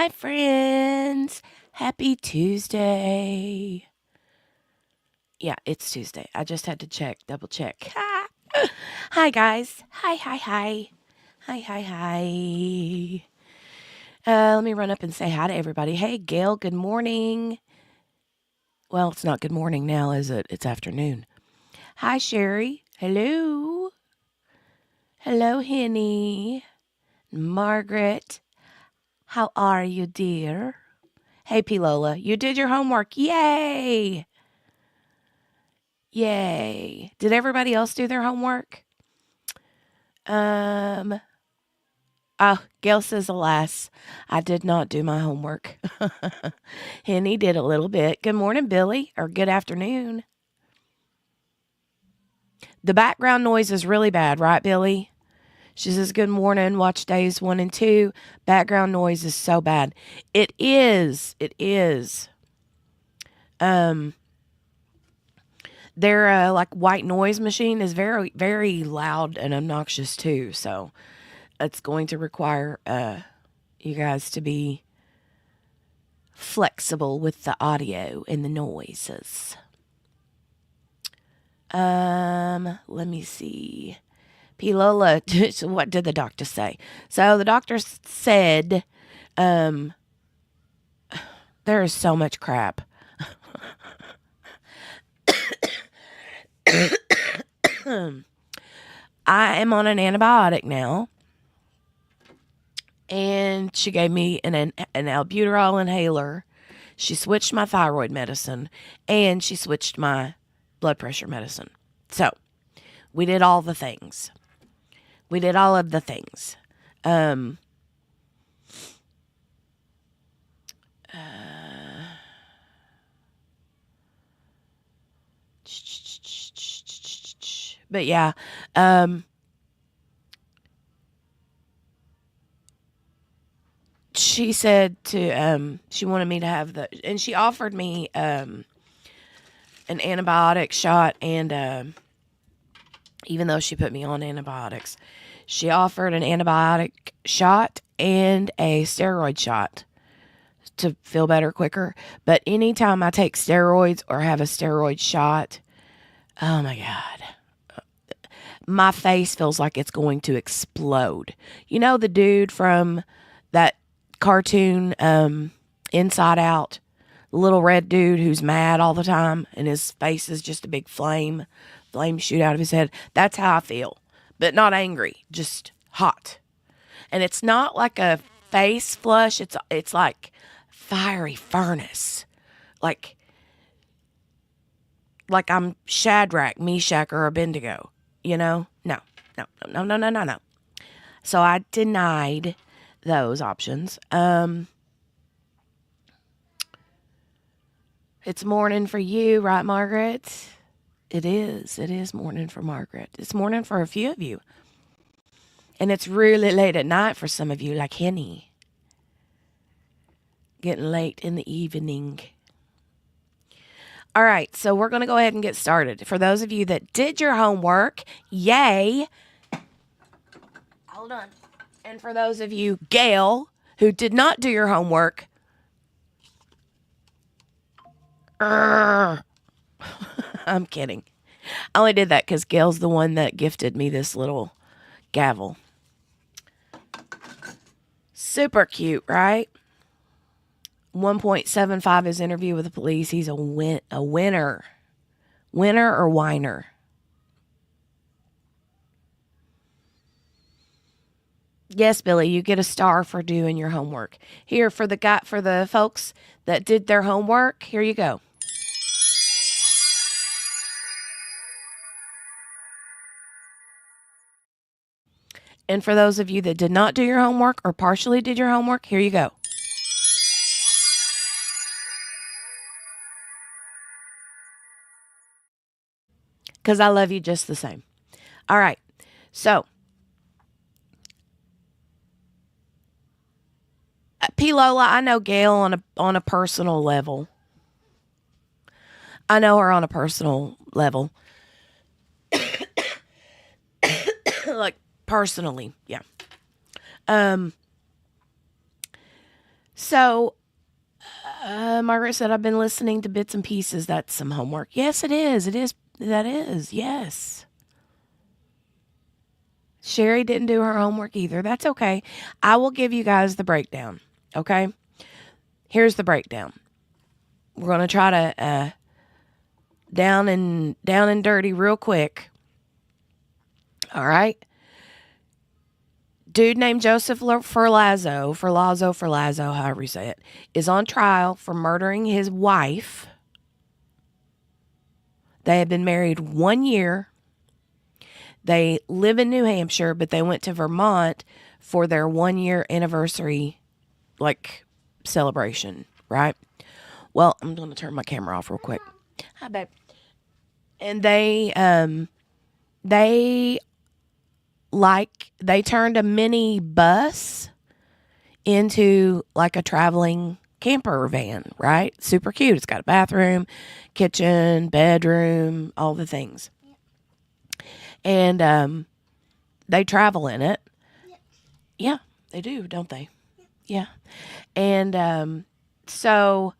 Hi, friends. Happy Tuesday. Yeah, it's Tuesday. I just had to double check. Hi, guys. Hi, hi, hi. Hi, hi, hi. Let me run up and say hi to everybody. Hey, Gail, good morning. Well, it's not good morning now, is it? It's afternoon. Hi, Sherry. Hello. Hello, Henny. Margaret. How are you, dear? Hey, P. Lola, you did your homework. Yay! Yay. Did everybody else do their homework? Oh, Gail says, alas, I did not do my homework. Henny did a little bit. Good morning, Billy, or good afternoon. The background noise is really bad, right, Billy? She says, good morning, watch days 1 and 2. Background noise is so bad. It is. Their like white noise machine is very, very loud and obnoxious too. So it's going to require you guys to be flexible with the audio and the noises. Let me see. P. Lola, what did the doctor say? So the doctor said, there is so much crap. I am on an antibiotic now. And she gave me an albuterol inhaler. She switched my thyroid medicine. And she switched my blood pressure medicine. So, we did all the things. We did all of the things. But yeah, she said to, she wanted me to have and she offered me, an antibiotic shot and, even though she put me on antibiotics, she offered an antibiotic shot and a steroid shot to feel better quicker. But anytime I take steroids or have a steroid shot, oh my God, my face feels like it's going to explode. You know the dude from that cartoon, Inside Out? The little red dude who's mad all the time and his face is just a big flame shoot out of his head. That's how I feel, but not angry, just hot. And it's not like a face flush. It's like fiery furnace. Like I'm Shadrach, Meshach, or Abednego. You know? No. So I denied those options. It's morning for you, right, Margaret? It is. It is morning for Margaret. It's morning for a few of you. And it's really late at night for some of you, like Henny. Getting late in the evening. All right, so we're going to go ahead and get started. For those of you that did your homework, yay. Hold on. And for those of you, Gail, who did not do your homework, I'm kidding. I only did that because Gail's the one that gifted me this little gavel. Super cute, right? 1.75 his interview with the police. He's a winner. Winner or whiner? Yes, Billy, you get a star for doing your homework. Here, for the folks that did their homework, here you go. And for those of you that did not do your homework or partially did your homework, here you go. Because I love you just the same. All right. So, P. Lola, I know Gail on a personal level. I know her on a personal level. Like, personally, yeah. So, Margaret said, I've been listening to bits and pieces. That's some homework. Yes, it is. It is. That is. Yes. Sherry didn't do her homework either. That's okay. I will give you guys the breakdown. Okay. Here's the breakdown. We're going to try to down and dirty real quick. All right. Dude named Joseph Ferlazzo, however you say it, is on trial for murdering his wife. They had been married 1 year. They live in New Hampshire, but they went to Vermont for their 1 year anniversary, celebration, right? Well, I'm going to turn my camera off real quick. Hi, babe. And they turned a mini bus into like a traveling camper van, right? Super cute. It's got a bathroom, kitchen, bedroom, all the things. And they travel in it. Yeah, they do, don't they? Yeah. And so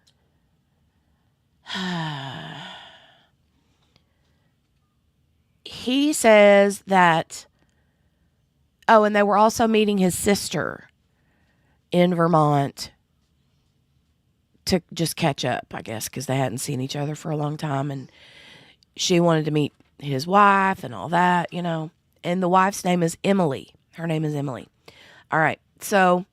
he says that, oh, and they were also meeting his sister in Vermont to just catch up, I guess, because they hadn't seen each other for a long time. And she wanted to meet his wife and all that, you know. And the wife's name is Emily. Her name is Emily. All right. So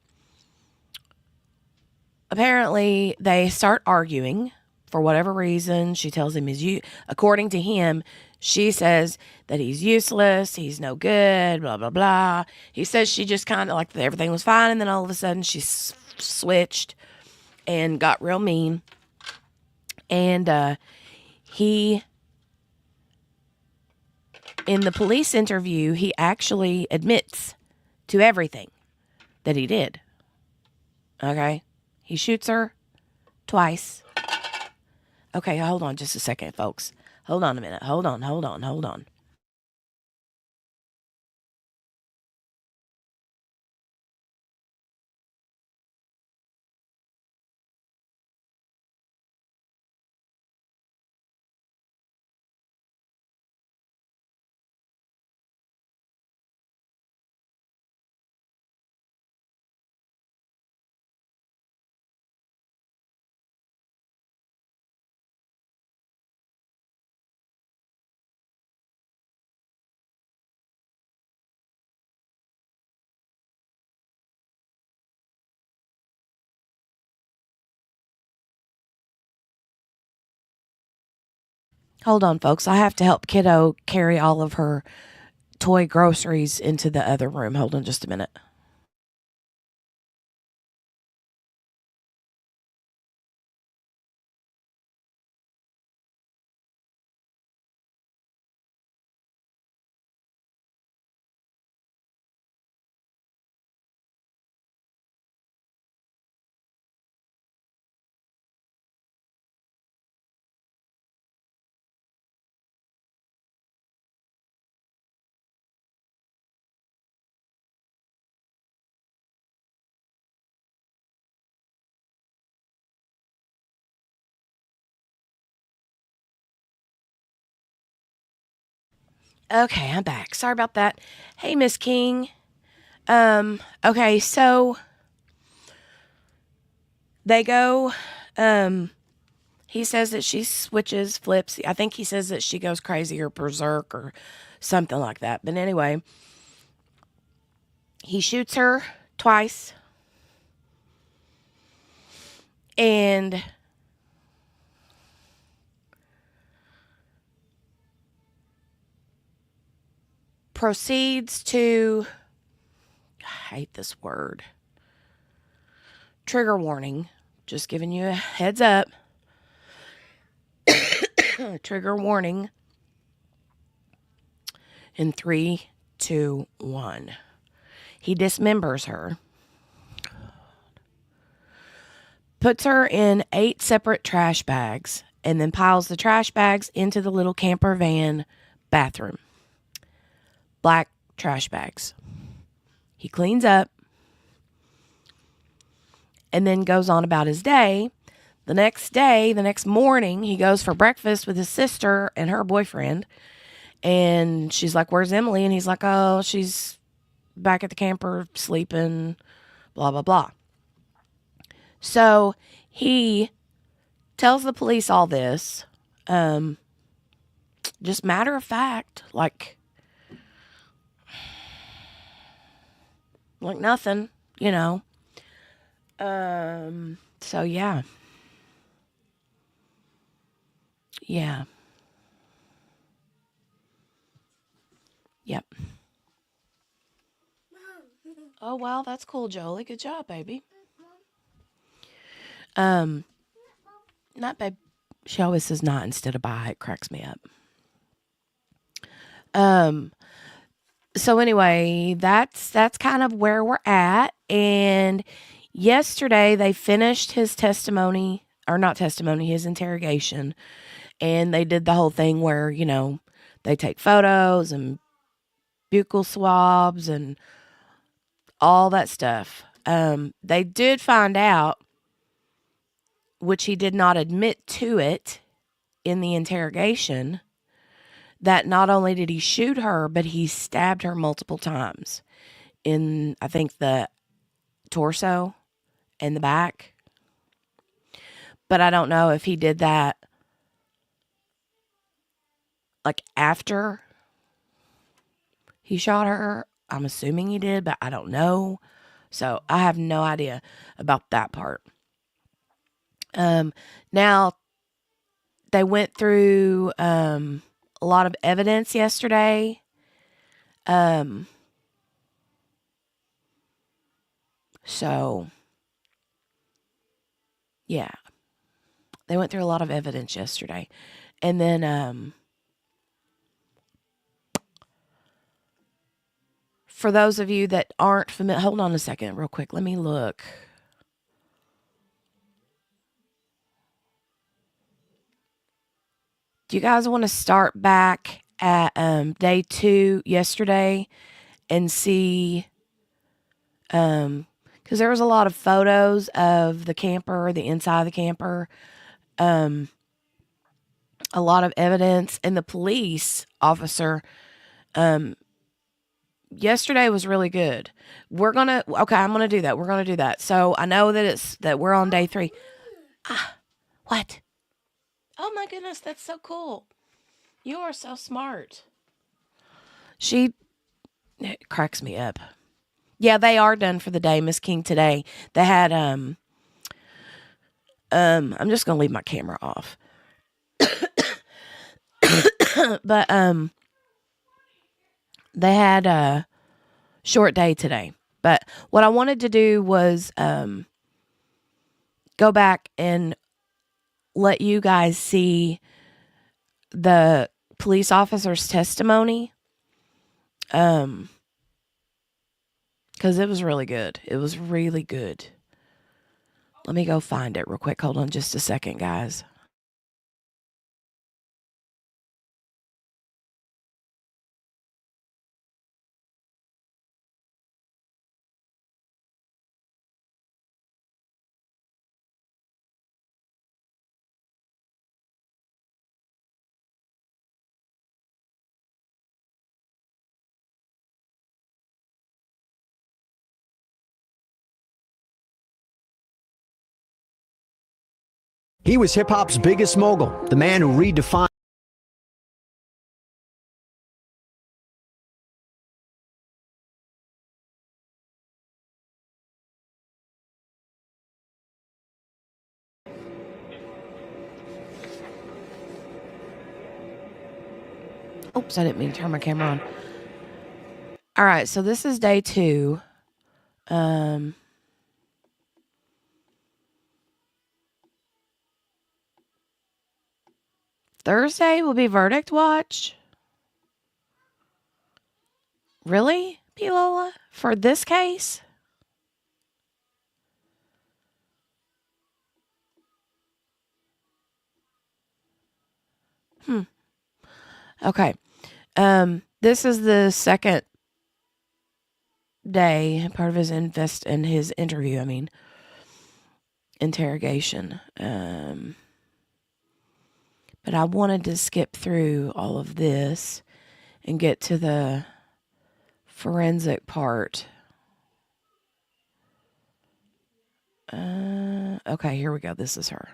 apparently they start arguing for whatever reason. She tells him according to him, she says that he's useless, he's no good, blah, blah, blah. He says she just kind of like everything was fine, and then all of a sudden she switched and got real mean. And he, in the police interview, he actually admits to everything that he did. Okay? He shoots her twice. Okay, hold on just a second, folks. Hold on a minute. Hold on. Hold on, folks. I have to help kiddo carry all of her toy groceries into the other room. Hold on just a minute. Okay, I'm back. Sorry about that. Hey, Miss King. Okay, so they go, he says that she switches, flips. I think he says that she goes crazy or berserk or something like that. But anyway, he shoots her twice. And proceeds to, I hate this word, trigger warning, just giving you a heads up. Trigger warning in 3, 2, 1. He dismembers her, puts her in 8 separate trash bags, and then piles the trash bags into the little camper van bathroom. Black trash bags. He cleans up, and then goes on about his day. The next morning, he goes for breakfast with his sister and her boyfriend. And she's like, "Where's Emily?" And he's like, "Oh, she's back at the camper sleeping, blah, blah, blah." So he tells the police all this. Just matter of fact, like nothing, you know. So yeah. Yeah. Yep. Oh, well, that's cool, Jolie. Good job, baby. Not babe. She always says not instead of bye. It cracks me up. So anyway, that's kind of where we're at. And yesterday they finished his testimony, or not testimony, his interrogation. And they did the whole thing where, you know, they take photos and buccal swabs and all that stuff. They did find out, which he did not admit to it in the interrogation, that not only did he shoot her, but he stabbed her multiple times in, I think, the torso and the back. But I don't know if he did that like after he shot her. I'm assuming he did, but I don't know. So I have no idea about that part. Now, they went through a lot of evidence yesterday. So, yeah. They went through a lot of evidence yesterday. And then for those of you that aren't familiar, hold on a second real quick. Let me look. Do you guys want to start back at day 2 yesterday and see, because there was a lot of photos of the camper, the inside of the camper, a lot of evidence, and the police officer, yesterday was really good. I'm going to do that. We're going to do that. So I know that we're on day 3. What? Oh my goodness, that's so cool. You are so smart. It cracks me up. Yeah, they are done for the day, Miss King, today. They had, I'm just going to leave my camera off. But, they had a short day today. But what I wanted to do was, go back and let you guys see the police officer's testimony. Because it was really good. It was really good. Let me go find it real quick. Hold on just a second, guys. He was hip-hop's biggest mogul, the man who redefined. Oops, I didn't mean to turn my camera on. All right, so this is day 2. Thursday will be verdict watch. Really, P. Lola? For this case? Okay. This is the second day, part of his interview, I mean. interrogation. But I wanted to skip through all of this and get to the forensic part. Okay, here we go. This is her.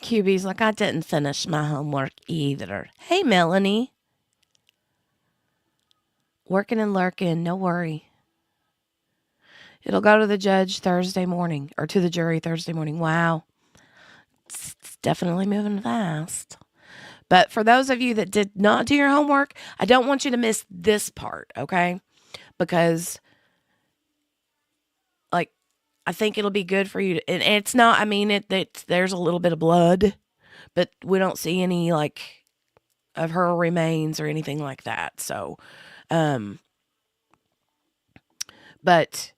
QB's like, I didn't finish my homework either. Hey, Melanie. Working and lurking, no worry. It'll go to the judge Thursday morning, or to the jury Thursday morning. Wow. It's definitely moving fast. But for those of you that did not do your homework, I don't want you to miss this part, okay? Because, like, I think it'll be good for you to, and it's not, I mean, there's a little bit of blood, but we don't see any, like, of her remains or anything like that. So, but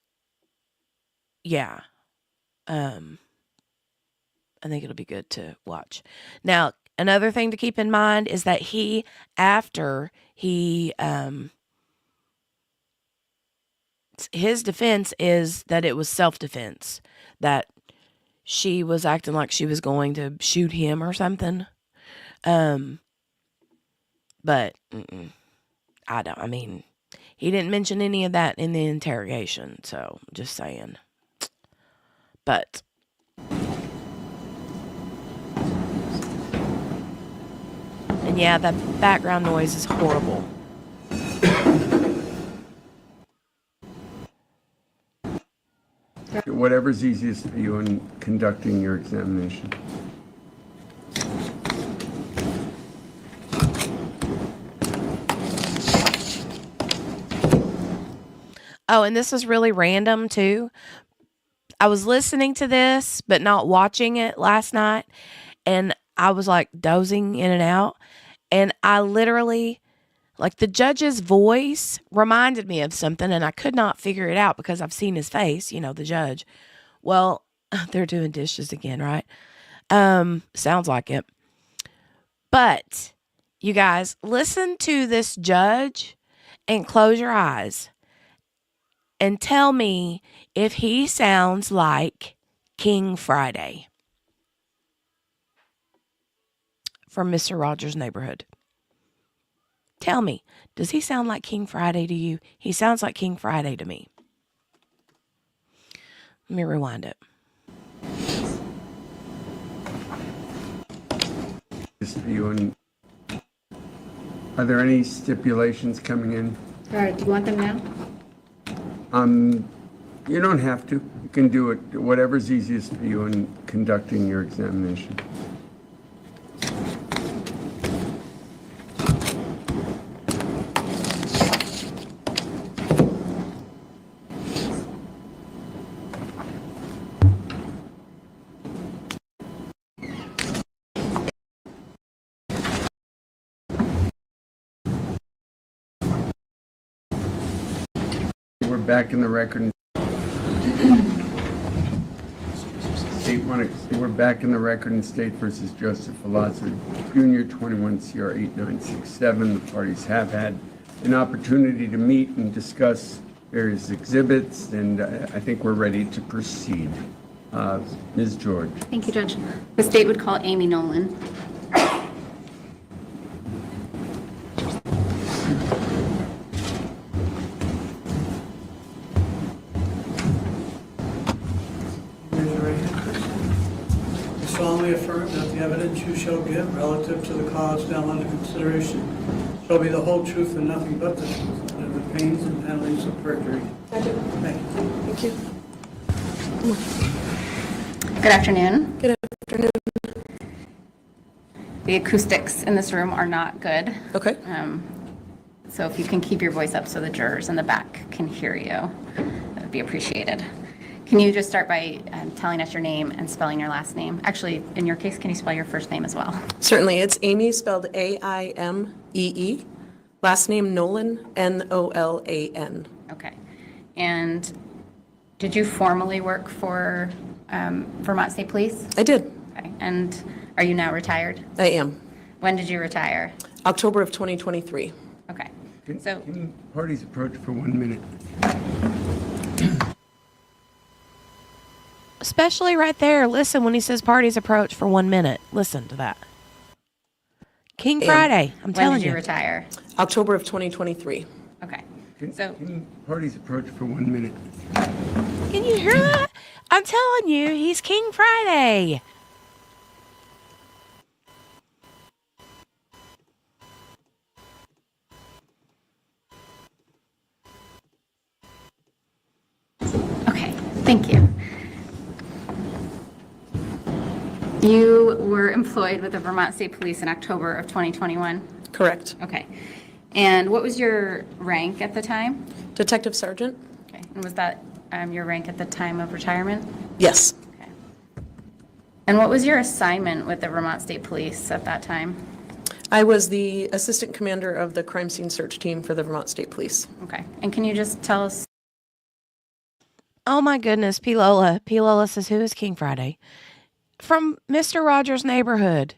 yeah, I think it'll be good to watch. Now, another thing to keep in mind is that after he, his defense is that it was self-defense, that she was acting like she was going to shoot him or something. But I mean, he didn't mention any of that in the interrogation, so just saying. But and yeah, that background noise is horrible. Whatever's easiest for you in conducting your examination. Oh, and this is really random too. I was listening to this, but not watching it last night. And I was like dozing in and out. And I literally, like, the judge's voice reminded me of something. And I could not figure it out because I've seen his face, the judge. Well, they're doing dishes again, right? Sounds like it. But you guys, listen to this judge and close your eyes. And tell me if he sounds like King Friday from Mr. Rogers' Neighborhood. Tell me, does he sound like King Friday to you? He sounds like King Friday to me. Let me rewind it. Are there any stipulations coming in? All right, do you want them now? You don't have to. You can do it, whatever's easiest for you in conducting your examination. We're back in the record. We're back in the record in State versus Joseph Ferlazzo Jr., 21 CR 8967. The parties have had an opportunity to meet and discuss various exhibits, and I think we're ready to proceed. Ms. George. Thank you, Judge. The state would call Amy Nolan. Solemnly affirm that the evidence you shall give relative to the cause now under consideration shall be the whole truth and nothing but the truth, under the pains and penalties of perjury. Thank you. Thank you. Good afternoon. Good afternoon. The acoustics in this room are not good. Okay. So if you can keep your voice up so the jurors in the back can hear you, that would be appreciated. Can you just start by telling us your name and spelling your last name? Actually, in your case, can you spell your first name as well? Certainly. It's Amy, spelled A-I-M-E-E. Last name Nolan, N-O-L-A-N. Okay. And did you formally work for Vermont State Police? I did. Okay. And are you now retired? I am. When did you retire? October of 2023. Okay. Can So, parties approach for 1 minute? Especially right there. Listen when he says parties approach for 1 minute. Listen to that. King Friday. I'm when telling did you you. retire? October of 2023. Okay. So, Can parties approach for 1 minute? Can you hear that? I'm telling you, he's King Friday. okay, thank you. You were employed with the Vermont State Police in October of 2021? Correct. Okay. And what was your rank at the time? Detective Sergeant? Okay. And was that your rank at the time of retirement? Yes. Okay. And what was your assignment with the Vermont State Police at that time? I was the assistant commander of the crime scene search team for the Vermont State Police. Okay. And can you just tell us? Oh my goodness, P. Lola. P. Lola says, who is King Friday? From Mr. Rogers' Neighborhood.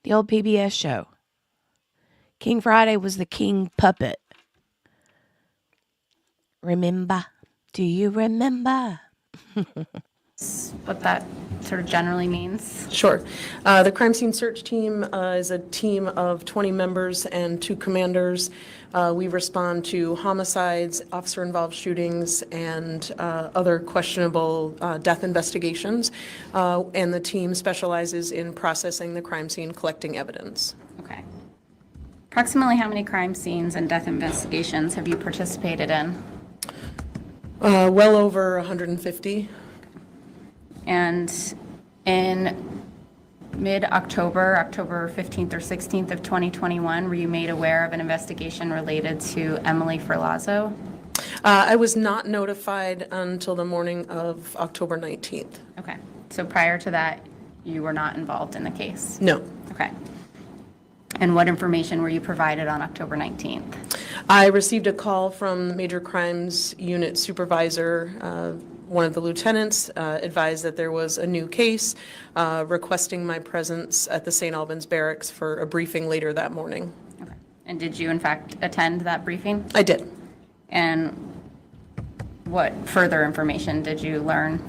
The old PBS show. King Friday was the king puppet. Remember? Do you remember? What that sort of generally means? Sure. The crime scene search team is a team of 20 members and 2 commanders. We respond to homicides, officer-involved shootings, and other questionable death investigations. And the team specializes in processing the crime scene, collecting evidence. Okay. Approximately how many crime scenes and death investigations have you participated in? Well over 150. And in mid-October, October 15th or 16th of 2021, were you made aware of an investigation related to Emily Ferlazzo? I was not notified until the morning of October 19th. Okay. So prior to that, you were not involved in the case? No. Okay. And what information were you provided on October 19th? I received a call from the Major Crimes Unit Supervisor. One of the lieutenants advised that there was a new case, requesting my presence at the St. Albans Barracks for a briefing later that morning. Okay. And did you in fact attend that briefing? I did. And what further information did you learn?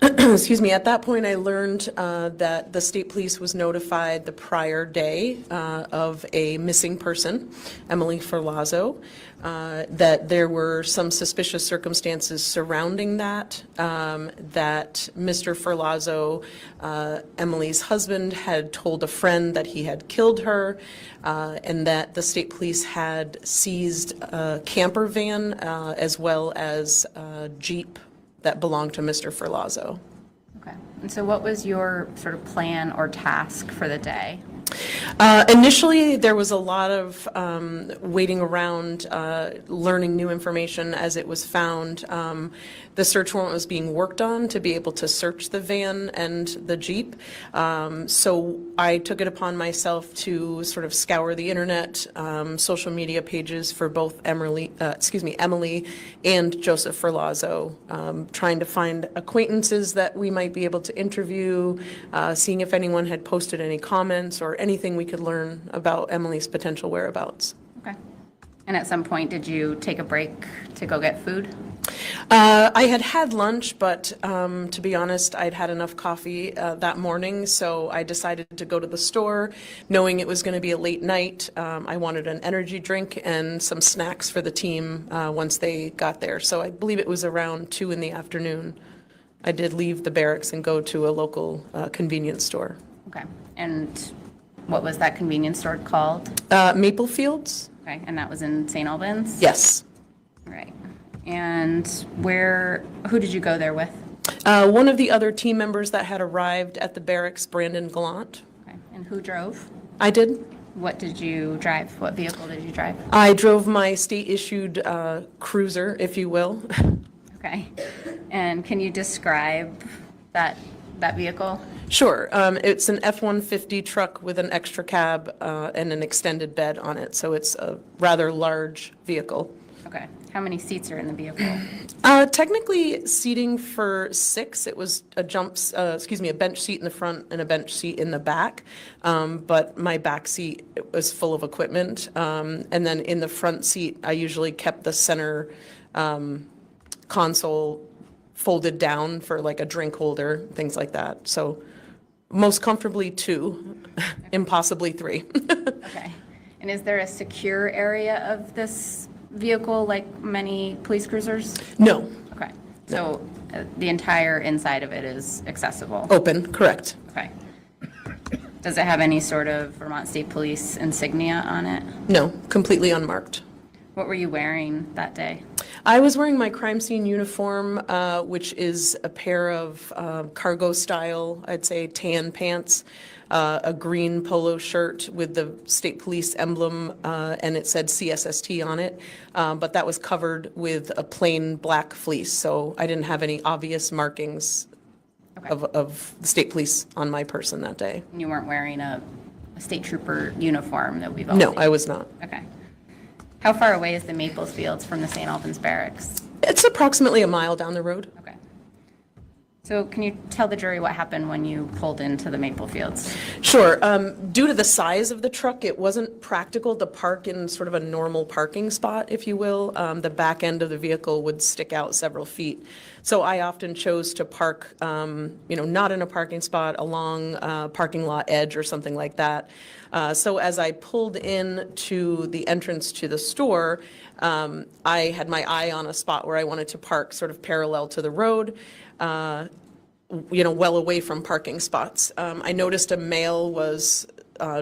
Excuse me, at that point I learned that the state police was notified the prior day of a missing person, Emily Ferlazzo, that there were some suspicious circumstances surrounding that, that Mr. Ferlazzo, Emily's husband, had told a friend that he had killed her, and that the state police had seized a camper van as well as a Jeep that belonged to Mr. Ferlazzo. Okay. And so what was your sort of plan or task for the day? Initially, there was a lot of waiting around, learning new information as it was found. The search warrant was being worked on to be able to search the van and the Jeep. So I took it upon myself to sort of scour the internet, social media pages for both Emily and Joseph Ferlazzo, trying to find acquaintances that we might be able to interview, seeing if anyone had posted any comments or anything we could learn about Emily's potential whereabouts. Okay. And at some point, did you take a break to go get food? I had had lunch, but to be honest, I'd had enough coffee that morning, so I decided to go to the store, knowing it was going to be a late night. I wanted an energy drink and some snacks for the team once they got there. So I believe it was around 2 in the afternoon. I did leave the barracks and go to a local convenience store. Okay. And what was that convenience store called? Maple Fields? Okay. And that was in St. Albans? Yes. Right. And who did you go there with? One of the other team members that had arrived at the barracks, Brandon Gallant. Okay. And who drove? I did. What did you drive? What vehicle did you drive? I drove my state-issued cruiser, if you will. Okay. And can you describe that vehicle? Sure. It's an F-150 truck with an extra cab and an extended bed on it, so it's a rather large vehicle. Okay. Okay. How many seats are in the vehicle? Technically, seating for 6. It was a bench seat in the front and a bench seat in the back. But my back seat was full of equipment. And then in the front seat, I usually kept the center console folded down for like a drink holder, things like that. So most comfortably 2, impossibly 3. Okay. And is there a secure area of this vehicle like many police cruisers? No, Okay. So the entire inside of it is accessible? open, correct. Okay. Does it have any sort of Vermont State Police insignia on it? No, completely unmarked. What were you wearing that day? I was wearing my crime scene uniform, which is a pair of cargo style, I'd say tan pants, a green polo shirt with the state police emblem, and it said CSST on it. But that was covered with a plain black fleece, so I didn't have any obvious markings Okay. of the state police on my person that day. And you weren't wearing a state trooper uniform that we've all No, seen? I was not. Okay. How far away is the Maple Fields from the St. Albans Barracks? It's approximately a mile down the road. Okay. So can you tell the jury what happened when you pulled into the Maple Fields? Sure. Due to the size of the truck, it wasn't practical to park in sort of a normal parking spot, if you will. The back end of the vehicle would stick out several feet. So I often chose to park, not in a parking spot, along a parking lot edge or something like that. So as I pulled in to the entrance to the store, I had my eye on a spot where I wanted to park sort of parallel to the road. Well away from parking spots. I noticed a male was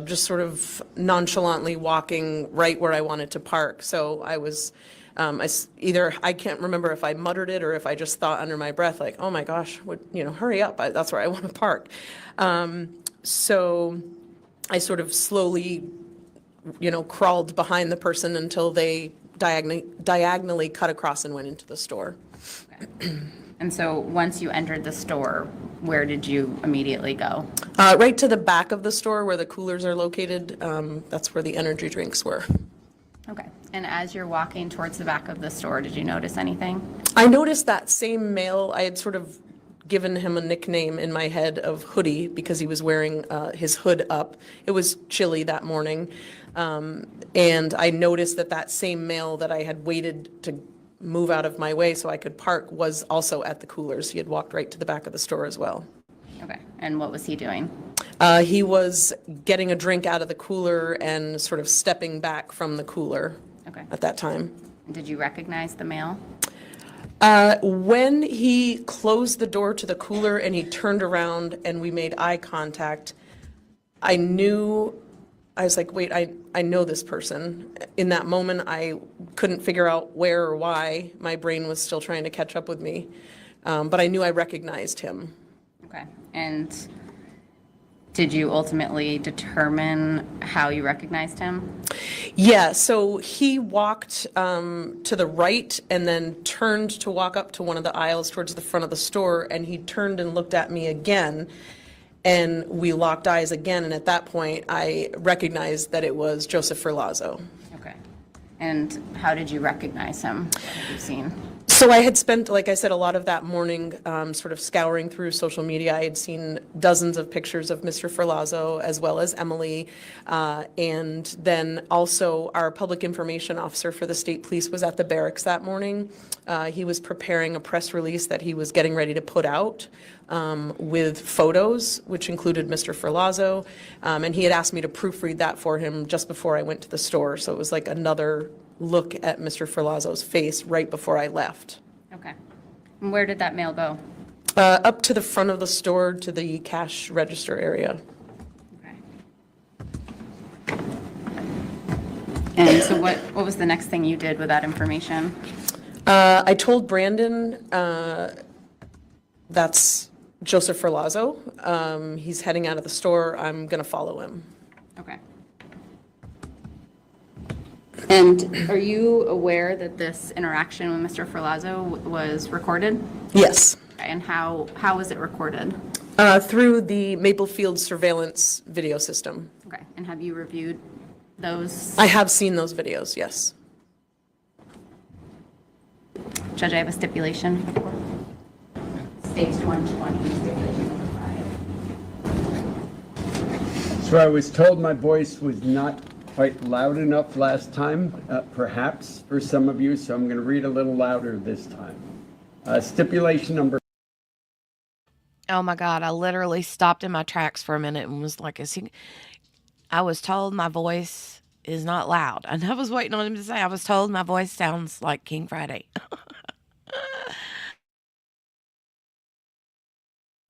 just sort of nonchalantly walking right where I wanted to park. So I was, I can't remember if I muttered it or if I just thought under my breath, like, oh my gosh, hurry up, that's where I want to park. So I sort of slowly, crawled behind the person until they diagonally cut across and went into the store. Okay. And so once you entered the store, where did you immediately go? Right to the back of the store where the coolers are located. That's where the energy drinks were. Okay. And as you're walking towards the back of the store, did you notice anything? I noticed that same male. I had sort of given him a nickname in my head of Hoodie because he was wearing his hood up. It was chilly that morning. And I noticed that same male that I had waited to move out of my way so I could park was also at the coolers. He had walked right to the back of the store as well. Okay. And what was he doing? He was getting a drink out of the cooler and sort of stepping back from the cooler at that time. Did you recognize the male? When he closed the door to the cooler and he turned around and we made eye contact, I was like, wait, I know this person. In that moment, I couldn't figure out where or why. My brain was still trying to catch up with me. But I knew I recognized him. Okay. And did you ultimately determine how you recognized him? Yeah, so he walked to the right and then turned to walk up to one of the aisles towards the front of the store, and he turned and looked at me again. And we locked eyes again, and at that point, I recognized that it was Joseph Ferlazzo. Okay. And how did you recognize him? What have you seen? So I had spent, like I said, a lot of that morning sort of scouring through social media. I had seen dozens of pictures of Mr. Ferlazzo as well as Emily. And then also our public information officer for the state police was at the barracks that morning. He was preparing a press release that he was getting ready to put out with photos, which included Mr. Ferlazzo. And he had asked me to proofread that for him just before I went to the store. So it was like another look at Mr. Ferlazzo's face right before I left. Okay. And where did that mail go? Up to the front of the store to the cash register area. Okay. And so what was the next thing you did with that information? I told Brandon that's Joseph Ferlazzo. He's heading out of the store. I'm going to follow him. Okay. And are you aware that this interaction with Mr. Ferlazzo was recorded? Yes. Okay. And how was it recorded? Through the Maple Field surveillance video system. Okay. And have you reviewed those? I have seen those videos, yes. Judge, I have a stipulation. States 120, stipulation number 5. So I was told my voice was not quite loud enough last time, perhaps for some of you, so I'm going to read a little louder this time. Stipulation number. Oh my God, I literally stopped in my tracks for a minute and was like, I was told my voice is not loud. And I was waiting on him to say, I was told my voice sounds like King Friday.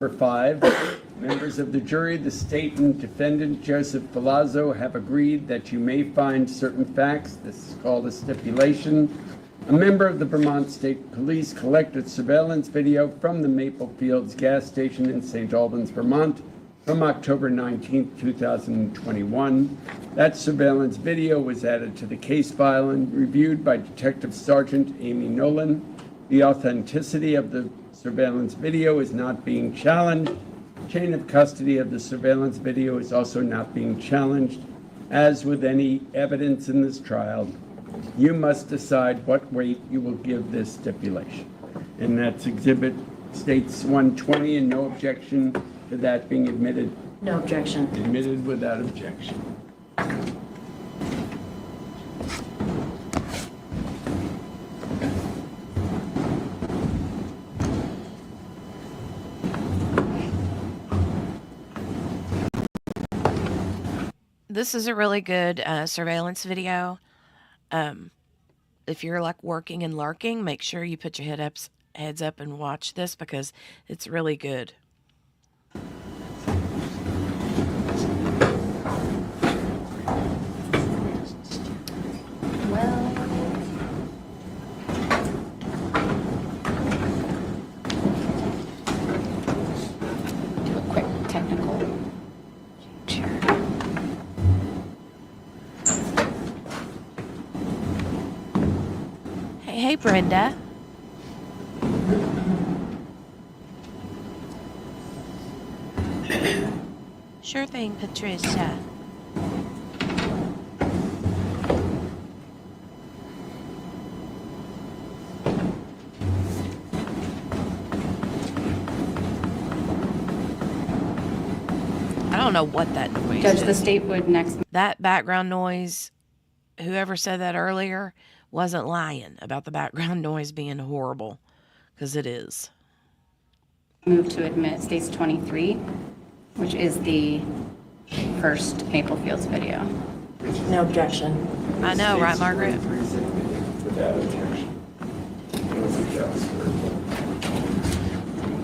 Number 5, members of the jury, the state and defendant Joseph Ferlazzo have agreed that you may find certain facts. This is called a stipulation. A member of the Vermont State Police collected surveillance video from the Maple Fields gas station in St. Albans, Vermont, from October 19, 2021. That surveillance video was added to the case file and reviewed by Detective Sergeant Amy Nolan. The authenticity of the surveillance video is not being challenged. Chain of custody of the surveillance video is also not being challenged. As with any evidence in this trial, you must decide what weight you will give this stipulation. And that's Exhibit States 120, and no objection to that being admitted. No objection. Admitted without objection. This is a really good surveillance video. If you're like working and lurking, make sure you put your heads up and watch this because it's really good. Well, do a quick technical change here. Hey, Brenda. Sure thing, Patricia. I don't know what that noise Judge, is. the state would next That background noise, whoever said that earlier, wasn't lying about the background noise being horrible, because it is. move to admit States 23, which is the first Maple Fields video. No objection. I know, right, Margaret? Without objection.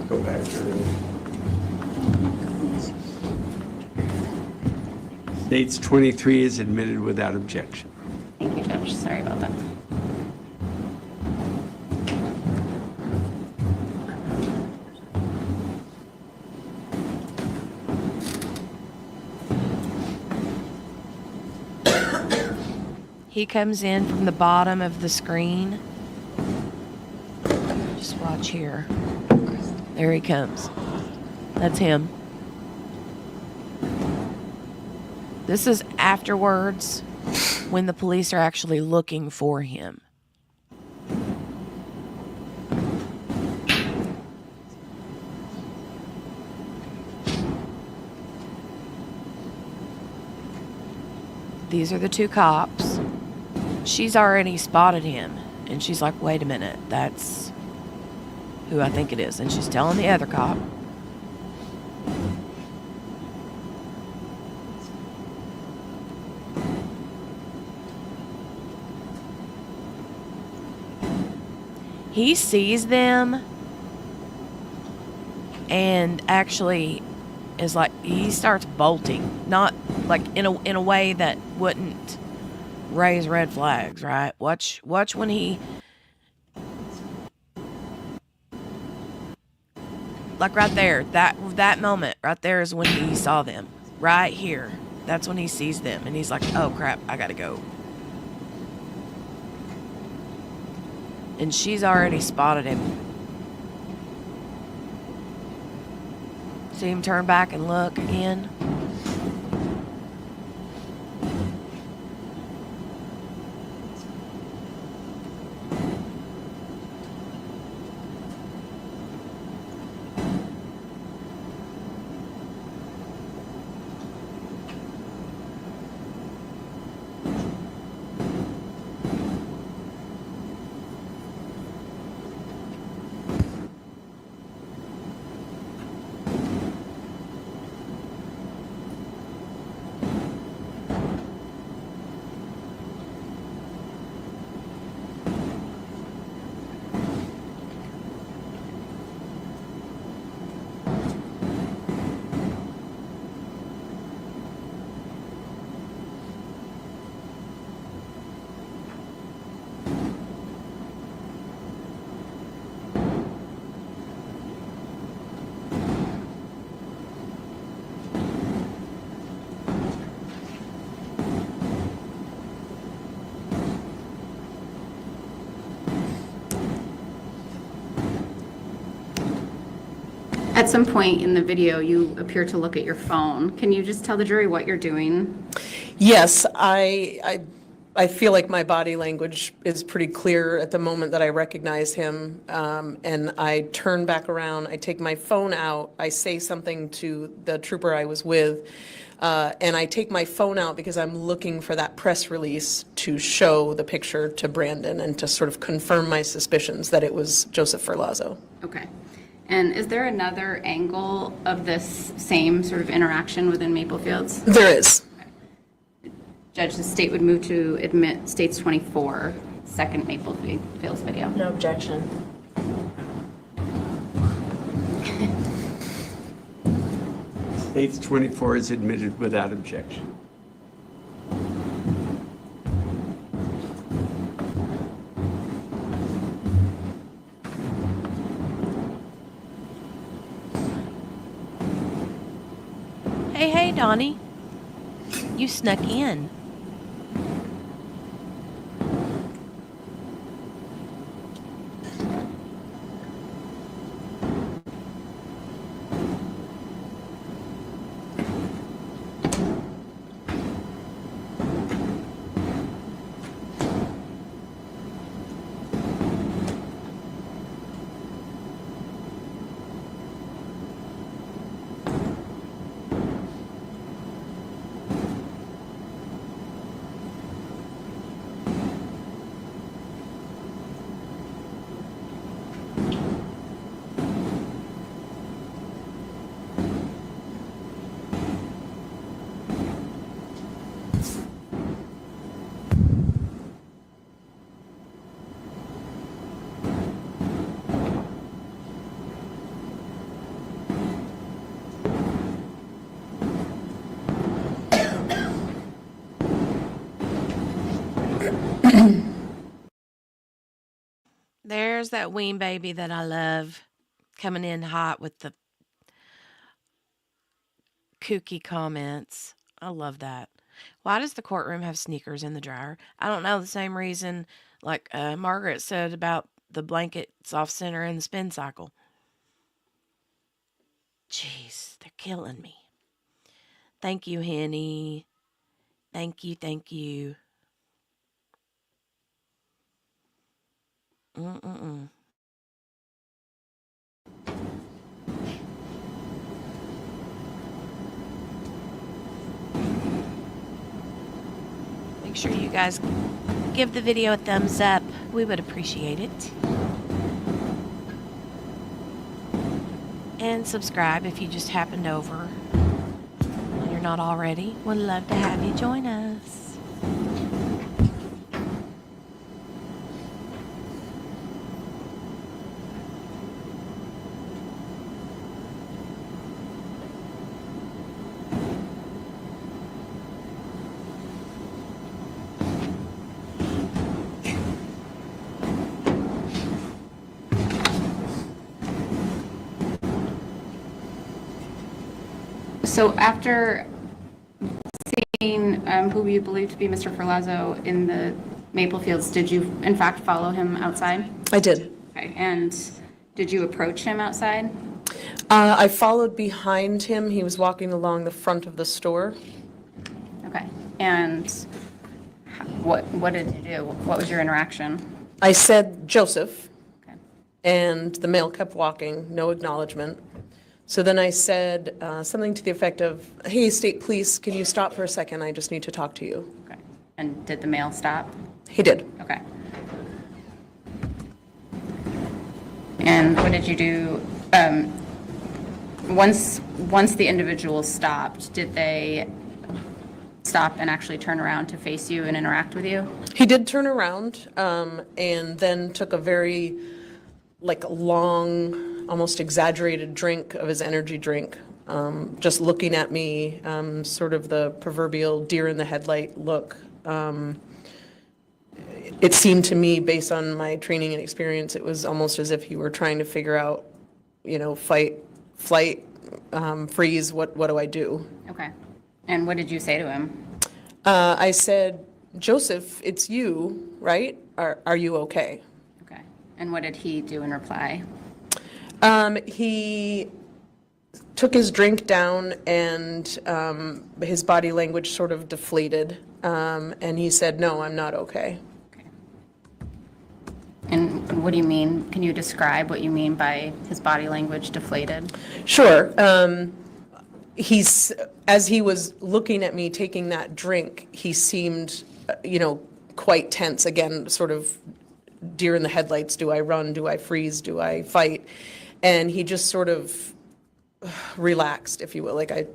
Go back to States 23 is admitted without objection. Thank you, Judge. Sorry about that. He comes in from the bottom of the screen. Just watch here. There he comes. That's him. This is afterwards when the police are actually looking for him. These are the two cops. She's already spotted him, and she's like, wait a minute, that's who I think it is. And she's telling the other cop. He sees them and actually is like, he starts bolting, not like in a way that wouldn't raise red flags, right? Watch when he, like right there, that moment right there is when he saw them. Right here, that's when he sees them, and he's like, oh crap, I gotta go. And she's already spotted him. See him turn back and look again. At some point in the video, you appear to look at your phone. Can you just tell the jury what you're doing? Yes, I feel like my body language is pretty clear at the moment that I recognize him, and I turn back around, I take my phone out, I say something to the trooper I was with, and I take my phone out because I'm looking for that press release to show the picture to Brandon and to sort of confirm my suspicions that it was Joseph Ferlazzo. Okay. And is there another angle of this same sort of interaction within Maple Fields? There is. Judge, the state would move to admit States 24, second Maple Fields video. No objection. States 24 is admitted without objection. Hey, Donnie. You snuck in. There's that ween baby that I love coming in hot with the kooky comments. I love that. Why does the courtroom have sneakers in the dryer? I don't know, the same reason like Margaret said about the blankets off center in the spin cycle. Jeez, they're killing me. Thank you, Henny. Thank you, thank you. Make sure you guys give the video a thumbs up. We would appreciate it. And subscribe if you just happened over and you're not already. Would love to have you join us. So after seeing who you believe to be Mr. Ferlazzo in the Maple Fields, did you in fact follow him outside? I did. Okay. And did you approach him outside? I followed behind him. He was walking along the front of the store. Okay. And what did you do? What was your interaction? I said, Joseph, Okay. and the male kept walking, no acknowledgement. So then I said something to the effect of, hey, state police, can you stop for a second? I just need to talk to you. Okay. And did the male stop? He did. Okay. And what did you do? Once the individual stopped, did they stop and actually turn around to face you and interact with you? He did turn around and then took a very long, almost exaggerated drink of his energy drink, just looking at me, sort of the proverbial deer in the headlight look. It seemed to me, based on my training and experience, it was almost as if he were trying to figure out, fight, flight, freeze, what do I do? Okay. And what did you say to him? I said, Joseph, it's you, right? Are you okay? Okay. And what did he do in reply? He took his drink down, and his body language sort of deflated, and he said, "No, I'm not okay." And what do you mean? Can you describe what you mean by his body language deflated? Sure. As he was looking at me taking that drink, he seemed, quite tense, again, sort of deer in the headlights. Do I run? Do I freeze? Do I fight? And he just sort of relaxed, if you will. Like, I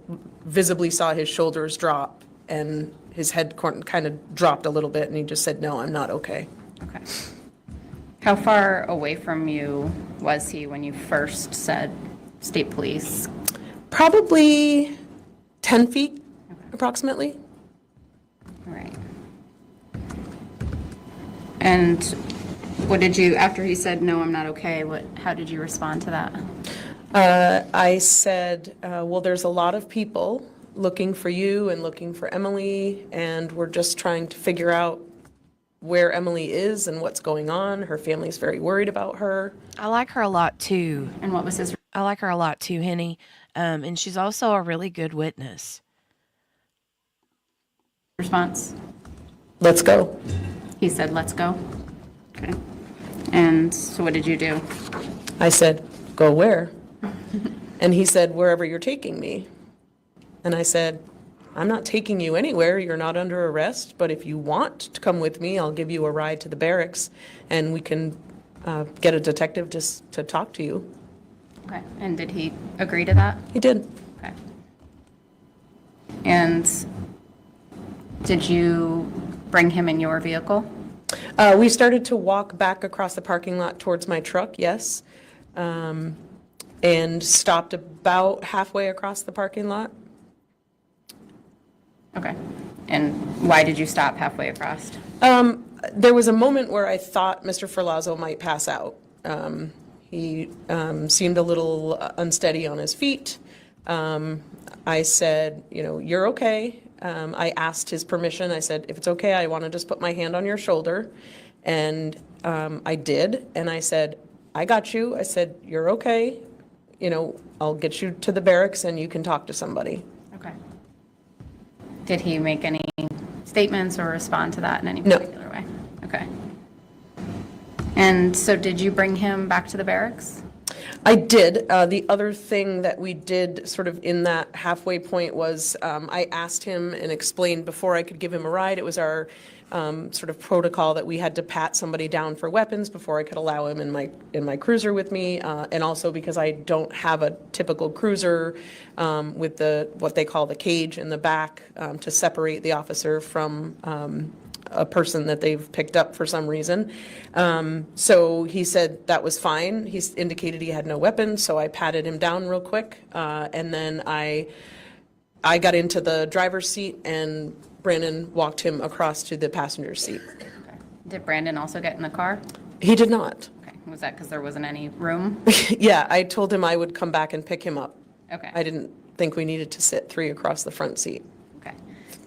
visibly saw his shoulders drop and his head kind of dropped a little bit, and he just said, "No, I'm not okay." Okay. How far away from you was he when you first said state police? Probably 10 feet, approximately. All right. And what did you, after he said, "No, I'm not okay," how did you respond to that? I said, well, there's a lot of people looking for you and looking for Emily, and we're just trying to figure out where Emily is and what's going on. Her family's very worried about her. I like her a lot too. And what was his I like her a lot too, Henny. And she's also a really good witness. response? Let's go. He said, "Let's go." Okay. And so what did you do? I said, "Go where?" And he said, "Wherever you're taking me." And I said, "I'm not taking you anywhere. You're not under arrest. But if you want to come with me, I'll give you a ride to the barracks, and we can get a detective just to talk to you." Okay. And did he agree to that? He did. Okay. And did you bring him in your vehicle? We started to walk back across the parking lot towards my truck, yes, and stopped about halfway across the parking lot. Okay. And why did you stop halfway across? There was a moment where I thought Mr. Ferlazzo might pass out. He seemed a little unsteady on his feet. I said, "You're okay." I asked his permission. I said, "If it's okay, I want to just put my hand on your shoulder." And I did. And I said, "I got you." I said, "You're okay. I'll get you to the barracks and you can talk to somebody." Okay. Did he make any statements or respond to that in any No. particular way? Okay. And so did you bring him back to the barracks? I did. The other thing that we did sort of in that halfway point was I asked him and explained before I could give him a ride, it was our sort of protocol that we had to pat somebody down for weapons before I could allow him in my cruiser with me, and also because I don't have a typical cruiser with what they call the cage in the back to separate the officer from a person that they've picked up for some reason. So he said that was fine. He indicated he had no weapon, so I patted him down real quick, and then I got into the driver's seat, and Brandon walked him across to the passenger seat. Okay. Did Brandon also get in the car? He did not. Okay. Was that because there wasn't any room? Yeah, I told him I would come back and pick him up. Okay. I didn't think we needed to sit three across the front seat. Okay.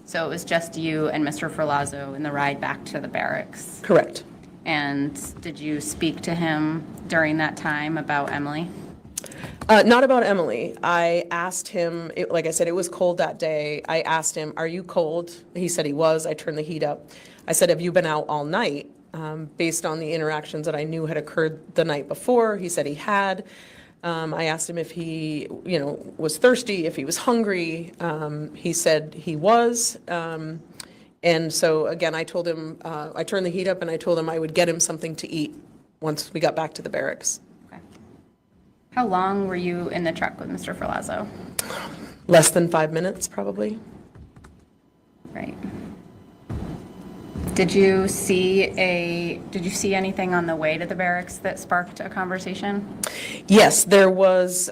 So it was just you and Mr. Ferlazzo in the ride back to the barracks? Correct. And did you speak to him during that time about Emily? Not about Emily. I asked him, like I said, it was cold that day. I asked him, "Are you cold?" He said he was. I turned the heat up. I said, "Have you been out all night?" Based on the interactions that I knew had occurred the night before, he said he had. I asked him if he, was thirsty, if he was hungry. He said he was. And so, again, I told him, I turned the heat up and I told him I would get him something to eat once we got back to the barracks. Okay. How long were you in the truck with Mr. Ferlazzo? Less than 5 minutes, probably. Right. Did you see anything on the way to the barracks that sparked a conversation? Yes, there was.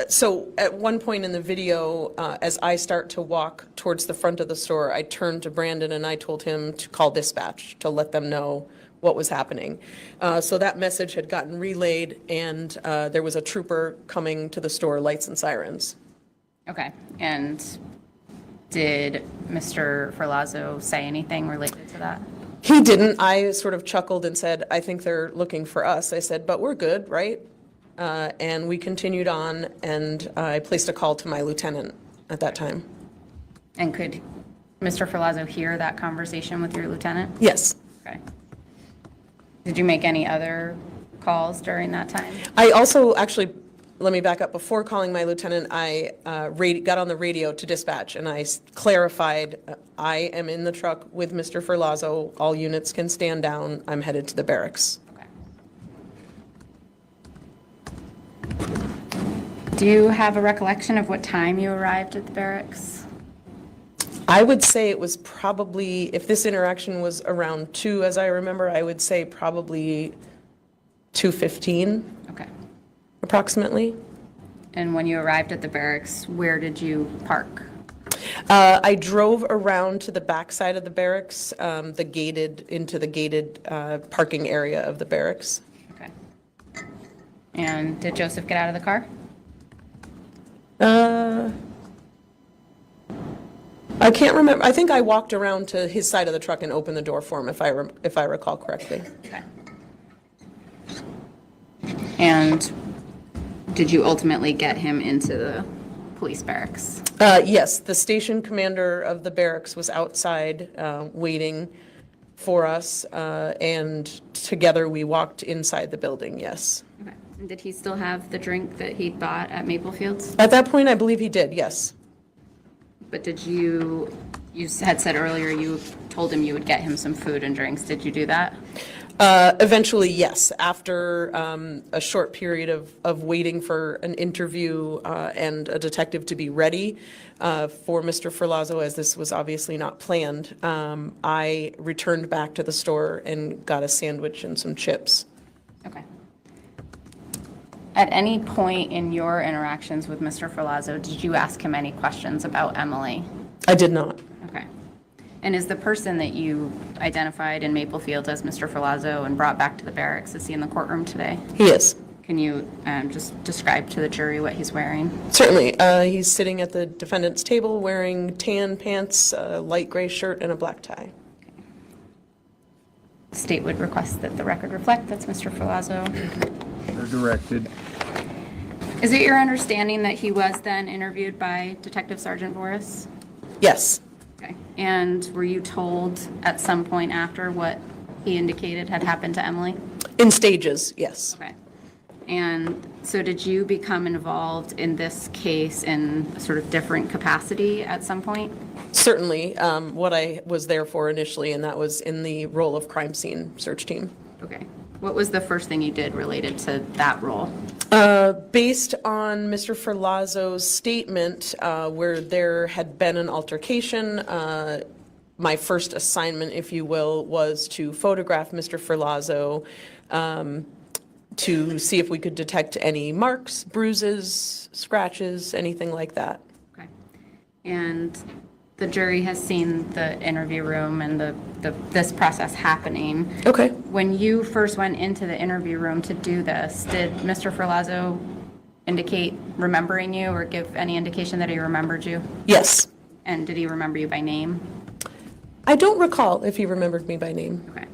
So at one point in the video, as I start to walk towards the front of the store, I turned to Brandon and I told him to call dispatch to let them know what was happening. So that message had gotten relayed, and there was a trooper coming to the store, lights and sirens. Okay. And did Mr. Ferlazzo say anything related to that? He didn't. I sort of chuckled and said, "I think they're looking for us." I said, "But we're good, right?" and we continued on, and I placed a call to my lieutenant at that time. And could Mr. Ferlazzo hear that conversation with your lieutenant? Yes. Okay. Did you make any other calls during that time? I also, actually, let me back up. Before calling my lieutenant, I got on the radio to dispatch, and I clarified, I am in the truck with Mr. Ferlazzo. All units can stand down. I'm headed to the barracks. Okay. Do you have a recollection of what time you arrived at the barracks? I would say it was probably, if this interaction was around 2, as I remember, I would say probably 2:15. Okay. Approximately. And when you arrived at the barracks, where did you park? I drove around to the back side of the barracks, into the gated parking area of the barracks. Okay. And did Joseph get out of the car? I can't remember. I think I walked around to his side of the truck and opened the door for him, if I recall correctly. Okay. And did you ultimately get him into the police barracks? Yes, the station commander of the barracks was outside waiting for us, and together we walked inside the building, yes. Okay. And did he still have the drink that he bought at Maple Fields? At that point, I believe he did, yes. But did you had said earlier you told him you would get him some food and drinks. Did you do that? Eventually, yes. After a short period of waiting for an interview and a detective to be ready for Mr. Ferlazzo, as this was obviously not planned, I returned back to the store and got a sandwich and some chips. Okay. At any point in your interactions with Mr. Ferlazzo, did you ask him any questions about Emily? I did not. Okay. And is the person that you identified in Maple Fields as Mr. Ferlazzo and brought back to the barracks, is he in the courtroom today? He is. Can you just describe to the jury what he's wearing? Certainly. He's sitting at the defendant's table wearing tan pants, a light gray shirt, and a black tie. The state would request that the record reflect that's Mr. Ferlazzo. They're directed. Is it your understanding that he was then interviewed by Detective Sergeant Boris? Yes. Okay. And were you told at some point after what he indicated had happened to Emily? In stages, yes. Okay. And so did you become involved in this case in a sort of different capacity at some point? Certainly. What I was there for initially, and that was in the role of crime scene search team. Okay. What was the first thing you did related to that role? Based on Mr. Ferlazzo's statement, where there had been an altercation, my first assignment, if you will, was to photograph Mr. Ferlazzo to see if we could detect any marks, bruises, scratches, anything like that. Okay. And the jury has seen the interview room and this process happening. Okay. When you first went into the interview room to do this, did Mr. Ferlazzo indicate remembering you or give any indication that he remembered you? Yes. And did he remember you by name? I don't recall if he remembered me by name. Okay.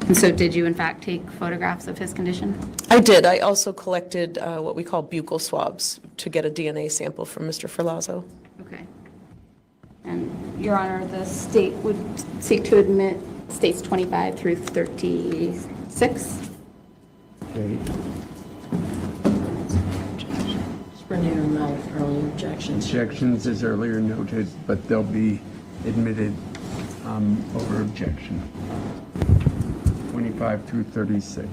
And so did you in fact take photographs of his condition? I did. I also collected what we call buccal swabs to get a DNA sample from Mr. Ferlazzo. Okay. And Your Honor, the state would seek to admit states 25 through 36. Okay. Bernier and Mel, early objections. Objections, as earlier noted, but they'll be admitted over objection. 25 through 36.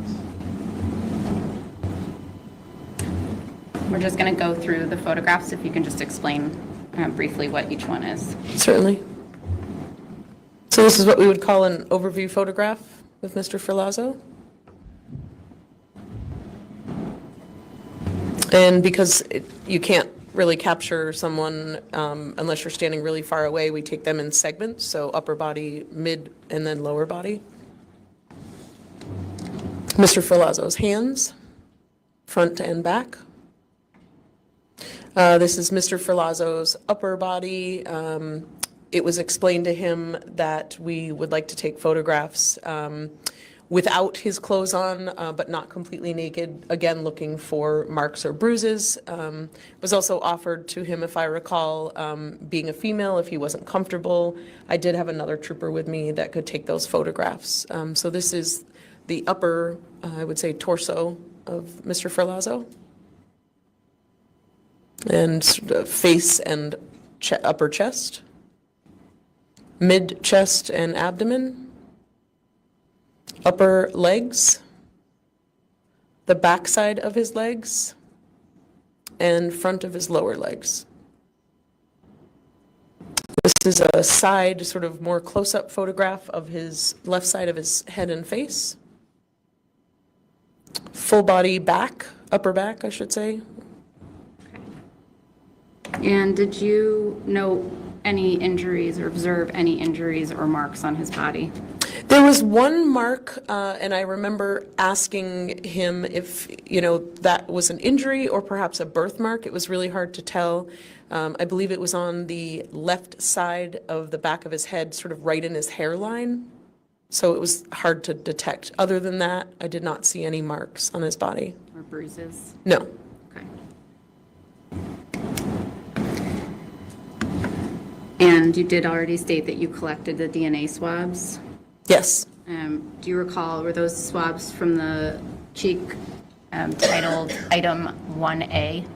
We're just going to go through the photographs, if you can just explain briefly what each one is. Certainly. So this is what we would call an overview photograph with Mr. Ferlazzo. And because you can't really capture someone unless you're standing really far away, we take them in segments, so upper body, mid, and then lower body. Mr. Ferlazzo's hands, front and back. This is Mr. Ferlazzo's upper body. It was explained to him that we would like to take photographs without his clothes on, but not completely naked, again, looking for marks or bruises. Was also offered to him, if I recall, being a female, if he wasn't comfortable. I did have another trooper with me that could take those photographs. So this is the upper, I would say, torso of Mr. Ferlazzo. And face and upper chest, mid-chest and abdomen, upper legs, the backside of his legs, and front of his lower legs. This is a side, sort of more close-up photograph of his left side of his head and face. Full body back, upper back, I should say. And did you note any injuries or observe any injuries or marks on his body? There was one mark, and I remember asking him if, that was an injury or perhaps a birthmark. It was really hard to tell. I believe it was on the left side of the back of his head, sort of right in his hairline. So it was hard to detect. Other than that, I did not see any marks on his body. Or bruises? No. Okay. And you did already state that you collected the DNA swabs. Yes. Do you recall, were those swabs from the cheek titled item 1A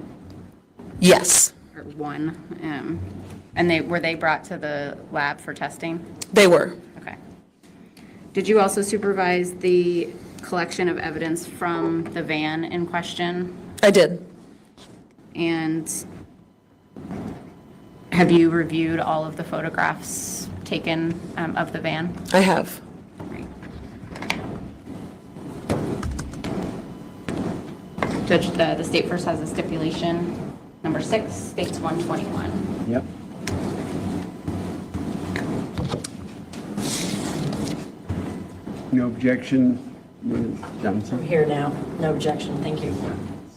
Yes. or 1? And were they brought to the lab for testing? They were. Okay. Did you also supervise the collection of evidence from the van in question? I did. And have you reviewed all of the photographs taken of the van? I have. Right. Judge, the state first has a stipulation. Number 6 states 121. Yep. No objection, Ms. Johnson. I'm here now. No objection. Thank you.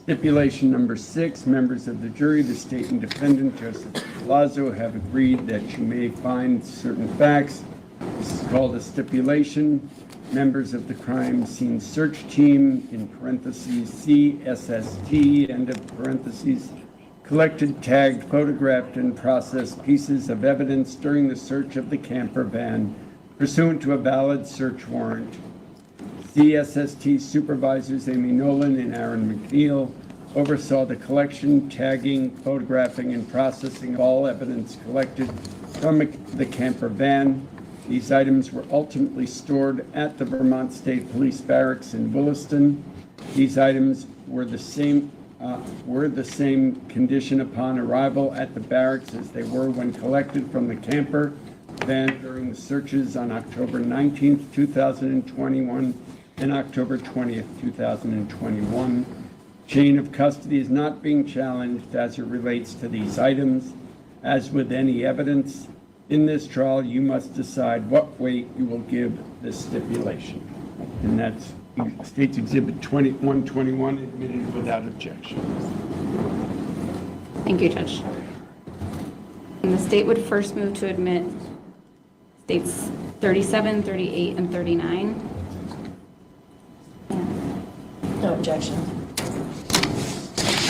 Stipulation number 6, members of the jury, the state and defendant, Joseph Ferlazzo, have agreed that you may find certain facts. This is called a stipulation. Members of the crime scene search team, in parentheses, CSST, end of parentheses, collected, tagged, photographed, and processed pieces of evidence during the search of the camper van pursuant to a valid search warrant. CSST supervisors Amy Nolan and Aaron McNeil oversaw the collection, tagging, photographing, and processing of all evidence collected from the camper van. These items were ultimately stored at the Vermont State Police Barracks in Williston. These items were the same condition upon arrival at the barracks as they were when collected from the camper van during the searches on October 19th, 2021 and October 20th, 2021. Chain of custody is not being challenged as it relates to these items. As with any evidence in this trial, you must decide what weight you will give this stipulation. And that's State's Exhibit 121, admitted without objection. Thank you, Judge. And the state would first move to admit states 37, 38, and 39. No objection.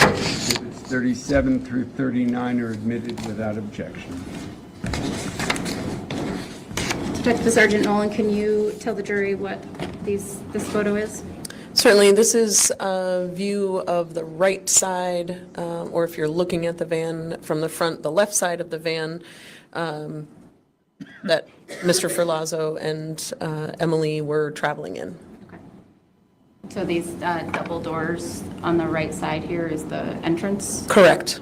Exhibits 37 through 39 are admitted without objection. Detective Sergeant Nolan, can you tell the jury what this photo is? Certainly, this is a view of the right side, or if you're looking at the van from the front, the left side of the van that Mr. Ferlazzo and Emily were traveling in. Okay. So these double doors on the right side here is the entrance? Correct.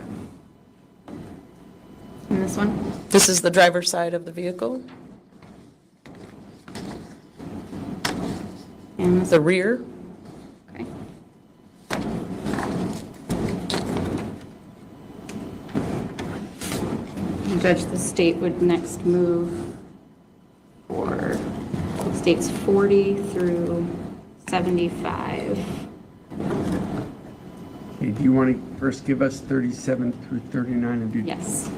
And this one? This is the driver's side of the vehicle. And this The rear. Okay. Judge, the state would next move for states 40 through 75. Okay, do you want to first give us 37 through 39 of you? Yes.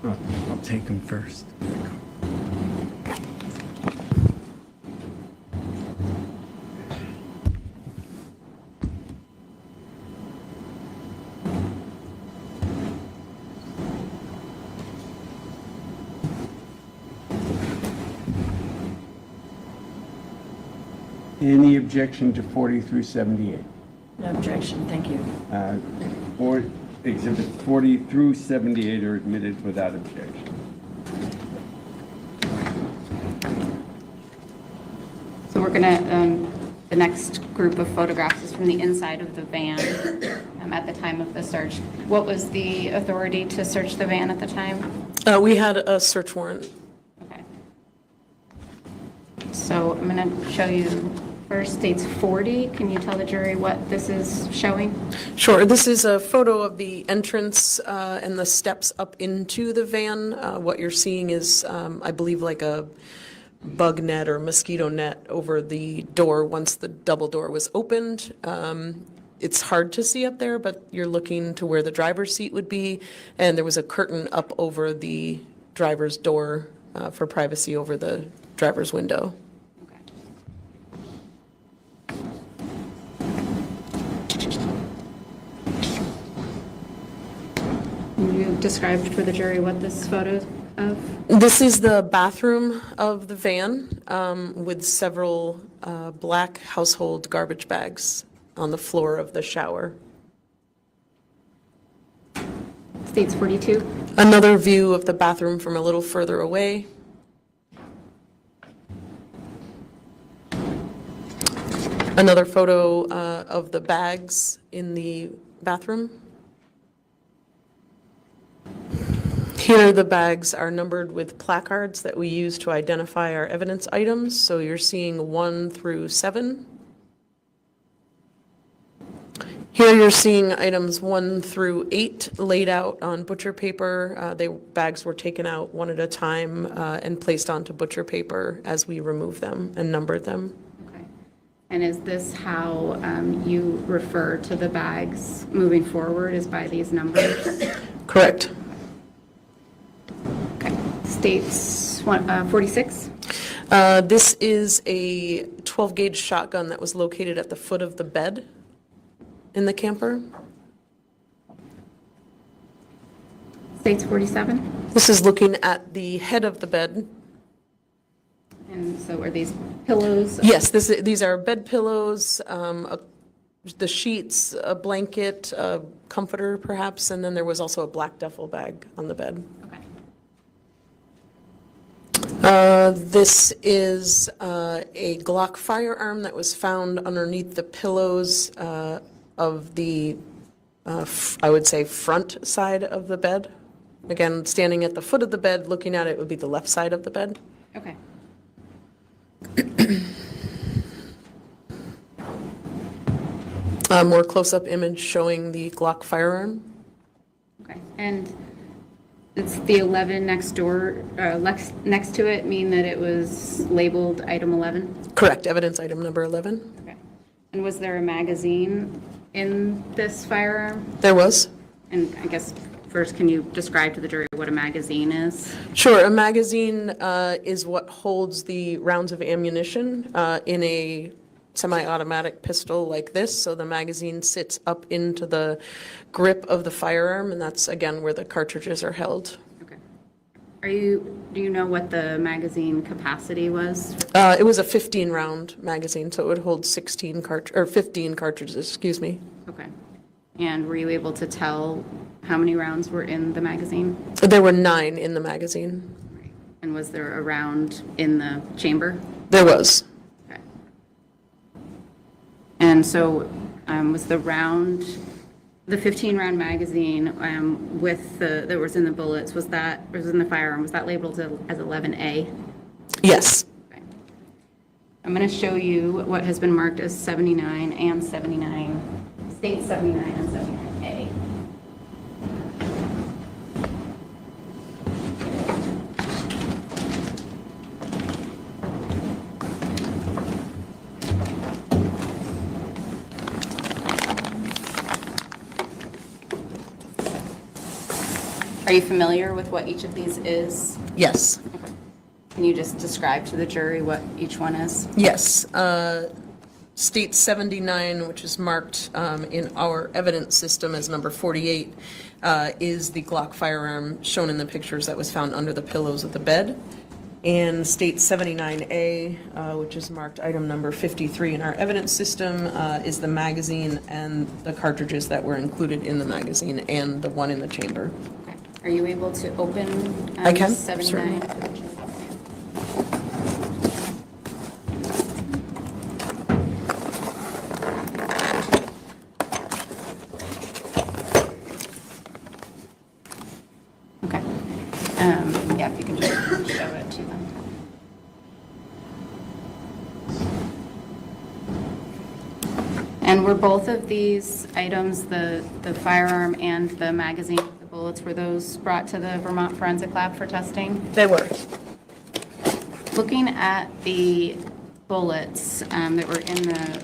I'll take them first. Any objection to 40 through 78? No objection, thank you. Or exhibits 40 through 78 are admitted without objection. So we're gonna, the next group of photographs is from the inside of the van at the time of the search. What was the authority to search the van at the time? We had a search warrant. Okay. So I'm gonna show you first states 40. Can you tell the jury what this is showing? Sure, this is a photo of the entrance and the steps up into the van. What you're seeing is, I believe, like a bug net or mosquito net over the door once the double door was opened. It's hard to see up there, but you're looking to where the driver's seat would be, and there was a curtain up over the driver's door for privacy over the driver's window. Can you describe for the jury what this photo of? This is the bathroom of the van with several black household garbage bags on the floor of the shower. States 42. Another view of the bathroom from a little further away. Another photo of the bags in the bathroom. Here, the bags are numbered with placards that we use to identify our evidence items. So you're seeing 1 through 7. Here you're seeing items 1 through 8 laid out on butcher paper. Bags were taken out one at a time and placed onto butcher paper as we removed them and numbered them. Okay. And is this how you refer to the bags moving forward, is by these numbers? Correct. Okay. States 46. This is a 12-gauge shotgun that was located at the foot of the bed in the camper. States 47. This is looking at the head of the bed. And so are these pillows? Yes, these are bed pillows, the sheets, a blanket, a comforter perhaps, and then there was also a black duffel bag on the bed. This is a Glock firearm that was found underneath the pillows of the, I would say, front side of the bed. Again, standing at the foot of the bed, looking at it would be the left side of the bed. Okay. A more close-up image showing the Glock firearm. Okay. And it's the 11 next door, next to it, mean that it was labeled item 11? Correct, evidence item number 11. Okay. And was there a magazine in this firearm? There was. And I guess first, can you describe to the jury what a magazine is? Sure, a magazine is what holds the rounds of ammunition in a semi-automatic pistol like this. So the magazine sits up into the grip of the firearm, and that's, again, where the cartridges are held. Okay. Do you know what the magazine capacity was? It was a 15-round magazine, so it would hold 15 cartridges, excuse me. Okay. And were you able to tell how many rounds were in the magazine? There were 9 in the magazine. Right. And was there a round in the chamber? There was. Okay. And so was the round, the 15-round magazine with that was in the bullets, was in the firearm, was that labeled as 11A? Yes. Okay. I'm going to show you what has been marked as 79 and 79, state 79 and 79A. Are you familiar with what each of these is? Yes. Can you just describe to the jury what each one is? Yes. State 79, which is marked in our evidence system as number 48, is the Glock firearm shown in the pictures that was found under the pillows of the bed. And State 79A, which is marked item number 53 in our evidence system, is the magazine and the cartridges that were included in the magazine and the one in the chamber. Okay. Are you able to open I can, 79? Okay. Yeah, if you can just show it to them. And were both of these items, the firearm and the magazine, the bullets, were those brought to the Vermont Forensic Lab for testing? They were. Looking at the bullets that were in the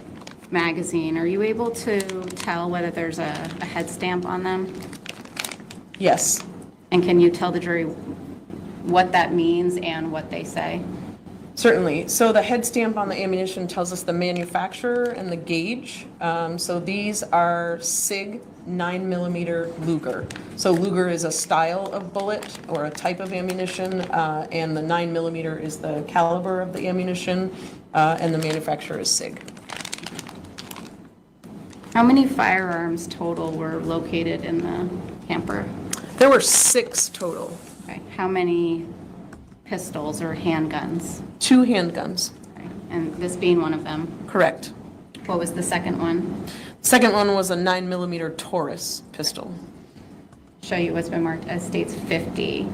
magazine, are you able to tell whether there's a head stamp on them? Yes. And can you tell the jury what that means and what they say? Certainly. So the head stamp on the ammunition tells us the manufacturer and the gauge. So these are SIG 9mm Luger. So Luger is a style of bullet or a type of ammunition, and the 9mm is the caliber of the ammunition, and the manufacturer is SIG. How many firearms total were located in the camper? There were 6 total. Okay. How many pistols or handguns? 2 handguns. Okay. And this being one of them. Correct. What was the second one? Second one was a 9mm Taurus pistol. Show you what's been marked as states 50.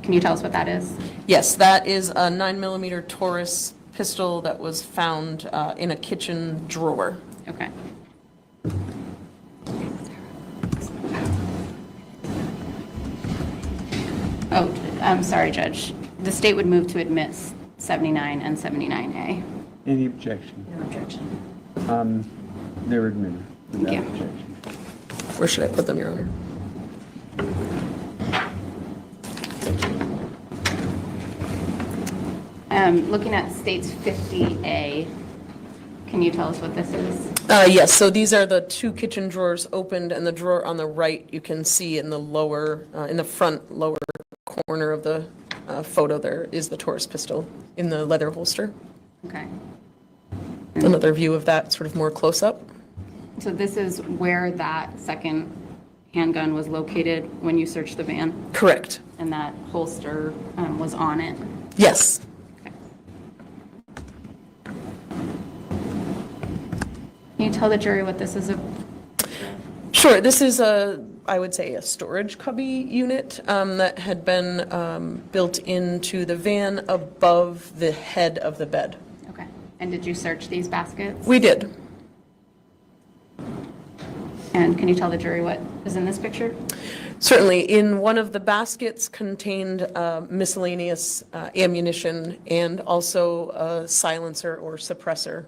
Can you tell us what that is? Yes, that is a 9mm Taurus pistol that was found in a kitchen drawer. Okay. Oh, I'm sorry, Judge. The state would move to admit 79 and 79A. Any objection? No objection. They're admitted without Thank you. objection. Where should I put them, Your Honor? Looking at states 50A, can you tell us what this is? Yes, so these are the 2 kitchen drawers opened, and the drawer on the right you can see in the lower, in the front lower corner of the photo there is the Taurus pistol in the leather holster. Okay. Another view of that sort of more close up. So this is where that second handgun was located when you searched the van, Correct. and that holster was on it? Yes. Okay. Can you tell the jury what this is? Sure, this is I would say a storage cubby unit that had been built into the van above the head of the bed. Okay. And did you search these baskets? We did. And can you tell the jury what is in this picture? Certainly, in one of the baskets contained miscellaneous ammunition and also a silencer or suppressor.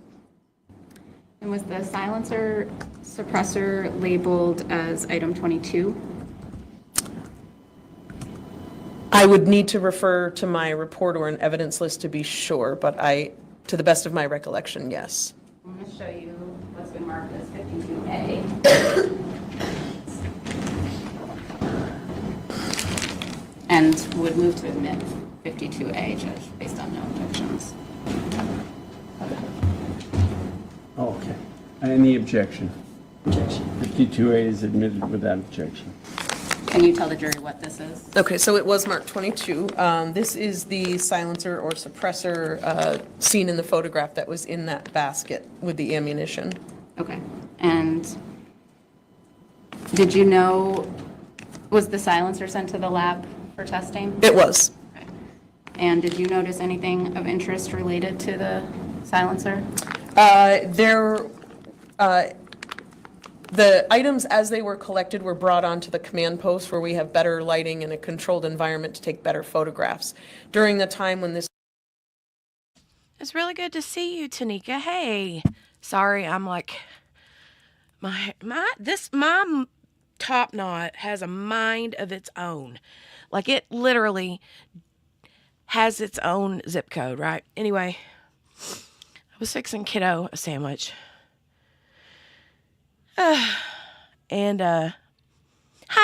And was the silencer suppressor labeled as item 22? I would need to refer to my report or an evidence list to be sure, but to the best of my recollection, yes. I'm going to show you what's been marked as 52A. And would move to admit 52A, Judge, based on no objections. Okay. Any objection? Objection. 52A is admitted without objection. Can you tell the jury what this is? Okay, so it was marked 22. This is the silencer or suppressor seen in the photograph that was in that basket with the ammunition. Okay. And did you know, was the silencer sent to the lab for testing? It was. Okay. And did you notice anything of interest related to the silencer? The items as they were collected were brought onto the command post where we have better lighting and a controlled environment to take better photographs. During the time when this It's really good to see you, Tanika. Hey, sorry, I'm like my top knot has a mind of its own. Like it literally has its own zip code, right? Anyway, I was fixing kiddo a sandwich. And hi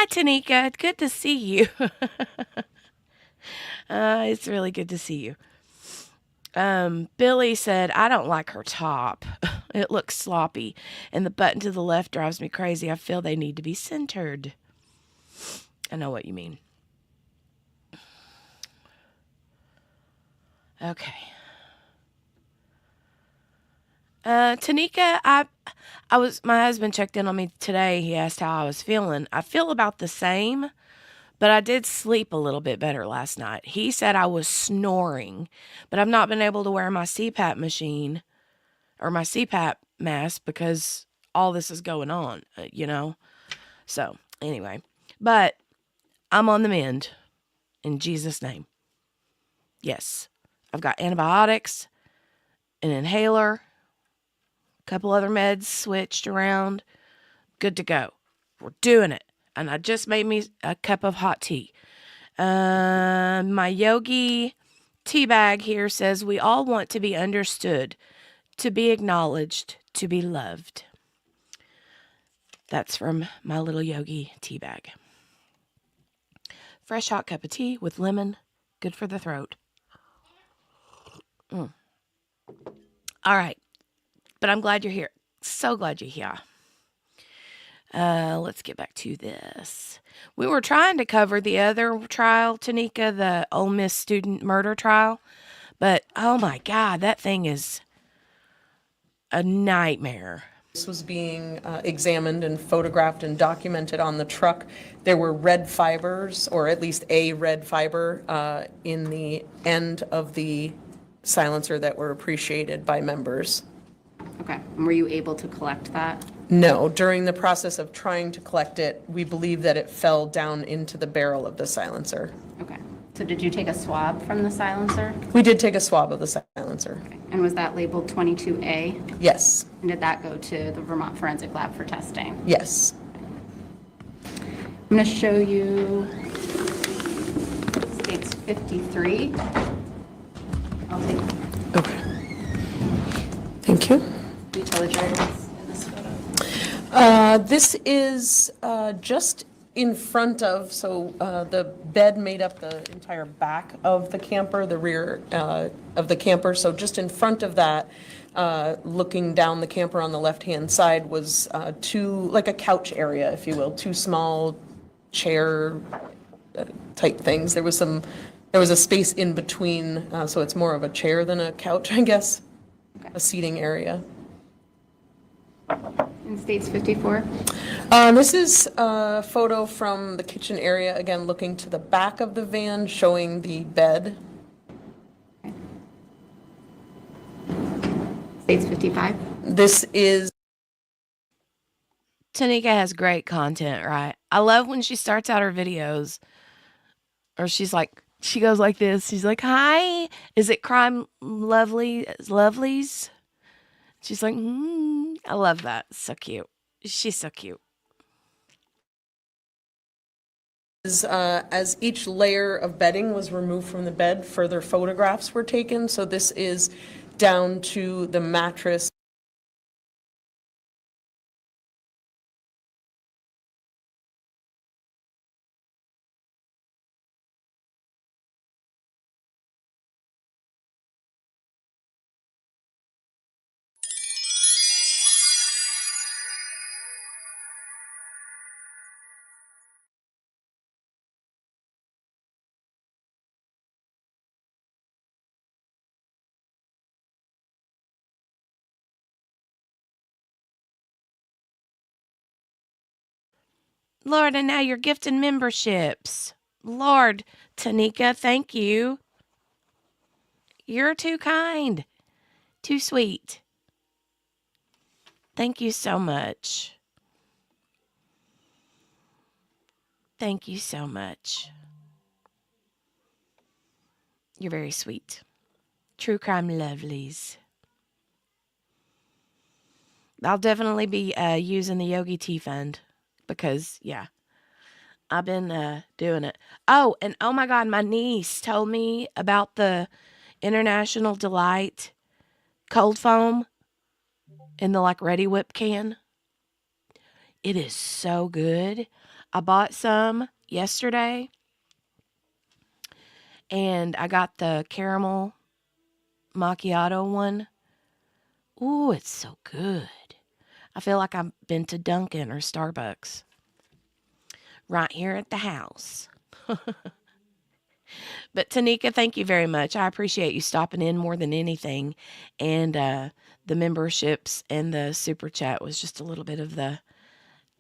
Tanika, good to see you. It's really good to see you. Billy said, I don't like her top. It looks sloppy, and the button to the left drives me crazy. I feel they need to be centered. I know what you mean. Okay. Tanika, my husband checked in on me today. He asked how I was feeling. I feel about the same, but I did sleep a little bit better last night. He said I was snoring, but I've not been able to wear my CPAP machine or my CPAP mask because all this is going on, So, anyway, but I'm on the mend in Jesus' name. Yes, I've got antibiotics, an inhaler, a couple other meds switched around. Good to go. We're doing it. And I just made me a cup of hot tea. My yogi tea bag here says we all want to be understood, to be acknowledged, to be loved. That's from my little yogi tea bag. Fresh hot cup of tea with lemon. Good for the throat. All right. But I'm glad you're here. So glad you're here. Let's get back to this. We were trying to cover the other trial, Tanika, the Ole Miss student murder trial. But, oh my God, that thing is a nightmare. This was being examined and photographed and documented on the truck. There were red fibers, or at least a red fiber, in the end of the silencer that were appreciated by members. Okay, and were you able to collect that? No, during the process of trying to collect it, we believe that it fell down into the barrel of the silencer. Okay, so did you take a swab from the silencer? We did take a swab of the silencer. Okay. And was that labeled 22A? Yes. And did that go to the Vermont Forensic Lab for testing? Yes. I'm going to show you states 53. I'll take it. Okay. Thank you. Can you tell the jury what's in this photo? This is just in front of, so the bed made up the entire back of the camper, the rear of the camper. So just in front of that, looking down the camper on the left-hand side was like a couch area, if you will, two small chair type things. There was a space in between, so it's more of a chair than a couch, I guess, a seating area. In states 54? This is a photo from the kitchen area, again, looking to the back of the van, showing the bed. States 55? This is... Tanika has great content, right? I love when she starts out her videos, or she goes like this. She's like, hi, is it crime lovelies? She's like, I love that. So cute. She's so cute. As each layer of bedding was removed from the bed, further photographs were taken. So this is down to the mattress. Lord, and now you're gifting memberships. Lord, Tanika, thank you. You're too kind. Too sweet. Thank you so much. Thank you so much. You're very sweet. True crime lovelies. I'll definitely be using the Yogi Tea Fund because, yeah, I've been doing it. Oh, and oh my God, my niece told me about the International Delight cold foam in the Ready Whip can. It is so good. I bought some yesterday and I got the caramel macchiato one. Ooh, it's so good. I feel like I've been to Dunkin' or Starbucks. Right here at the house. But Tanika, thank you very much. I appreciate you stopping in more than anything. And the memberships and the super chat was just a little bit of the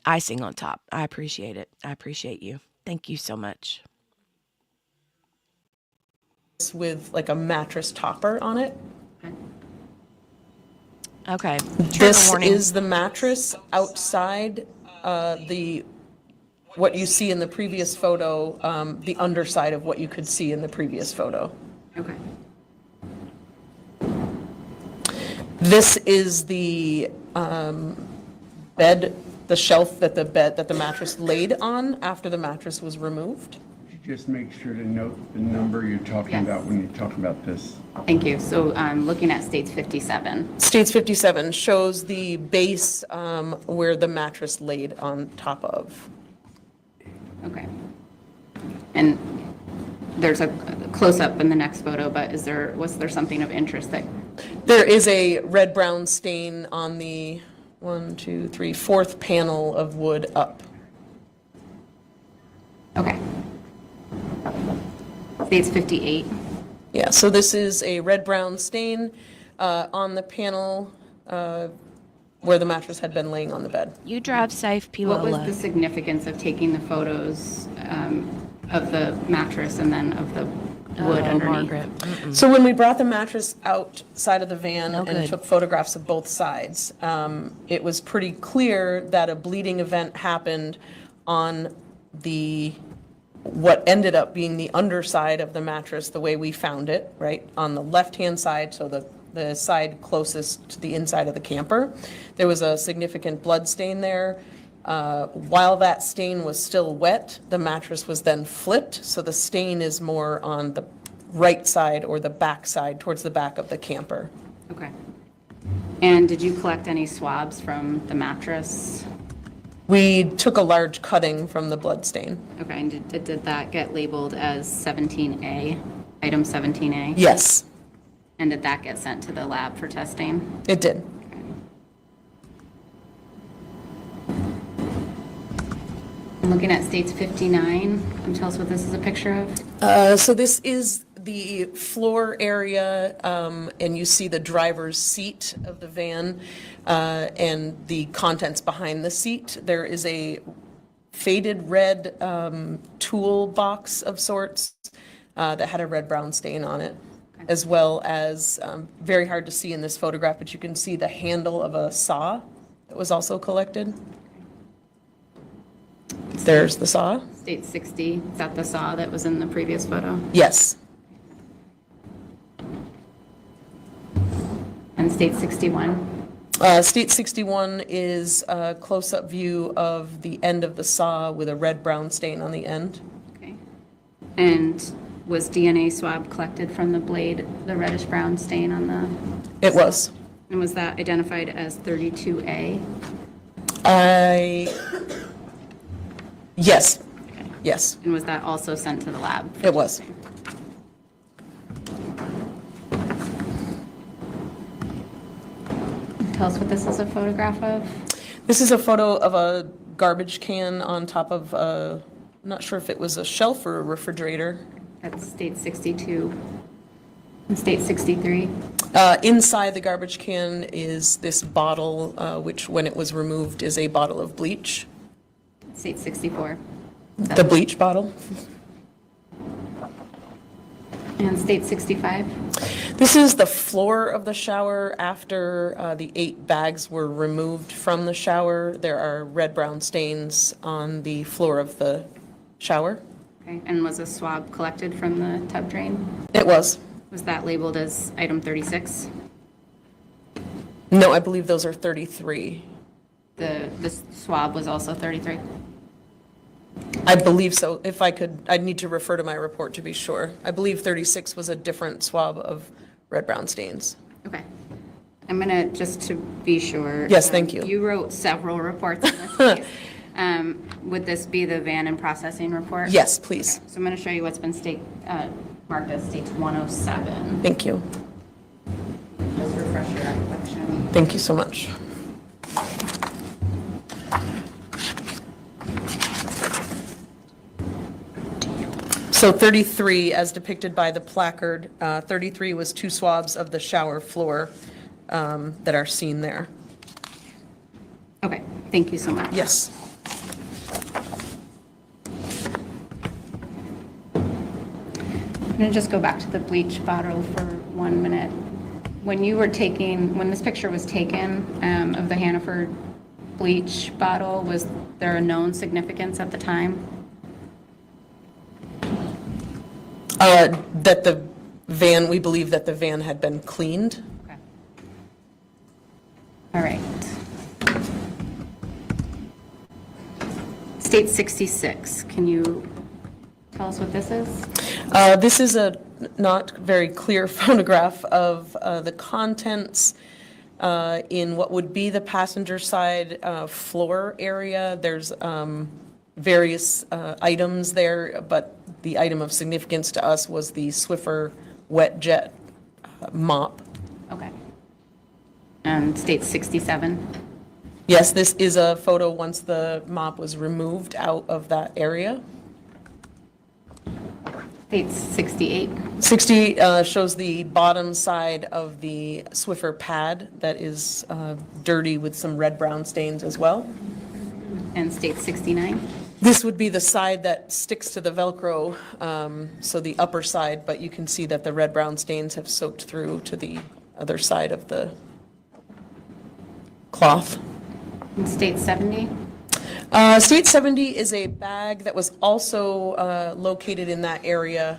icing on top. I appreciate it. I appreciate you. Thank you so much. With like a mattress topper on it. Okay. This warning. is the mattress outside what you see in the previous photo, the underside of what you could see in the previous photo. Okay. This is the bed, the shelf that the mattress laid on after the mattress was removed. Just make sure to note the number you're talking Yes. about when you're talking about this. Thank you. So I'm looking at States 57. States 57 shows the base where the mattress laid on top of. Okay. And there's a close-up in the next photo, but was there something of interest that, There is a red-brown stain on the 4th panel of wood up. okay. States 58. Yeah, so this is a red-brown stain on the panel where the mattress had been laying on the bed. You drive safe, What was Pilola. the significance of taking the photos of the mattress and then of the wood underneath? Margaret. So when we brought the mattress outside of the van No and good. took photographs of both sides, it was pretty clear that a bleeding event happened on what ended up being the underside of the mattress, the way we found it, right? On the left-hand side, so the side closest to the inside of the camper. There was a significant blood stain there. While that stain was still wet, the mattress was then flipped, so the stain is more on the right side or the back side, towards the back of the camper. Okay. And did you collect any swabs from the mattress? We took a large cutting from the blood stain. Okay, and did that get labeled as 17A, item 17A? Yes, And did that get sent to the lab for testing? it did. I'm looking at States 59. Can you tell us what this is a picture of? So this is the floor area, and you see the driver's seat of the van and the contents behind the seat. There is a faded red toolbox of sorts that had a red-brown stain on it, as well as, very hard to see in this photograph, but you can see the handle of a saw that was also collected. There's the saw. State 60, is that the saw that was in the previous photo? Yes. And State 61? State 61 is a close-up view of the end of the saw with a red-brown stain on the end. Okay. And was DNA swab collected from the blade, the reddish-brown stain on the? It was. And was that identified as 32A? Yes. Yes, And was that also sent to the lab? it was. Tell us what this is a photograph of? This is a photo of a garbage can on top of I'm not sure if it was a shelf or a refrigerator. That's State 62. And State 63? Inside the garbage can is this bottle, which when it was removed is a bottle of bleach. State 64. The bleach bottle. And State 65? This is the floor of the shower after the 8 bags were removed from the shower. There are red-brown stains on the floor of the shower. Okay, and was a swab collected from the tub drain? It was. Was that labeled as item 36? No, I believe those are 33. The swab was also 33? I believe so. If I could, I'd need to refer to my report to be sure. I believe 36 was a different swab of red-brown stains. Okay. I'm gonna, just to be sure. Yes, thank you. You wrote several reports in this case. Would this be the van and processing report? Yes, please. So I'm gonna show you what's been marked as states 107. Thank you. Just refresh your recollection. Thank you so much. So 33, as depicted by the placard, 33 was 2 swabs of the shower floor that are seen there. Okay, thank you so much. Yes. I'm going to just go back to the bleach bottle for 1 minute. When this picture was taken of the Hannaford bleach bottle, was there a known significance at the time? That the van, we believe that the van had been cleaned. Okay. All right. State 66, can you tell us what this is? This is a not very clear photograph of the contents in what would be the passenger side floor area. There's various items there, but the item of significance to us was the Swiffer wet jet mop. Okay. And state 67? Yes, this is a photo once the mop was removed out of that area. State 68? 60 shows the bottom side of the Swiffer pad that is dirty with some red-brown stains as well. And state 69? This would be the side that sticks to the Velcro, so the upper side, but you can see that the red-brown stains have soaked through to the other side of the cloth. And state 70? State 70 is a bag that was also located in that area,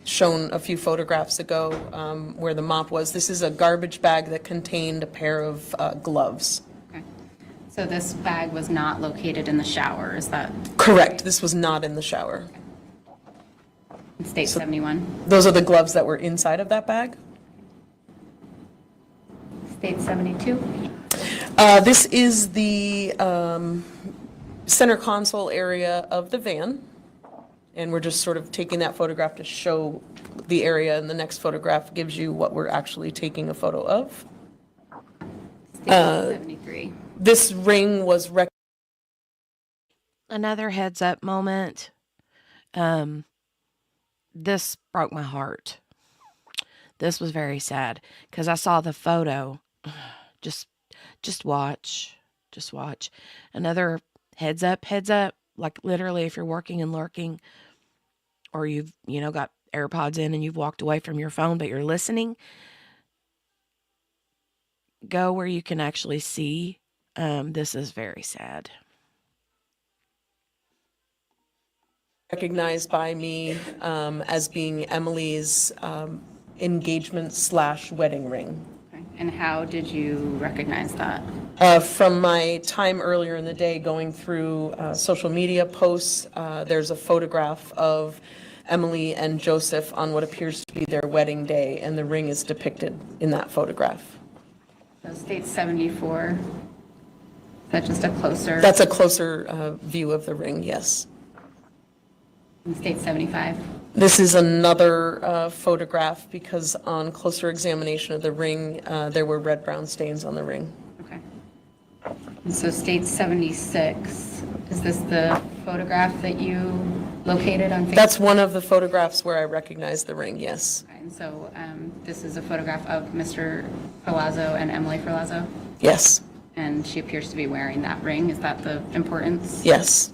shown a few photographs ago where the mop was. This is a garbage bag that contained a pair of gloves. Okay. So this bag was not located in the shower, is that? Correct. This was not in the shower. In state 71? Those are the gloves that were inside of that bag. State 72? This is the center console area of the van, and we're just sort of taking that photograph to show the area, and the next photograph gives you what we're actually taking a photo of. State 73? This ring was Another heads up moment. This broke my heart. This was very sad because I saw the photo. Just watch. Just watch. Another heads up. Like literally if you're working and lurking or you've, got AirPods in and you've walked away from your phone, but you're listening, go where you can actually see. This is very sad. recognized by me as being Emily's engagement/wedding ring. Okay. And how did you recognize that? From my time earlier in the day going through social media posts, there's a photograph of Emily and Joseph on what appears to be their wedding day, and the ring is depicted in that photograph. So state 74, is that just a closer? That's a closer view of the ring, yes. And state 75? This is another photograph because on closer examination of the ring, there were red-brown stains on the ring. Okay. And so state 76, is this the photograph that you located on Facebook? That's one of the photographs where I recognize the ring, yes. Okay, and so this is a photograph of Mr. Ferlazzo and Emily Ferlazzo? Yes, And she appears to be wearing that ring. Is that the importance? yes.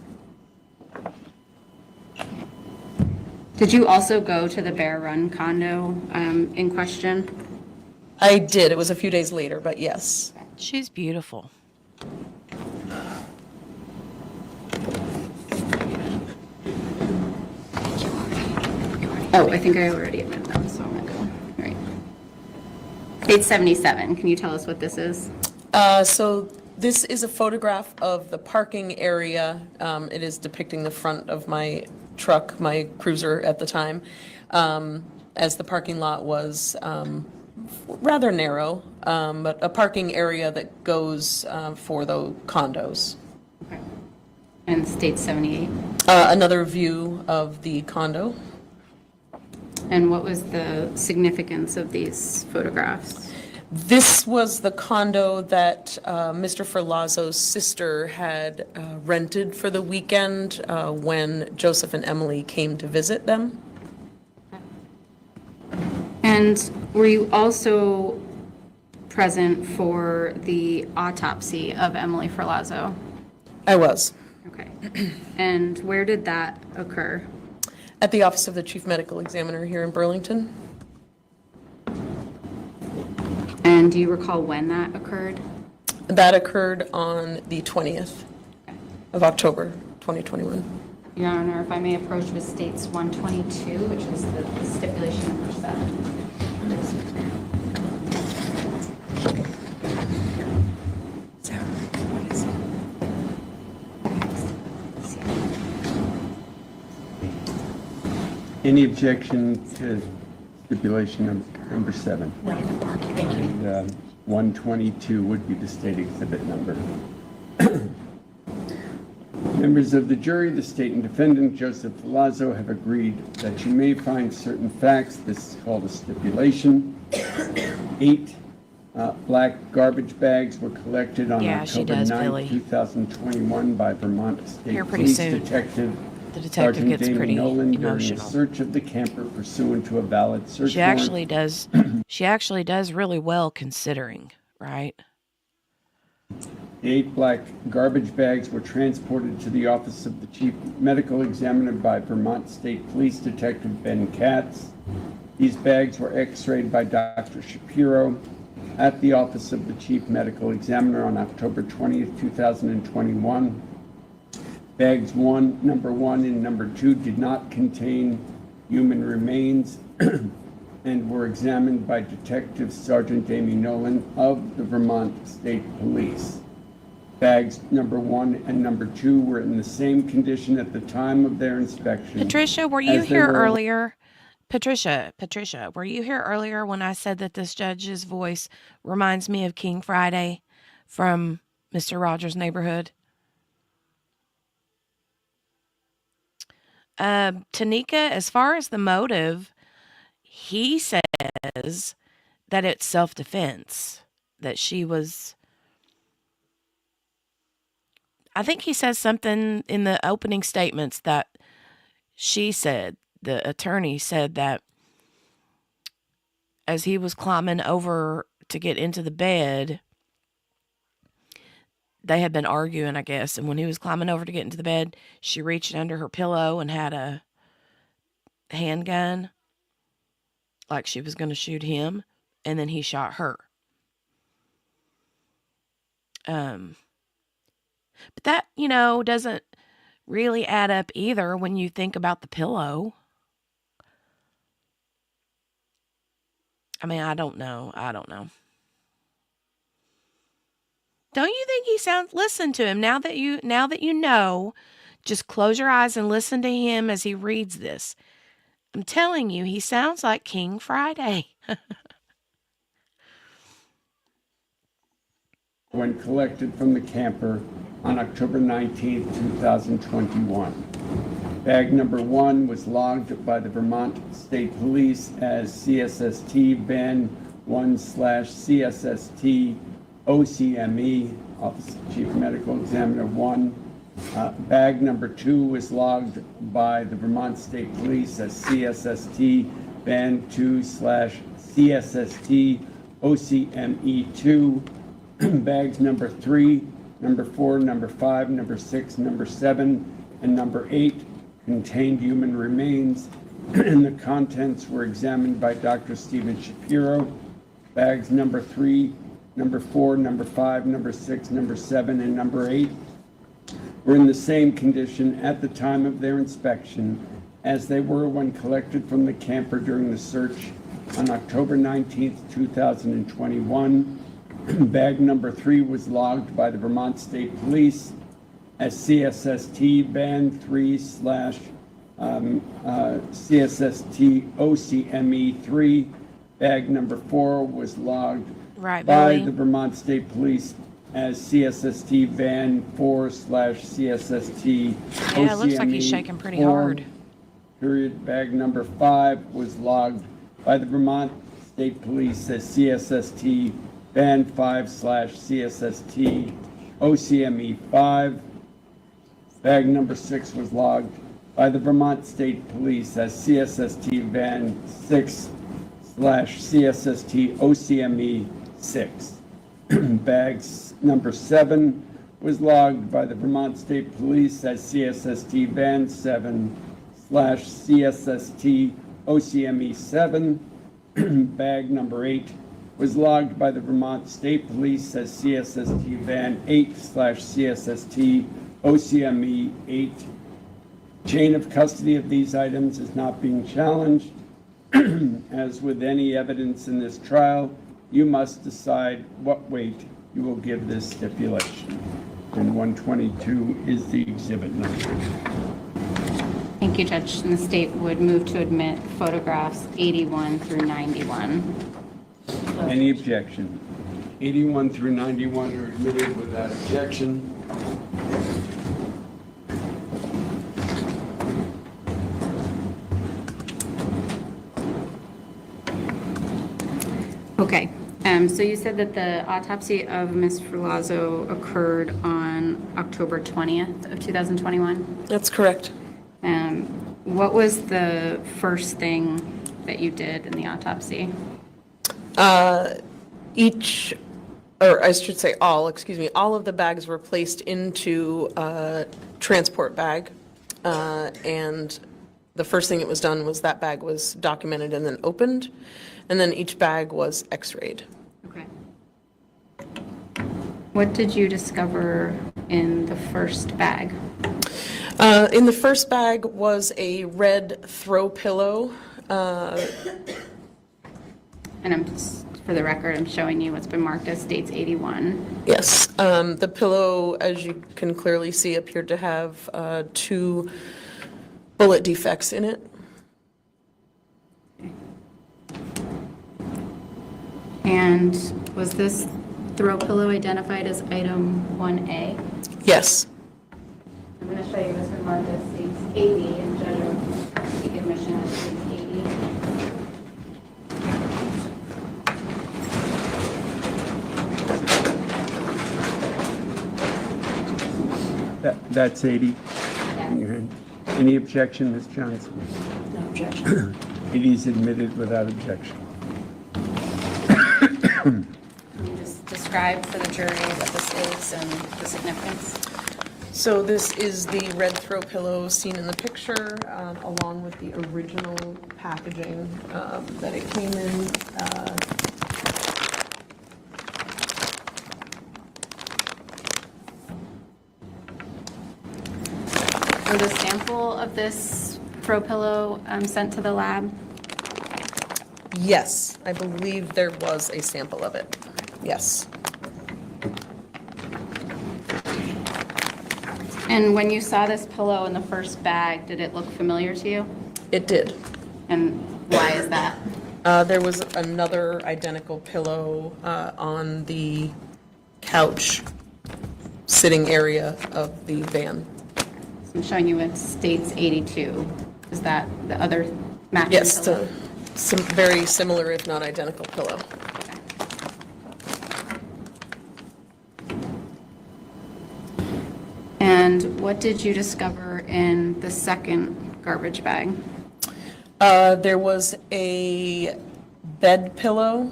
Did you also go to the Bear Run condo in question? I did. It was a few days later, but yes. She's beautiful. Oh, I think I already admitted that, so I'm gonna go. All right. State 77, can you tell us what this is? So this is a photograph of the parking area. It is depicting the front of my truck, my cruiser at the time, as the parking lot was rather narrow, but a parking area that goes for the condos. Okay. And state 78? Another view of the condo. And what was the significance of these photographs? This was the condo that Mr. Ferlazzo's sister had rented for the weekend when Joseph and Emily came to visit them. And were you also present for the autopsy of Emily Ferlazzo? I was. Okay. And where did that occur? At the Office of the Chief Medical Examiner here in Burlington. And do you recall when that occurred? That occurred on the 20th of October, 2021. Your Honor, if I may approach with States 122, which is the stipulation number 7. Any objection to stipulation of number 7? And 122 would be the state exhibit number. Members of the jury, the state and defendant, Joseph Ferlazzo, have agreed that you may find certain facts. This is called a stipulation. 8 black garbage bags were collected on Yeah, she October does, 9, Billy. 2021 by Vermont State Here pretty Police soon. Detective The detective Sergeant gets Damon pretty Nolan during a emotional. search of the camper pursuant to a valid search She warrant. actually does. She actually does really well considering, right? The 8 black garbage bags were transported to the office of the chief medical examiner by Vermont State Police Detective Ben Katz. These bags were x-rayed by Dr. Shapiro at the office of the chief medical examiner on October 20th, 2021. Bags number 1 and number 2 did not contain human remains and were examined by Detective Sergeant Damon Nolan of the Vermont State Police. Bags number 1 and number 2 were in the same condition at the time of their inspection. Patricia, were you as they here were- earlier? Patricia, were you here earlier when I said that this judge's voice reminds me of King Friday from Mr. Rogers' Neighborhood? Tanika, as far as the motive, he says that it's self-defense, that she was... I think he says something in the opening statements that she said, the attorney said that as he was climbing over to get into the bed, they had been arguing, I guess, and when he was climbing over to get into the bed, she reached under her pillow and had a handgun, like she was going to shoot him, and then he shot her. But that, doesn't really add up either when you think about the pillow. I mean, I don't know. Don't you think he sounds... Listen to him now that you know, just close your eyes and listen to him as he reads this. I'm telling you, he sounds like King Friday. When collected from the camper on October 19, 2021. Bag number 1 was logged by the Vermont State Police as CSST Ben 1/CSST OCME, Office of Chief Medical Examiner 1. Bag number 2 was logged by the Vermont State Police as CSST Ben 2/CSST OCME 2. Bags number 3, number 4, number 5, number 6, number 7, and number 8 contained human remains, and the contents were examined by Dr. Stephen Shapiro. Bags number 3, number 4, number 5, number 6, number 7, and number 8 were in the same condition at the time of their inspection as they were when collected from the camper during the search on October 19, 2021. Bag number 3 was logged by the Vermont State Police as CSST Band 3/CSST OCME 3. Bag number 4 was logged Right, by Billy? the Vermont State Police as CSST Band 4/CSST OCME Yeah, it looks like he's shaking pretty 4. hard. period. Bag number 5 was logged by the Vermont State Police as CSST Van 5/CSST OCME 5. Bag number 6 was logged by the Vermont State Police as CSST Van 6/CSST OCME 6. Bags number 7 was logged by the Vermont State Police as CSST Van 7/CSST OCME 7. Bag number 8 was logged by the Vermont State Police as CSST Van 8/CSST OCME 8. Chain of custody of these items is not being challenged. As with any evidence in this trial, you must decide what weight you will give this stipulation. And 122 is the exhibit number. Thank you, Judge. And the state would move to admit photographs 81 through 91. Any objection? 81 through 91 are admitted without objection. Okay, so you said that the autopsy of Ms. Ferlazzo occurred on October 20th of 2021? That's correct. What was the first thing that you did in the autopsy? All of the bags were placed into a transport bag. And the first thing that was done was that bag was documented and then opened. And then each bag was x-rayed. Okay. What did you discover in the first bag? In the first bag was a red throw pillow. And for the record, I'm showing you what's been marked as states 81. Yes, the pillow, as you can clearly see, appeared to have 2 bullet defects in it. And was this throw pillow identified as item 1A? Yes. I'm going to show you what's been marked as states 80 and judge will take admission as states 80. That's 80 in your hand. Any objection, Ms. Johnson? No objection. 80 is admitted without objection. Can you just describe for the jury what this is and the significance? So this is the red throw pillow seen in the picture, along with the original packaging that it came in. Was a sample of this throw pillow sent to the lab? Yes, I believe there was a sample of it. Yes. And when you saw this pillow in the first bag, did it look familiar to you? It did. And why is that? There was another identical pillow on the couch sitting area of the van. So I'm showing you it states 82. Is that the other matching Yes, pillow? some very similar, if not identical, pillow. And what did you discover in the second garbage bag? There was a bed pillow,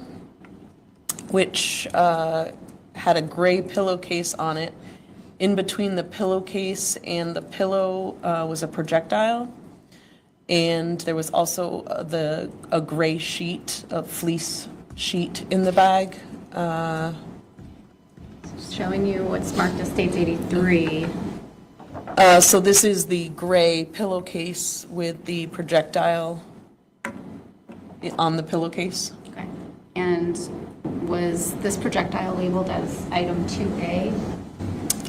which had a gray pillowcase on it. In between the pillowcase and the pillow was a projectile. And there was also a gray sheet, a fleece sheet in the bag. Showing you what's marked as states 83. So this is the gray pillowcase with the projectile on the pillowcase. Okay. And was this projectile labeled as item 2A?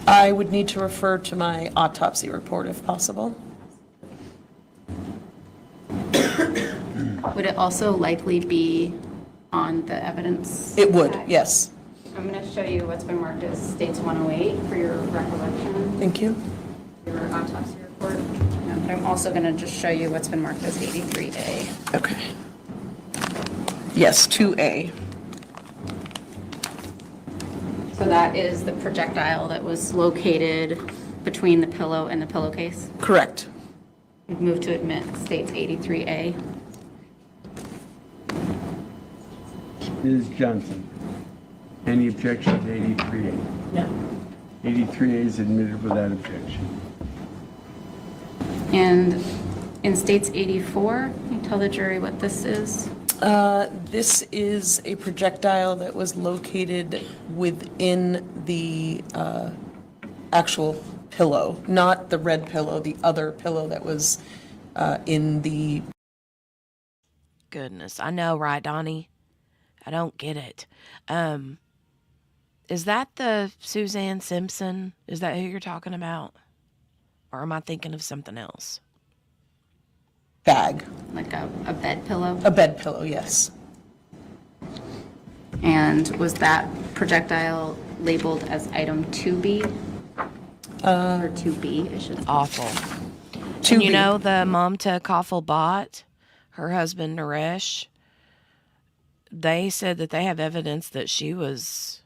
I would need to refer to my autopsy report if possible. Would it also likely be on the evidence? It would, tag? yes. I'm going to show you what's been marked as states 108 for your recollection, Thank you. your autopsy report. But I'm also going to just show you what's been marked as 83A. Okay. Yes, 2A. So that is the projectile that was located between the pillow and the pillowcase. Correct. We've moved to admit states 83A. Ms. Johnson, any objection to 83A? No. 83A is admitted without objection. And in states 84, can you tell the jury what this is? This is a projectile that was located within the actual pillow, not the red pillow, the other pillow that was in the... Goodness, I know, right, Donnie? I don't get it. Is that the Suzanne Simpson? Is that who you're talking about? Or am I thinking of something else? bag. Like a bed pillow? A bed pillow, yes. And was that projectile labeled as item 2B? Or 2B, I should say. Awful. 2B. And you know the Mamta Koffel bot, her husband Naresh, they said that they have evidence that she was,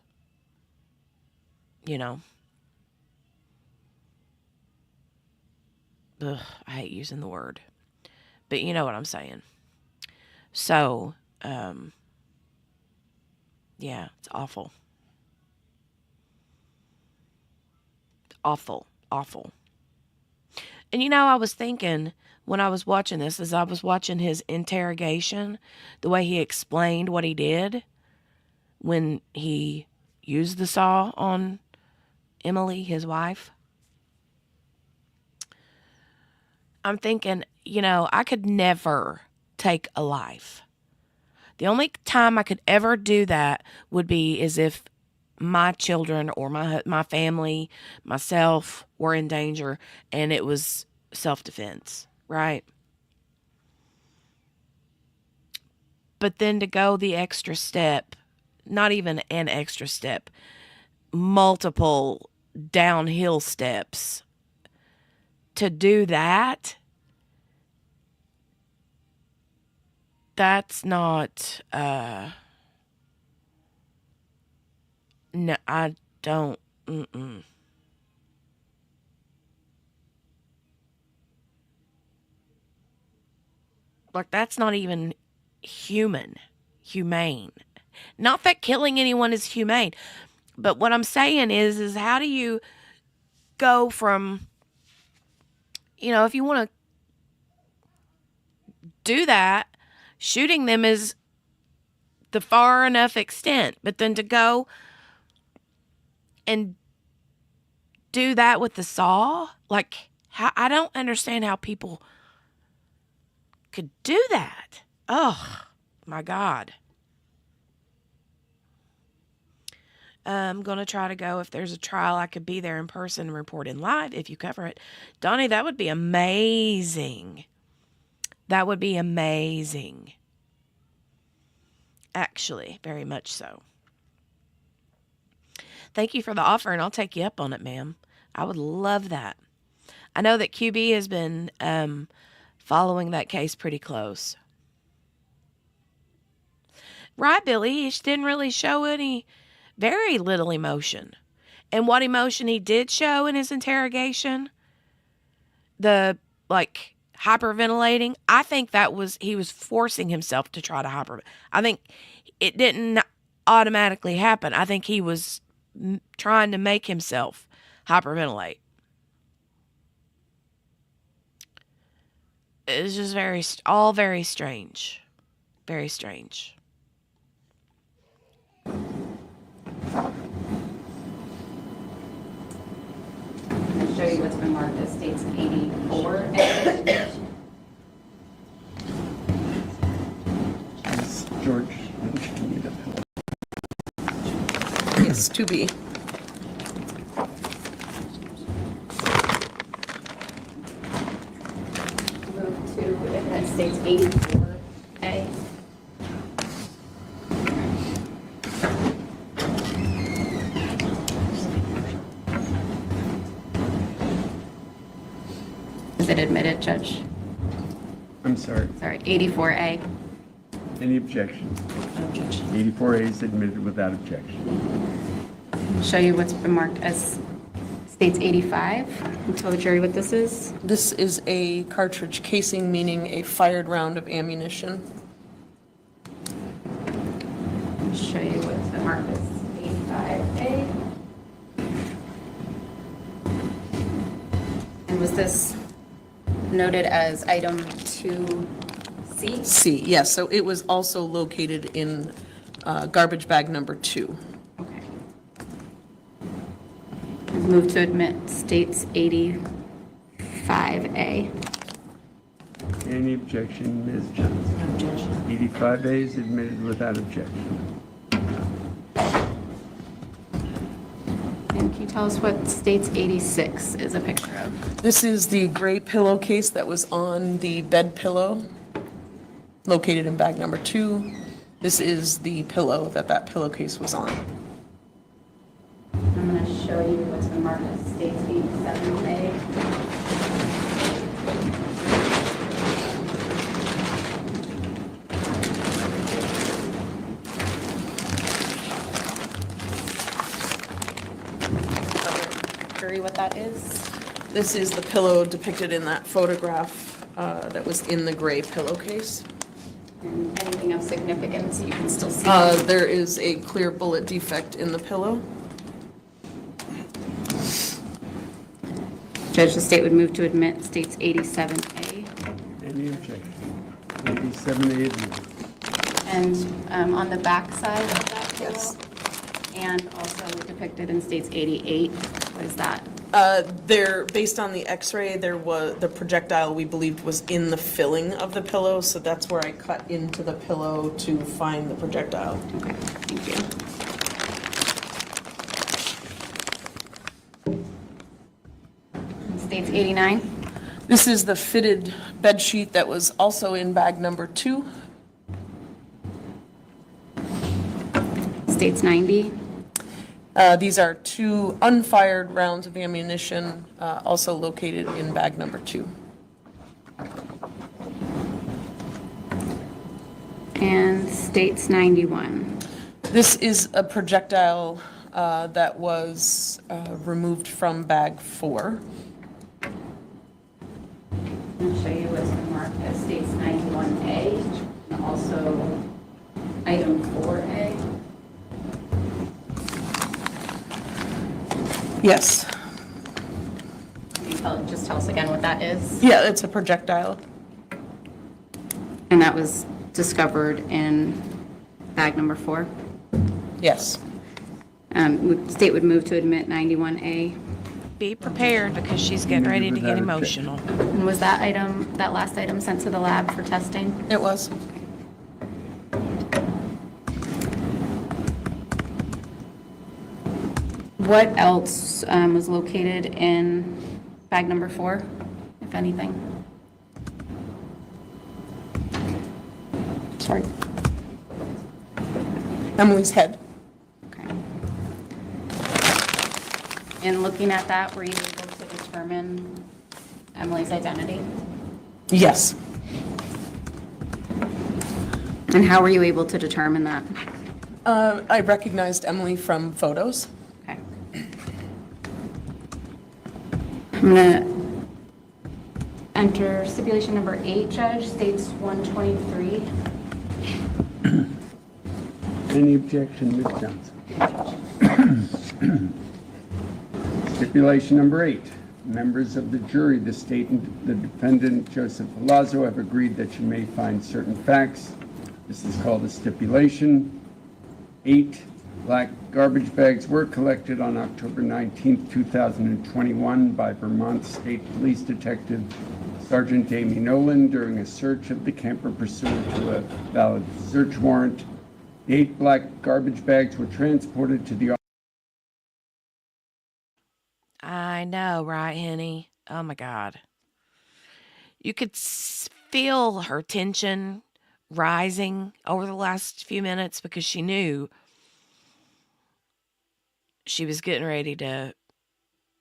you know, I hate using the word, but you know what I'm saying. So, yeah, it's awful. Awful, awful. And you know, I was thinking when I was watching this, as I was watching his interrogation, the way he explained what he did when he used the saw on Emily, his wife. I'm thinking, you know, I could never take a life. The only time I could ever do that would be as if my children or my family, myself were in danger and it was self-defense, right? But then to go the extra step, not even an extra step, multiple downhill steps to do that, that's not, no, I don't, Like, that's not even humane. Not that killing anyone is humane, but what I'm saying is how do you go from, you know, if you want to do that, shooting them is the far enough extent, but then to go and do that with the saw, like, how, I don't understand how people could do that. Oh, my God. I'm going to try to go. If there's a trial, I could be there in person and report in live if you cover it. Donnie, that would be amazing. That would be amazing. Actually, very much so. Thank you for the offer, and I'll take you up on it, ma'am. I would love that. I know that QB has been following that case pretty close. Right, Billy? He didn't really show very little emotion. And what emotion he did show in his interrogation, the, like, hyperventilating, I think that was, he was forcing himself to try to hyperventilate. I think it didn't automatically happen. I think he was trying to make himself hyperventilate. It's just all very strange. Very strange. I'm going to show you what's been marked as states 84. George, Yes, 2B. Move to admit states 84A. Is it admitted, Judge? I'm sorry. Sorry, 84A. Any objection? Objection. 84A is admitted without objection. Show you what's been marked as states 85, and tell the jury what this is. This is a cartridge casing, meaning a fired round of ammunition. Show you what's been marked as 85A. And was this noted as item 2C? C, yes, so it was also located in garbage bag number 2. Okay. Move to admit states 85A. Any objection, Ms. Johnson? Objection. 85A is admitted without objection. And can you tell us what states 86 is a picture of? This is the gray pillowcase that was on the bed pillow, located in bag number 2. This is the pillow that pillowcase was on. I'm going to show you what's been marked as states 87A. Jury, what that is? This is the pillow depicted in that photograph that was in the gray pillowcase. And anything of significance you can still see? There is a clear bullet defect in the pillow. Judge, the state would move to admit states 87A. Any objection? 87A is admitted. And on the back side of that pillow? Yes. And also depicted in states 88. What is that? There, based on the x-ray, there was, the projectile we believed was in the filling of the pillow, so that's where I cut into the pillow to find the projectile. Okay, thank you. States 89. This is the fitted bed sheet that was also in bag number 2. States 90. These are 2 unfired rounds of ammunition, also located in bag number 2. And states 91. This is a projectile that was removed from bag 4. I'll show you what's been marked as states 91A and also item 4A. Yes. Can you just tell us again what that is? Yeah, it's a projectile. And that was discovered in bag number 4. Yes. State would move to admit 91A. Be prepared because she's getting ready to get emotional. And was that item, that last item sent to the lab for testing? It was. What else was located in bag number 4, if anything? Sorry. Emily's head. Okay. In looking at that, were you able to determine Emily's identity? Yes. And how were you able to determine that? I recognized Emily from photos. Okay. I'm going to enter stipulation number 8, Judge, states 123. Any objection, Ms. Johnson? Stipulation number 8. Members of the jury, the state and the defendant, Joseph Ferlazzo, have agreed that you may find certain facts. This is called a stipulation. 8 black garbage bags were collected on October 19, 2021 by Vermont State Police Detective Sergeant Amy Nolan during a search of the camper pursuant to a valid search warrant. The 8 black garbage bags were transported to the I know, right, Henny? Oh my God. You could feel her tension rising over the last few minutes because she knew she was getting ready to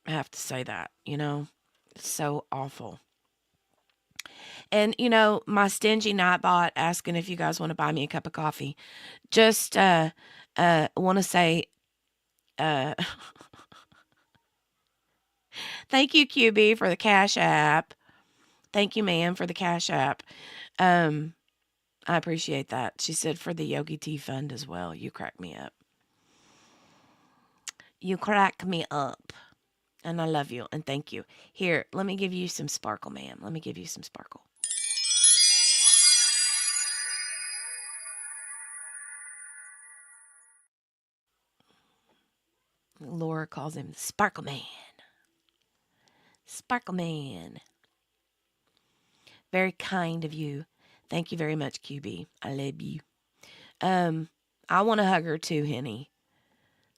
have to say that, you know? It's so awful. And, you know, my stingy nightbot asking if you guys want to buy me a cup of coffee. Just want to say thank you, QB, for the Cash App. Thank you, ma'am, for the Cash App. I appreciate that. She said for the Yogi Tea Fund as well. You crack me up. You crack me up. And I love you and thank you. Here, let me give you some sparkle, ma'am. Let me give you some sparkle. Laura calls him Sparkle Man. Sparkle Man. Very kind of you. Thank you very much, QB. I love you. I want to hug her too, Henny.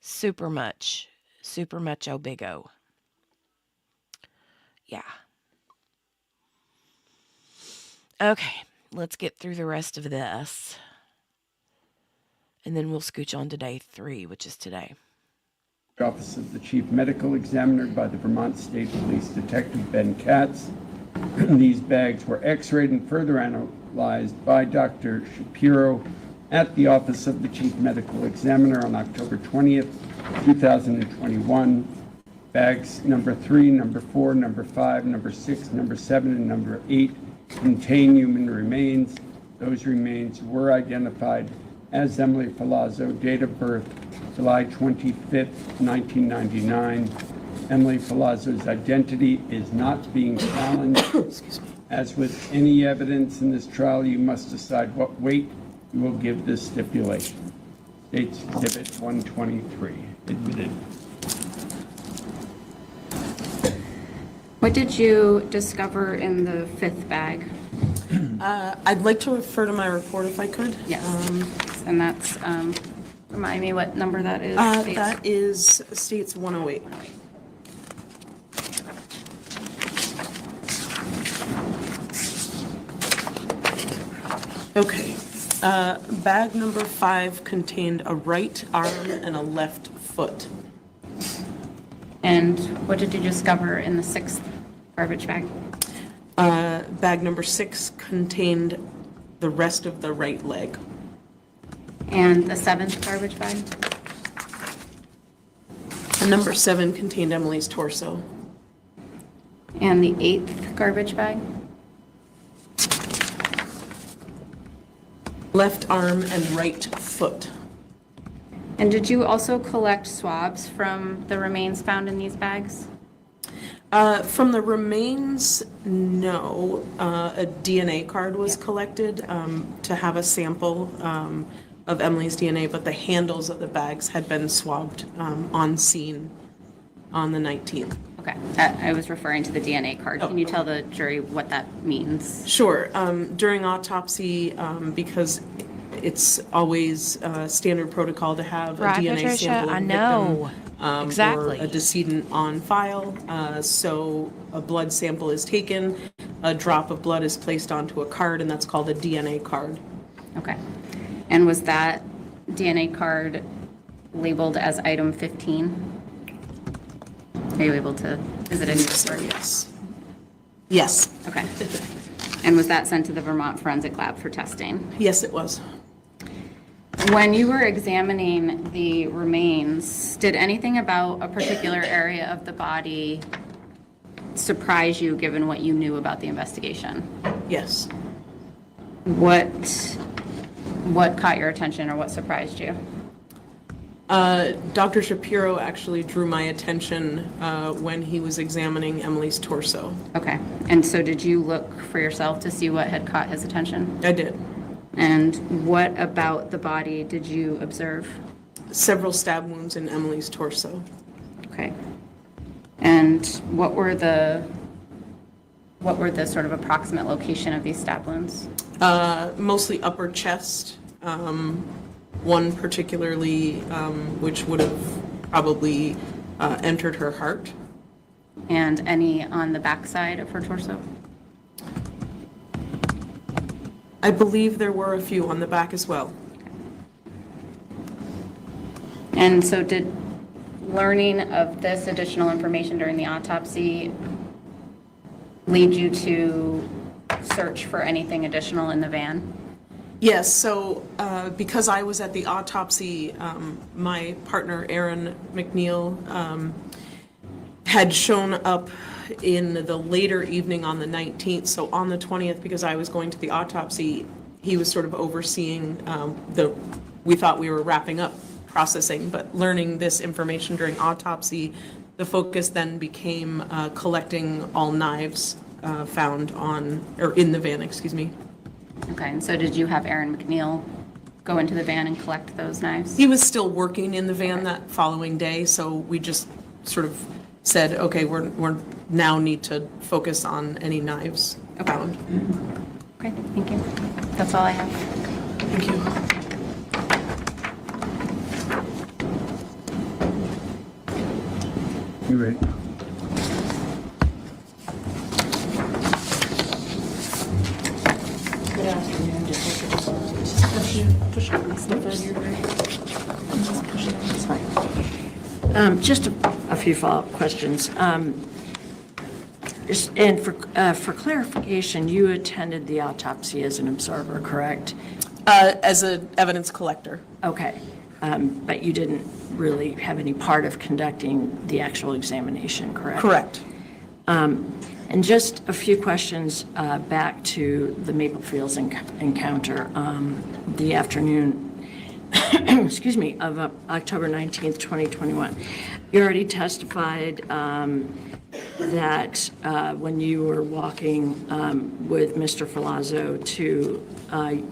Super much. Super much, oh big O. Yeah. Okay, let's get through the rest of this. And then we'll scooch on to day 3, which is today. Office of the Chief Medical Examiner by the Vermont State Police Detective Ben Katz. These bags were x-rayed and further analyzed by Dr. Shapiro at the Office of the Chief Medical Examiner on October 20th, 2021. Bags number 3, number 4, number 5, number 6, number 7, and number 8 contain human remains. Those remains were identified as Emily Ferlazzo, date of birth July 25th, 1999. Emily Ferlazzo's identity is not being challenged. As with any evidence in this trial, you must decide what weight you will give this stipulation. States Exhibit 123, admitted. What did you discover in the 5th bag? I'd like to refer to my report if I could. Yes. And that's, remind me what number that is. That is states 108. Okay. Bag number 5 contained a right arm and a left foot. And what did you discover in the 6th garbage bag? Bag number 6 contained the rest of the right leg. And the 7th garbage bag? And number 7 contained Emily's torso. And the 8th garbage bag? Left arm and right foot. And did you also collect swabs from the remains found in these bags? From the remains, no. A DNA card was collected to have a sample of Emily's DNA, but the handles of the bags had been swabbed on scene on the 19th. Okay, I was referring to the DNA card. Can you tell the jury what that means? Sure. During autopsy, because it's always standard protocol to have a DNA Patricia, sample of I a know. victim Exactly. or a decedent on file. So a blood sample is taken, a drop of blood is placed onto a card, and that's called a DNA card. Okay. And was that DNA card labeled as item 15? Are you able to, is it in your report? Yes. Yes. Okay. And was that sent to the Vermont Forensic Lab for testing? Yes, it was. When you were examining the remains, did anything about a particular area of the body surprise you given what you knew about the investigation? Yes. What caught your attention or what surprised you? Dr. Shapiro actually drew my attention when he was examining Emily's torso. Okay. And so did you look for yourself to see what had caught his attention? I did. And what about the body did you observe? Several stab wounds in Emily's torso. Okay. And what were the sort of approximate location of these stab wounds? Mostly upper chest. One particularly, which would have probably entered her heart. And any on the backside of her torso? I believe there were a few on the back as well. And so did learning of this additional information during the autopsy lead you to search for anything additional in the van? Yes, so because I was at the autopsy, my partner, Aaron McNeil, had shown up in the later evening on the 19th. So on the 20th, because I was going to the autopsy, he was sort of overseeing we thought we were wrapping up processing, but learning this information during autopsy, the focus then became collecting all knives found in the van, excuse me. Okay, and so did you have Aaron McNeil go into the van and collect those knives? He was still working in the van that following day, so we just sort of said, okay, we're now need to focus on any knives found. Okay, thank you. That's all I have. Thank you. You ready? Good afternoon, Detective Barnes. Just a few follow-up questions. And for clarification, you attended the autopsy as an observer, correct? As an evidence collector. Okay. But you didn't really have any part of conducting the actual examination, correct? Correct. And just a few questions back to the Maple Fields encounter. The afternoon, excuse me, of October 19th, 2021. You already testified that when you were walking with Mr. Ferlazzo to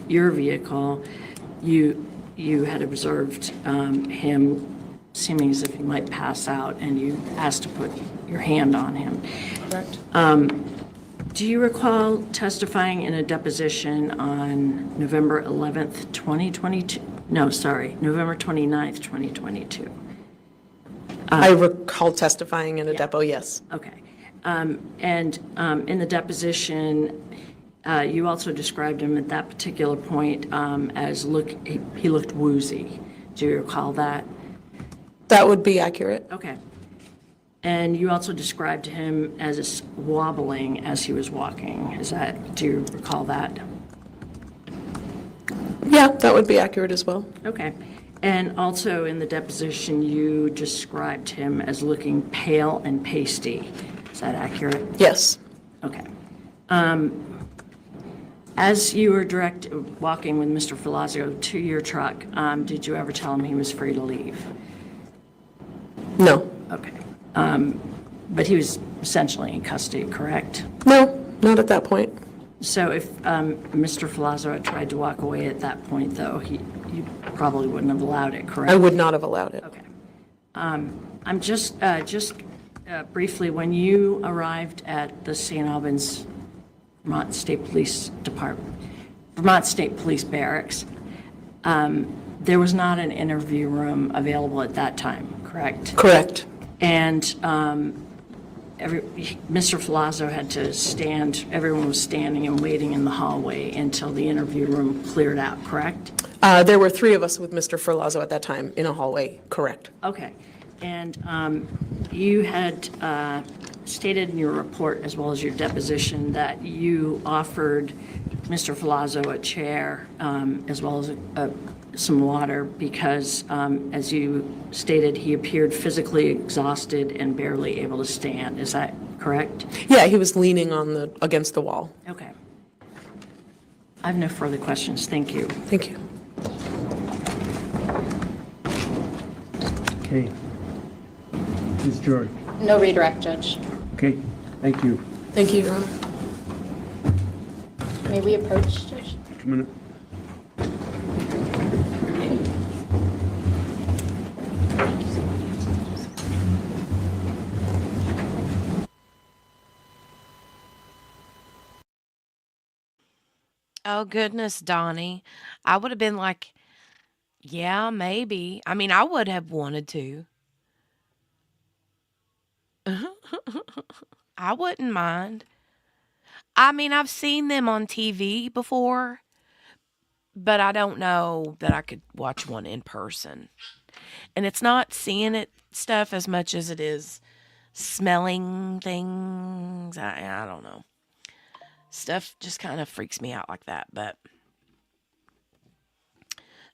your vehicle, you had observed him seeming as if he might pass out, and you asked to put your hand on him. Correct. Do you recall testifying in a deposition on November 11th, 2022? No, sorry, November 29th, 2022. I recall testifying in a depo, yes. Okay. And in the deposition, you also described him at that particular point as he looked woozy. Do you recall that? That would be accurate. Okay. And you also described him as wobbling as he was walking. Do you recall that? Yeah, that would be accurate as well. Okay. And also in the deposition, you described him as looking pale and pasty. Is that accurate? Yes. Okay. As you were walking with Mr. Ferlazzo to your truck, did you ever tell him he was free to leave? No. Okay. But he was essentially in custody, correct? No, not at that point. So if Mr. Ferlazzo had tried to walk away at that point, though, you probably wouldn't have allowed it, correct? I would not have allowed it. Okay. I'm just briefly, when you arrived at the St. Albans Vermont State Police Department, Vermont State Police Barracks, there was not an interview room available at that time, correct? Correct. And Mr. Ferlazzo had to stand, everyone was standing and waiting in the hallway until the interview room cleared out, correct? There were three of us with Mr. Ferlazzo at that time in a hallway, correct. Okay. And you had stated in your report, as well as your deposition, that you offered Mr. Ferlazzo a chair as well as some water because, as you stated, he appeared physically exhausted and barely able to stand. Is that correct? Yeah, he was leaning against the wall. Okay. I have no further questions. Thank you. Thank you. Okay. Ms. George? No redirect, Judge. Okay, thank you. Thank you, Your Honor. May we approach, Judge? Come on up. Oh, goodness, Donnie. I would have been like, yeah, maybe. I mean, I would have wanted to. I wouldn't mind. I mean, I've seen them on TV before, but I don't know that I could watch one in person. And it's not seeing it stuff as much as it is smelling things. I don't know. Stuff just kind of freaks me out like that. But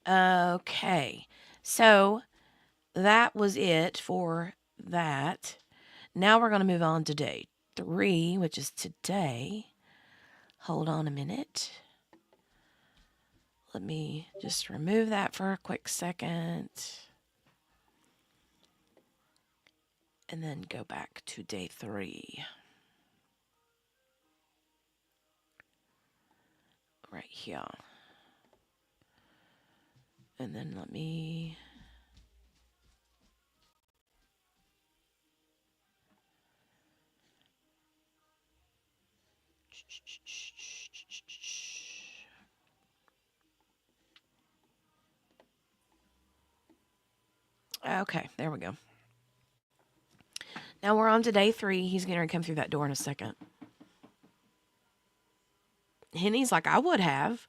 okay, so that was it for that. Now we're going to move on to day 3, which is today. Hold on a minute. Let me just remove that for a quick second. And then go back to day 3. Right here. And then let me... Okay, there we go. Now we're on to day 3. He's going to come through that door in a second. Henny's like, I would have.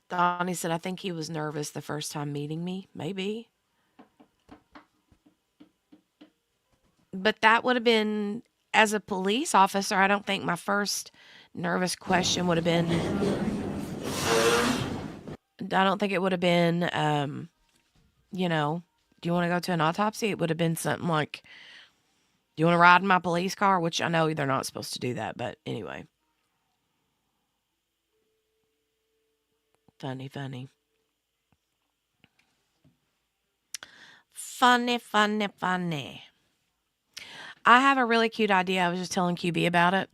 Donnie said, I think he was nervous the first time meeting me. Maybe. But that would have been, as a police officer, I don't think my first nervous question would have been, I don't think it would have been, you know, do you want to go to an autopsy? It would have been something like, do you want to ride in my police car? Which I know they're not supposed to do that, but anyway. Funny. Funny. I have a really cute idea. I was just telling QB about it.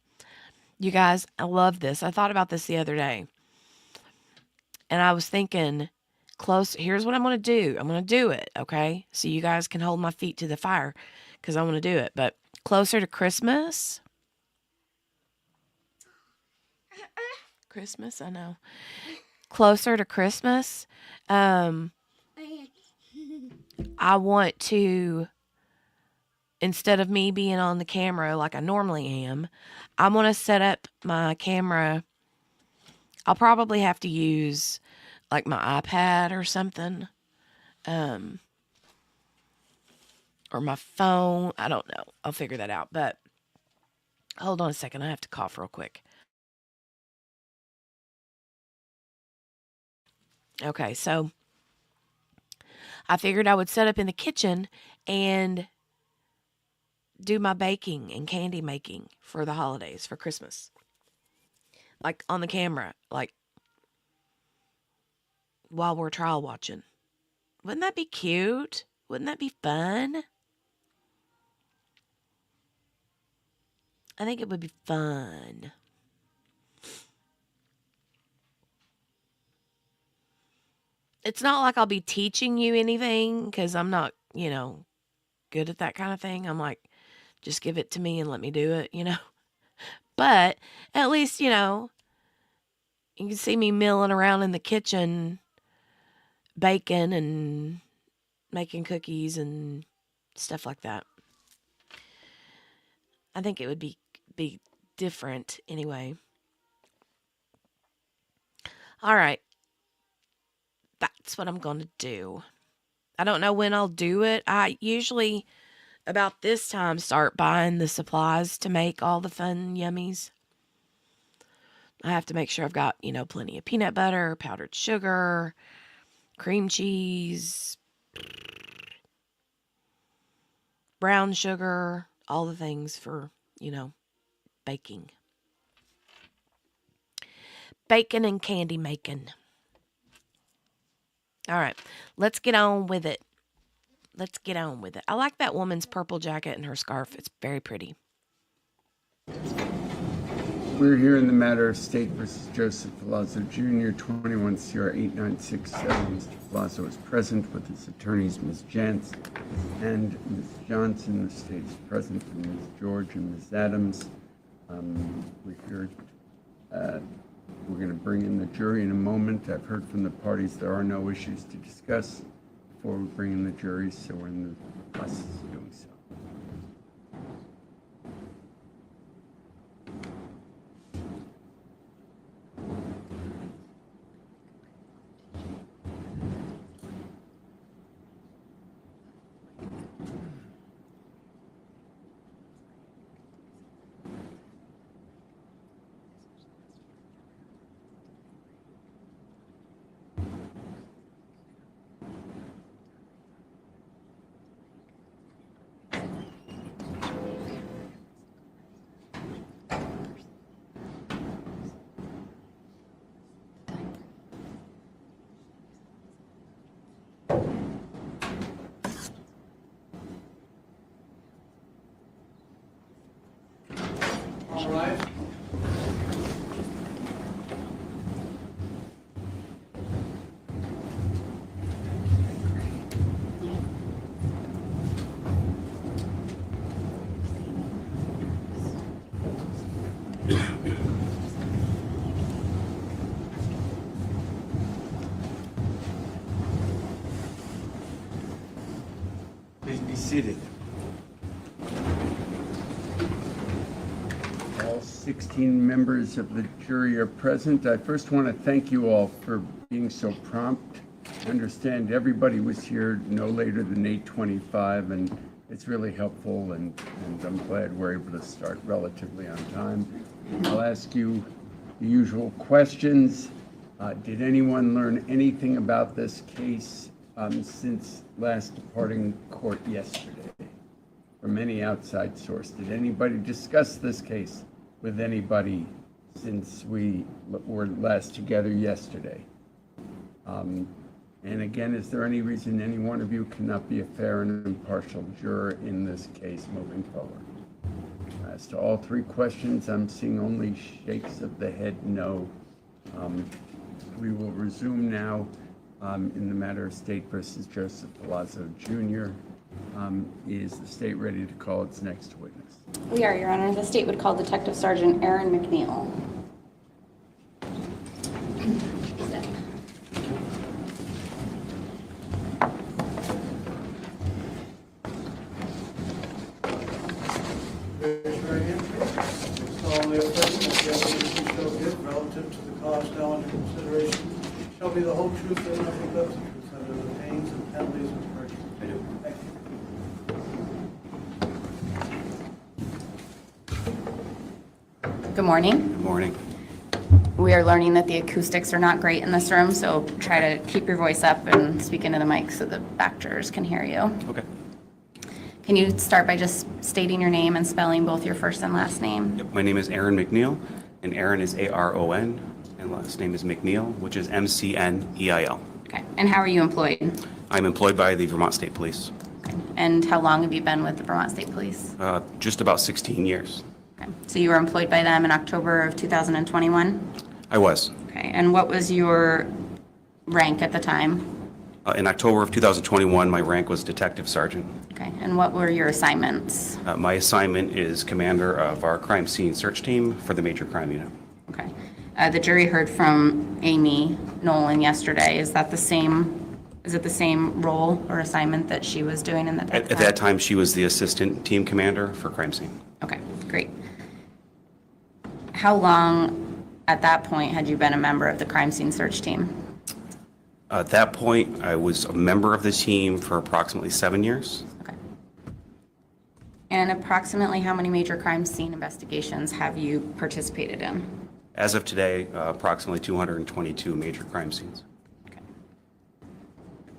You guys, I love this. I thought about this the other day. And I was thinking, here's what I'm going to do. I'm going to do it, okay? So you guys can hold my feet to the fire because I want to do it. But closer to Christmas. Christmas, I know. Closer to Christmas, I want to, instead of me being on the camera like I normally am, I want to set up my camera. I'll probably have to use like my iPad or something, or my phone. I don't know. I'll figure that out. But hold on a second. I have to cough real quick. Okay, so I figured I would set up in the kitchen and do my baking and candy making for the holidays, for Christmas. Like on the camera, like while we're trial watching. Wouldn't that be cute? Wouldn't that be fun? I think it would be fun. It's not like I'll be teaching you anything because I'm not, good at that kind of thing. I'm like, just give it to me and let me do it, But at least, you can see me milling around in the kitchen, baking and making cookies and stuff like that. I think it would be different anyway. All right. That's what I'm going to do. I don't know when I'll do it. I usually, about this time, start buying the supplies to make all the fun yummies. I have to make sure I've got, plenty of peanut butter, powdered sugar, cream cheese, brown sugar, all the things for, baking. Baking and candy making. All right, let's get on with it. I like that woman's purple jacket and her scarf. It's very pretty. We're here in the matter of State versus Joseph Ferlazzo Jr., 21 CR 8967. Mr. Ferlazzo is present with his attorneys, Ms. Jantz and Ms. Johnson. The state is present for Ms. George and Ms. Adams. We're going to bring in the jury in a moment. I've heard from the parties there are no issues to discuss before we bring in the jury, so we're in the process of doing so. Be seated. All 16 members of the jury are present. I first want to thank you all for being so prompt. I understand everybody was here no later than 8:25, and it's really helpful, and I'm glad we're able to start relatively on time. I'll ask you the usual questions. Did anyone learn anything about this case since last departing court yesterday from any outside source? Did anybody discuss this case with anybody since we were last together yesterday? And again, is there any reason any one of you cannot be a fair and impartial juror in this case moving forward? As to all three questions, I'm seeing only shakes of the head no. We will resume now in the matter of State versus Joseph Ferlazzo Jr. Is the state ready to call its next witness? We are, Your Honor. The state would call Detective Sergeant Aaron McNeil. Raise your right hand. Solemnly affirm that the evidence you shall give relative to the cause now under consideration shall be the whole truth and nothing but the truth under the pains and penalties of perjury. I do. Thank you. Good morning. Good morning. We are learning that the acoustics are not great in this room, so try to keep your voice up and speak into the mic so the back jurors can hear you. Okay. Can you start by just stating your name and spelling both your first and last name? Yep. My name is Aaron McNeil, and Aaron is Aron, and last name is McNeil, which is McNeil. Okay. And how are you employed? I'm employed by the Vermont State Police. Okay. And how long have you been with the Vermont State Police? Just about 16 years. Okay. So you were employed by them in October of 2021? I was. Okay. And what was your rank at the time? In October of 2021, my rank was Detective Sergeant. Okay. And what were your assignments? My assignment is commander of our crime scene search team for the Major Crime Unit. Okay. The jury heard from Amy Nolan yesterday. Is that the same? Is it the same role or assignment that she was doing in that? At that time, she was the assistant team commander for crime scene. Okay, great. How long at that point had you been a member of the crime scene search team? At that point, I was a member of the team for approximately 7 years. Okay. And approximately how many major crime scene investigations have you participated in? As of today, approximately 222 major crime scenes. Okay.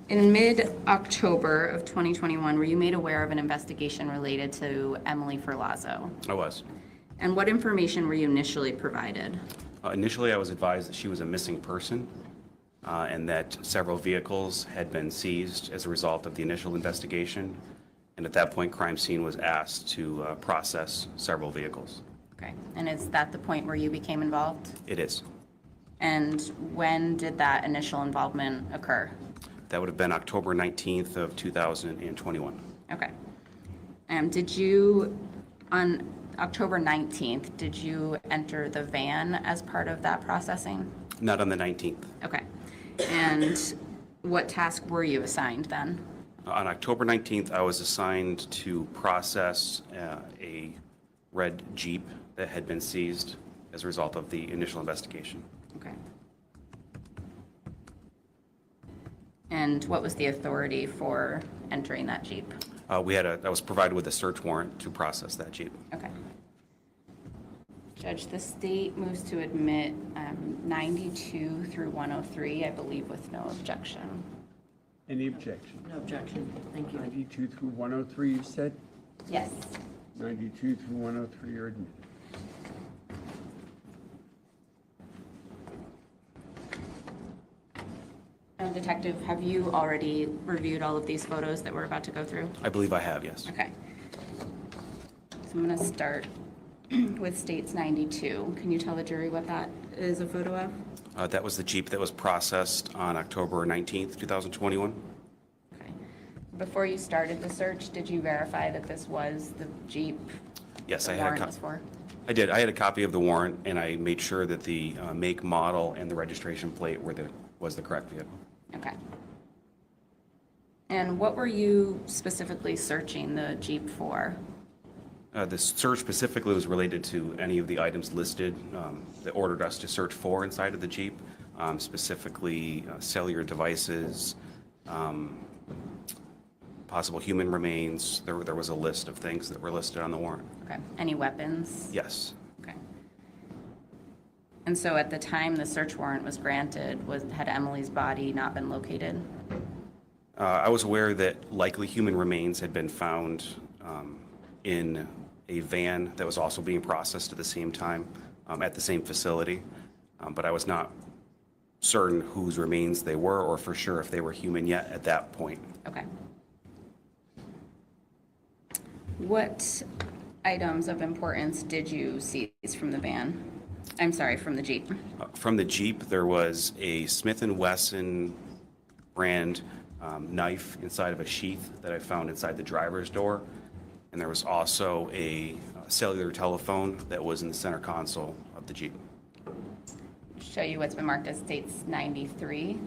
In mid-October of 2021, were you made aware of an investigation related to Emily Ferlazzo? I was. And what information were you initially provided? Initially, I was advised that she was a missing person and that several vehicles had been seized as a result of the initial investigation. And at that point, crime scene was asked to process several vehicles. Okay. And is that the point where you became involved? It is. And when did that initial involvement occur? That would have been October 19th of 2021. Okay. Did you, on October 19th, did you enter the van as part of that processing? Not on the 19th. Okay. And what task were you assigned then? On October 19th, I was assigned to process a red Jeep that had been seized as a result of the initial investigation. Okay. And what was the authority for entering that Jeep? I was provided with a search warrant to process that Jeep. Okay. Judge, the state moves to admit 92 through 103, I believe, with no objection. Any objection? No objection. Thank you. 92 through 103, you said? Yes. 92 through 103 are admitted. Detective, have you already reviewed all of these photos that we're about to go through? I believe I have, yes. Okay. So I'm going to start with States 92. Can you tell the jury what that is a photo of? That was the Jeep that was processed on October 19th, 2021. Okay. Before you started the search, did you verify that this was the Jeep Yes, the I had warrant a was copy. for? I did. I had a copy of the warrant, and I made sure that the make, model, and the registration plate was the correct vehicle. Okay. And what were you specifically searching the Jeep for? The search specifically was related to any of the items listed that ordered us to search for inside of the Jeep, specifically cellular devices, possible human remains. There was a list of things that were listed on the warrant. Okay. Any weapons? Yes. Okay. And so at the time the search warrant was granted, had Emily's body not been located? I was aware that likely human remains had been found in a van that was also being processed at the same time at the same facility, but I was not certain whose remains they were or for sure if they were human yet at that point. Okay. What items of importance did you seize from the van? I'm sorry, from the Jeep. From the Jeep, there was a Smith & Wesson brand knife inside of a sheath that I found inside the driver's door. And there was also a cellular telephone that was in the center console of the Jeep. Show you what's been marked as States 93.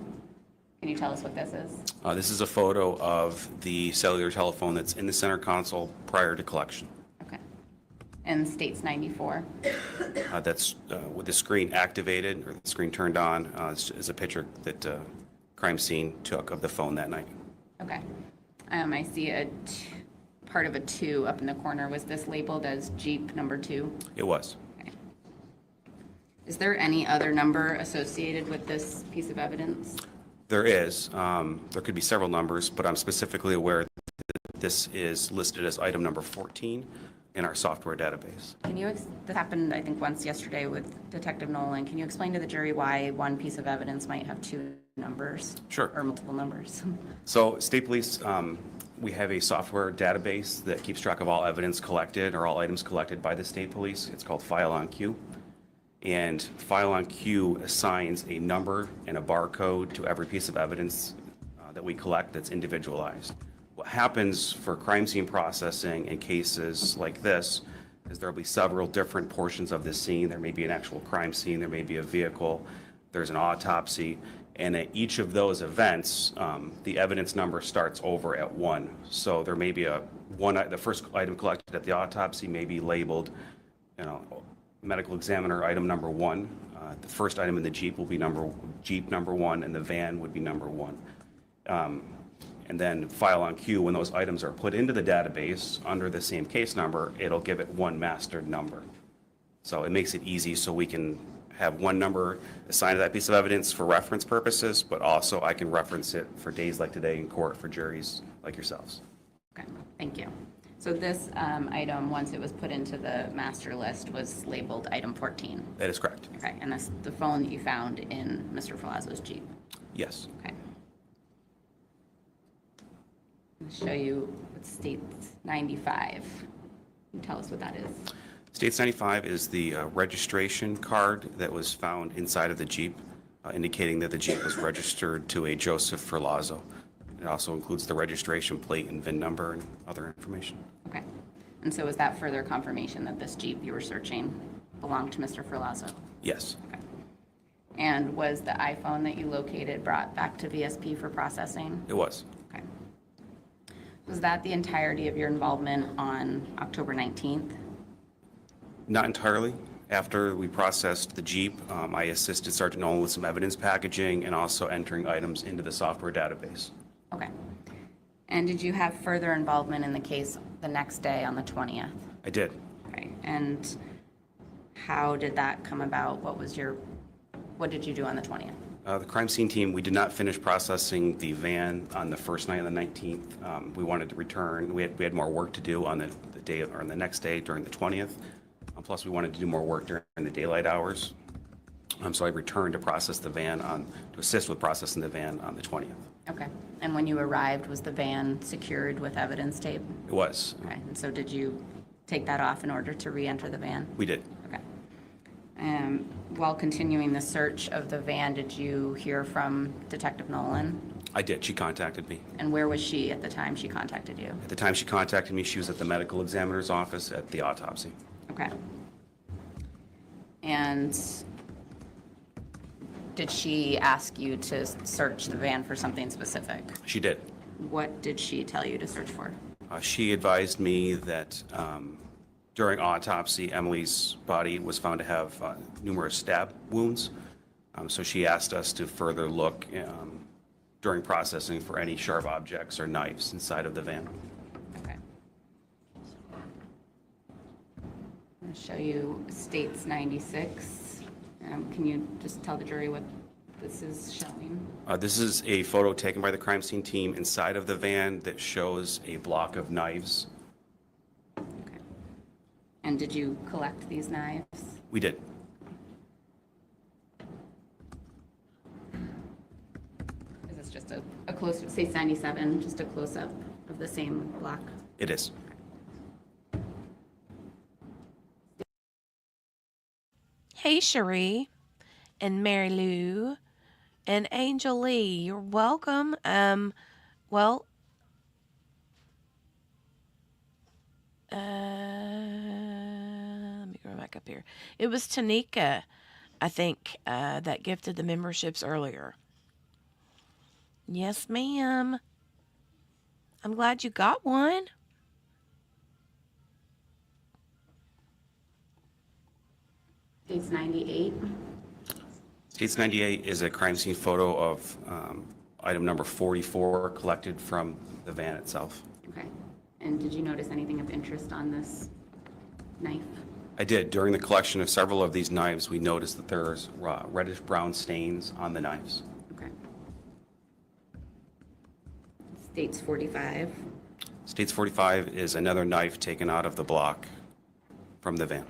Can you tell us what this is? This is a photo of the cellular telephone that's in the center console prior to collection. Okay. And States 94. That's with the screen activated or the screen turned on is a picture that crime scene took of the phone that night. Okay. I see part of a 2 up in the corner. Was this labeled as Jeep number 2? It was. Okay. Is there any other number associated with this piece of evidence? There is. There could be several numbers, but I'm specifically aware that this is listed as item number 14 in our software database. This happened, I think, once yesterday with Detective Nolan. Can you explain to the jury why one piece of evidence might have 2 numbers? Sure. Or multiple numbers? So State Police, we have a software database that keeps track of all evidence collected or all items collected by the State Police. It's called File on Queue. And File on Queue assigns a number and a barcode to every piece of evidence that we collect that's individualized. What happens for crime scene processing in cases like this is there will be several different portions of the scene. There may be an actual crime scene, there may be a vehicle, there's an autopsy, and at each of those events, the evidence number starts over at 1. So there may be the first item collected at the autopsy may be labeled, medical examiner item number 1. The first item in the Jeep will be Jeep number 1, and the van would be number 1. And then File on Queue, when those items are put into the database under the same case number, it'll give it one mastered number. So it makes it easy so we can have one number assigned to that piece of evidence for reference purposes, but also I can reference it for days like today in court for juries like yourselves. Okay, thank you. So this item, once it was put into the master list, was labeled item 14. That is correct. Okay, and that's the phone that you found in Mr. Ferlazzo's Jeep. Yes. Okay. I'll show you what States 95. Can you tell us what that is? States 95 is the registration card that was found inside of the Jeep, indicating that the Jeep was registered to a Joseph Ferlazzo. It also includes the registration plate and VIN number and other information. Okay. And so is that further confirmation that this Jeep you were searching belonged to Mr. Ferlazzo? Yes. Okay. And was the iPhone that you located brought back to VSP for processing? It was. Okay. Was that the entirety of your involvement on October 19th? Not entirely. After we processed the Jeep, I assisted Sergeant Nolan with some evidence packaging and also entering items into the software database. Okay. And did you have further involvement in the case the next day on the 20th? I did. Okay. And how did that come about? What did you do on the 20th? The crime scene team, we did not finish processing the van on the first night on the 19th. We wanted to return. We had more work to do on the day or on the next day during the 20th. Plus, we wanted to do more work during the daylight hours. So I returned to process the van to assist with processing the van on the 20th. Okay. And when you arrived, was the van secured with evidence tape? It was. Okay. And so did you take that off in order to re-enter the van? We did. Okay. While continuing the search of the van, did you hear from Detective Nolan? I did. She contacted me. And where was she at the time she contacted you? At the time she contacted me, she was at the medical examiner's office at the autopsy. Okay. And did she ask you to search the van for something specific? She did. what did she tell you to search for? She advised me that during autopsy, Emily's body was found to have numerous stab wounds. So she asked us to further look during processing for any sharp objects or knives inside of the van. Okay. I'm going to show you States 96. Can you just tell the jury what this is showing? This is a photo taken by the crime scene team inside of the van that shows a block of knives. Okay. And did you collect these knives? We did. Is this just a close, States 97, just a close-up of the same block? It is. Hey, Cherie and Mary Lou and Angel Lee, you're welcome. Well, let me go back up here. It was Tanika, I think, that gifted the memberships earlier. Yes, ma'am. I'm glad you got one. States 98. States 98 is a crime scene photo of item number 44 collected from the van itself. Okay. And did you notice anything of interest on this knife? I did. During the collection of several of these knives, we noticed that there's reddish-brown stains on the knives. Okay. States 45. States 45 is another knife taken out of the block from the van.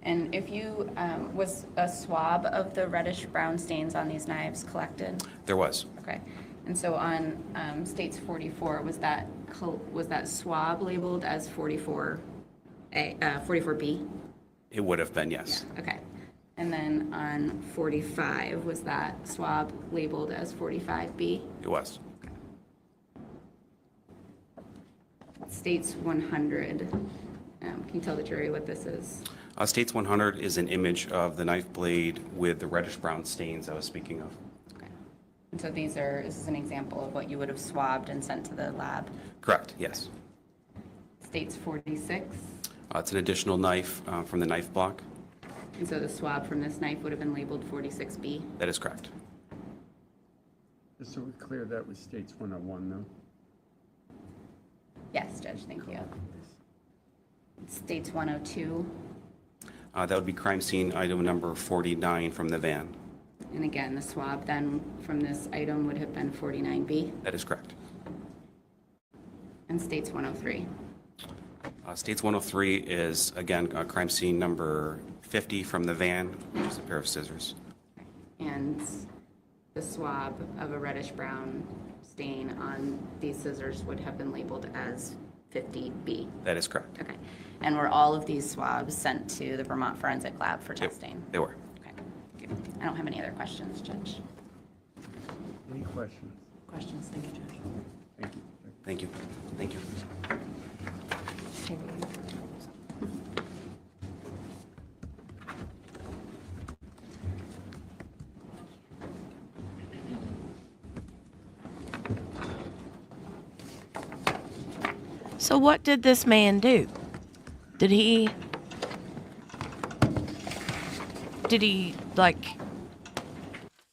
And if you, was a swab of the reddish brown stains on these knives collected? There was. Okay. And so on States 44, was that swab labeled as 44A, 44B? It would have been, yes. Yeah, okay. And then on 45, was that swab labeled as 45B? It was. States 100, can you tell the jury what this is? States 100 is an image of the knife blade with the reddish-brown stains I was speaking of. Okay. And so this is an example of what you would have swabbed and sent to the lab? Correct, yes. States 46? It's an additional knife from the knife block. And so the swab from this knife would have been labeled 46B? That is correct. Just so we're clear, that was States 101, though? Yes, Judge, thank you. States 102? That would be crime scene item number 49 from the van. And again, the swab then from this item would have been 49B? That is correct. And States 103? States 103 is, again, crime scene number 50 from the van, which is a pair of scissors. And the swab of a reddish brown stain on these scissors would have been labeled as 50B? That is correct. Okay. And were all of these swabs sent to the Vermont Forensic Lab for testing? They were. Okay. Good. I don't have any other questions, Judge. Any questions? Questions? Thank you, Judge. Thank you. Thank you. Thank you. So what did this man do? Did he like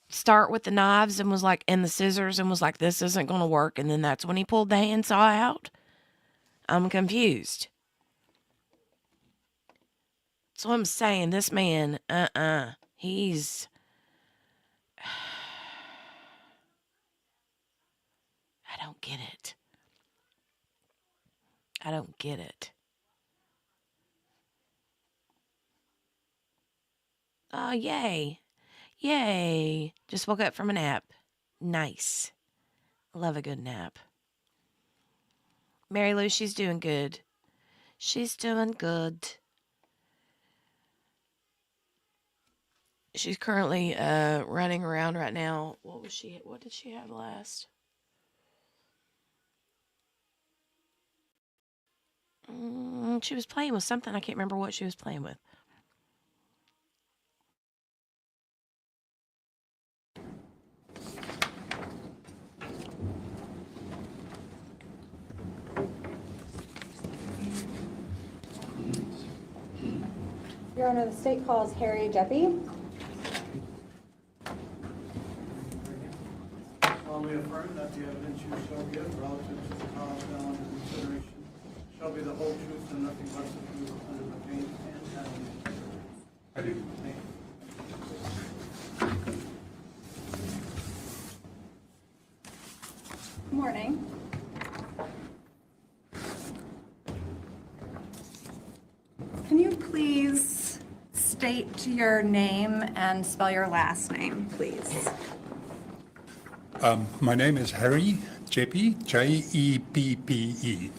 start with the knives and was like, and the scissors and was like, this isn't going to work, and then that's when he pulled the handsaw out? I'm confused. So I'm saying this man, he's I don't get it. I don't get it. Oh, yay. Yay. Just woke up from a nap. Nice. Love a good nap. Mary Lou, she's doing good. She's doing good. She's currently running around right now. What did she have last? She was playing with something. I can't remember what she was playing with. Your Honor, the state calls Harry Jeppy. Solemnly affirm that the evidence you shall give relative to the cause now under consideration shall be the whole truth and nothing but the truth under the pain and penalty. I do. Thank you. Good morning. Can you please state your name and spell your last name, please? My name is Harry Jeppe, J-E-P-P-E.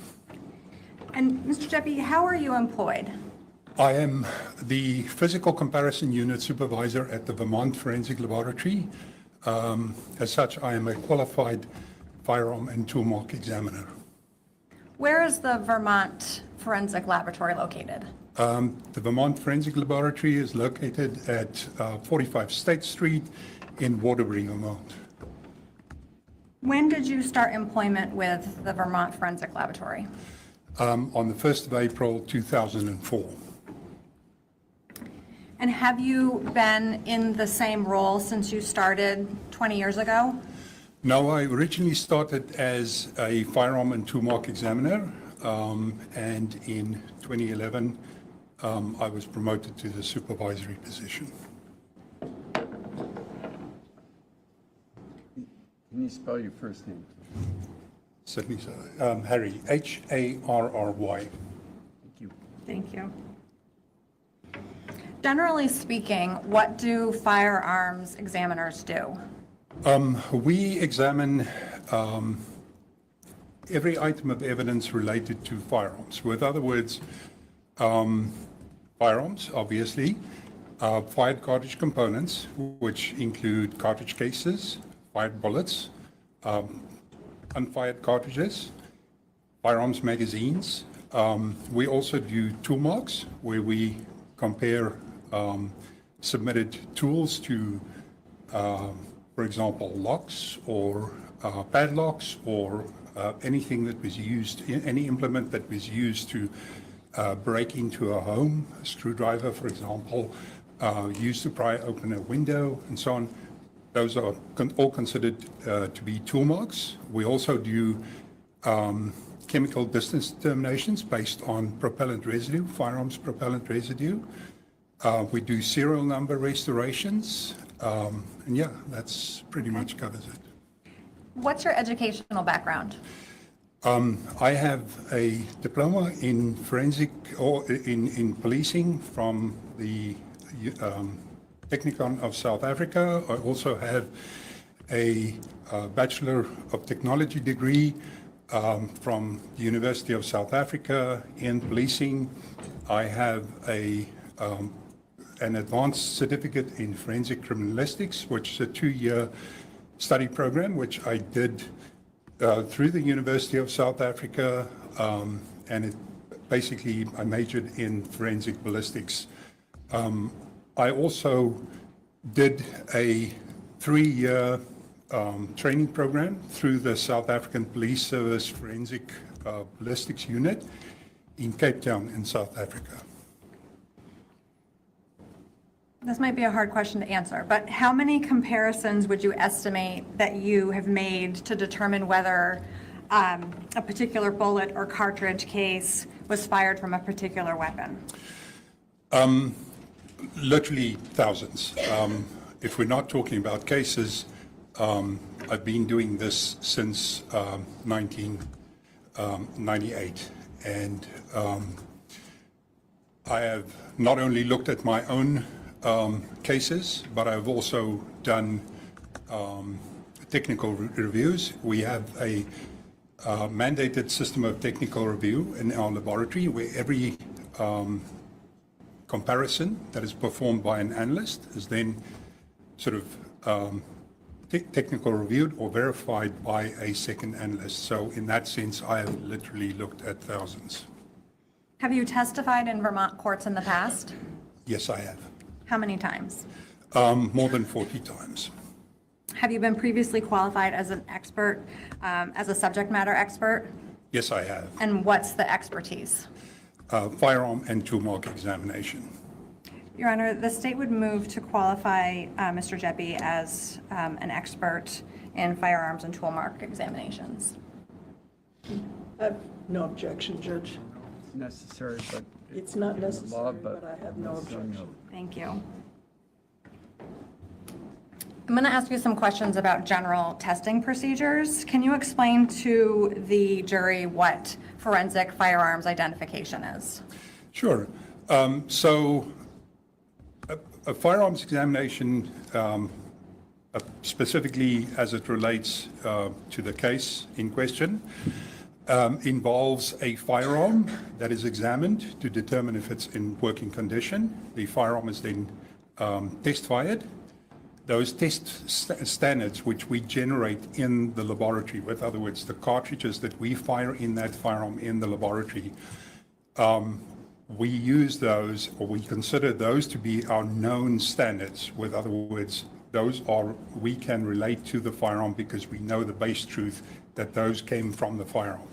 And Mr. Jeppe, how are you employed? I am the Physical Comparison Unit Supervisor at the Vermont Forensic Laboratory. As such, I am a qualified firearm and tool mark examiner. Where is the Vermont Forensic Laboratory located? The Vermont Forensic Laboratory is located at 45 State Street in Waterbury, Vermont. When did you start employment with the Vermont Forensic Laboratory? On the 1st of April, 2004. And have you been in the same role since you started 20 years ago? No, I originally started as a firearm and tool mark examiner, and in 2011, I was promoted to the supervisory position. Can you spell your first name? Certainly so. Harry, H-A-R-R-Y. Thank you. Thank you. Generally speaking, what do firearms examiners do? We examine every item of evidence related to firearms. With other words, firearms, obviously, fired cartridge components, which include cartridge cases, fired bullets, unfired cartridges, firearms magazines. We also do tool marks, where we compare submitted tools to, for example, locks or padlocks or anything that was used, any implement that was used to break into a home, a screwdriver, for example, used to pry open a window, and so on. Those are all considered to be tool marks. We also do chemical distance determinations based on propellant residue, firearms propellant residue. We do serial number restorations, and yeah, that's pretty much covers it. What's your educational background? I have a diploma in forensic or in policing from the Technikon of South Africa. I also have a Bachelor of Technology degree from the University of South Africa in policing. I have an advanced certificate in forensic criminalistics, which is a 2-year study program, which I did through the University of South Africa, and it basically I majored in forensic ballistics. I also did a 3-year training program through the South African Police Service Forensic Ballistics Unit in Cape Town in South Africa. This might be a hard question to answer, but how many comparisons would you estimate that you have made to determine whether a particular bullet or cartridge case was fired from a particular weapon? Literally thousands. If we're not talking about cases, I've been doing this since 1998, and I have not only looked at my own cases, but I've also done technical reviews. We have a mandated system of technical review in our laboratory where every comparison that is performed by an analyst is then sort of technical reviewed or verified by a second analyst. So in that sense, I have literally looked at thousands. Have you testified in Vermont courts in the past? Yes, I have. How many times? More than 40 times. Have you been previously qualified as an expert, as a subject matter expert? Yes, I have. And what's the expertise? Firearm and tool mark examination. Your Honor, the state would move to qualify Mr. Jeppy as an expert in firearms and tool mark examinations. I have no objection, Judge. It's necessary, but. It's not in the law, necessary, but I have no objection. Thank you. I'm going to ask you some questions about general testing procedures. Can you explain to the jury what forensic firearms identification is? Sure. So a firearms examination, specifically as it relates to the case in question, involves a firearm that is examined to determine if it's in working condition. The firearm is then test fired. Those test standards which we generate in the laboratory, with other words, the cartridges that we fire in that firearm in the laboratory, we use those, or we consider those to be our known standards. With other words, those are, we can relate to the firearm because we know the base truth that those came from the firearm.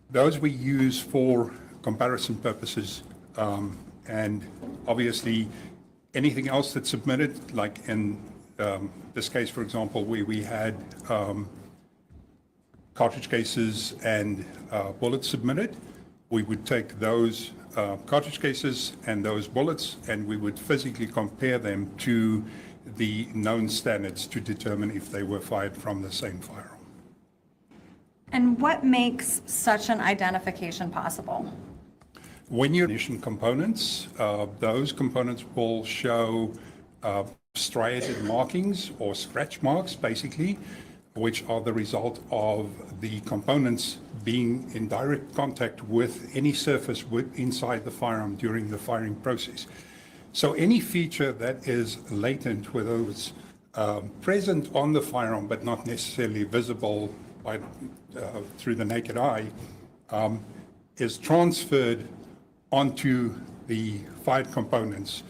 Those we use for comparison purposes, and obviously anything else that's submitted, like in this case, for example, where we had cartridge cases and bullets submitted, we would take those cartridge cases and those bullets, and we would physically compare them to the known standards to determine if they were fired from the same firearm. And what makes such an identification possible? When you ignition components, those components will show striated markings or scratch marks, basically, which are the result of the components being in direct contact with any surface inside the firearm during the firing process. So any feature that is latent, whether it's present on the firearm but not necessarily visible through the naked eye, is transferred onto the fired components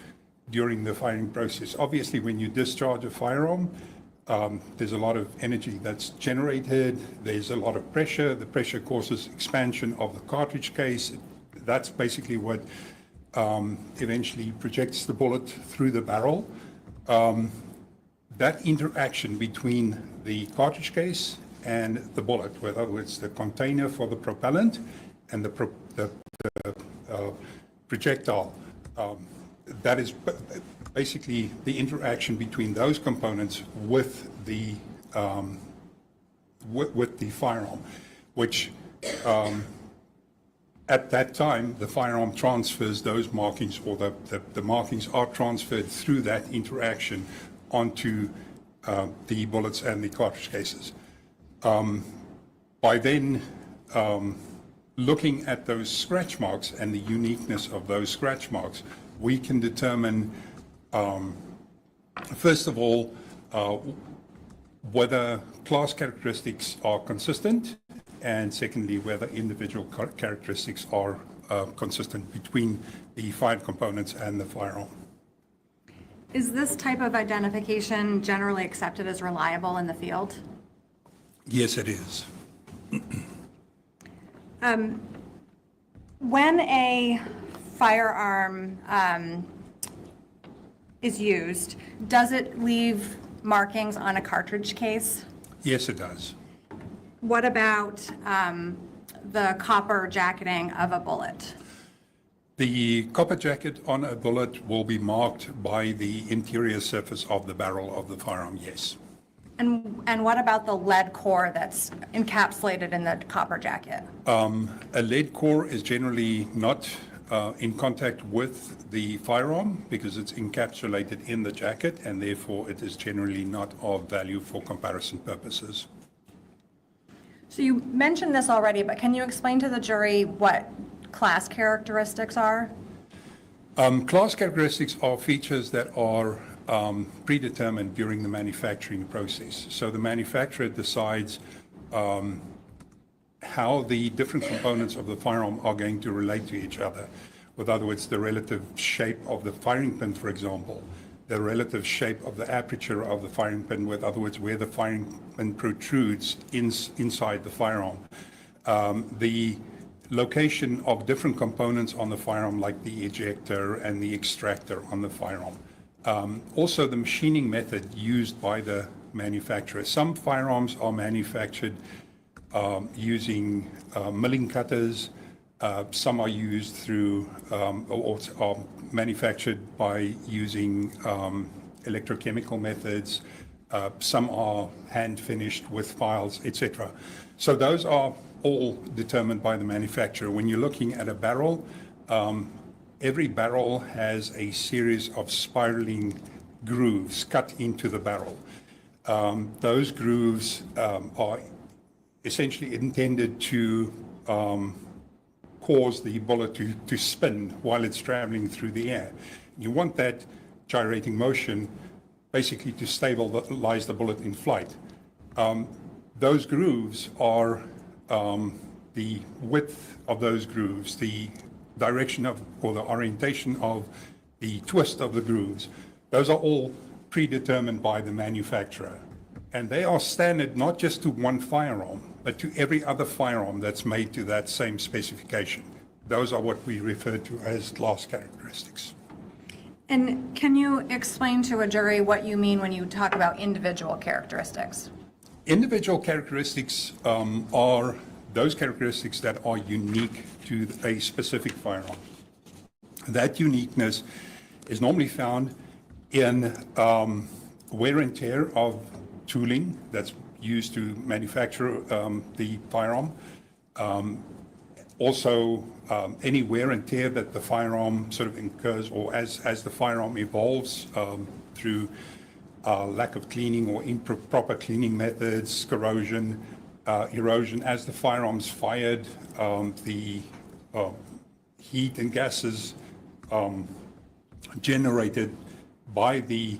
during the firing process. Obviously, when you discharge a firearm, there's a lot of energy that's generated. There's a lot of pressure. The pressure causes expansion of the cartridge case. That's basically what eventually projects the bullet through the barrel. That interaction between the cartridge case and the bullet, in other words, the container for the propellant and the projectile, that is basically the interaction between those components with the firearm, which at that time the firearm transfers those markings, or the markings are transferred through that interaction onto the bullets and the cartridge cases. By then looking at those scratch marks and the uniqueness of those scratch marks, we can determine, first of all, whether class characteristics are consistent, and secondly, whether individual characteristics are consistent between the fired components and the firearm. Is this type of identification generally accepted as reliable in the field? Yes, it is. When a firearm is used, does it leave markings on a cartridge case? Yes, it does. What about the copper jacketing of a bullet? The copper jacket on a bullet will be marked by the interior surface of the barrel of the firearm, yes. And what about the lead core that's encapsulated in the copper jacket? A lead core is generally not in contact with the firearm because it's encapsulated in the jacket, and therefore it is generally not of value for comparison purposes. So you mentioned this already, but can you explain to the jury what class characteristics are? Class characteristics are features that are predetermined during the manufacturing process. So the manufacturer decides how the different components of the firearm are going to relate to each other. With other words, the relative shape of the firing pin, for example, the relative shape of the aperture of the firing pin, with other words, where the firing pin protrudes inside the firearm. The location of different components on the firearm, like the ejector and the extractor on the firearm. Also, the machining method used by the manufacturer. Some firearms are manufactured using milling cutters. Some are used through or are manufactured by using electrochemical methods. Some are hand finished with files, etc. So those are all determined by the manufacturer. When you're looking at a barrel, every barrel has a series of spiraling grooves cut into the barrel. Those grooves are essentially intended to cause the bullet to spin while it's traveling through the air. You want that gyrating motion basically to stabilize the bullet in flight. Those grooves are the width of those grooves, the direction of, or the orientation of the twist of the grooves. Those are all predetermined by the manufacturer. And they are standard not just to one firearm, but to every other firearm that's made to that same specification. Those are what we refer to as class characteristics. And can you explain to a jury what you mean when you talk about individual characteristics? Individual characteristics are those characteristics that are unique to a specific firearm. That uniqueness is normally found in wear and tear of tooling that's used to manufacture the firearm. Also, any wear and tear that the firearm sort of incurs, or as the firearm evolves through lack of cleaning or improper cleaning methods, corrosion, erosion. As the firearm's fired, the heat and gases generated by the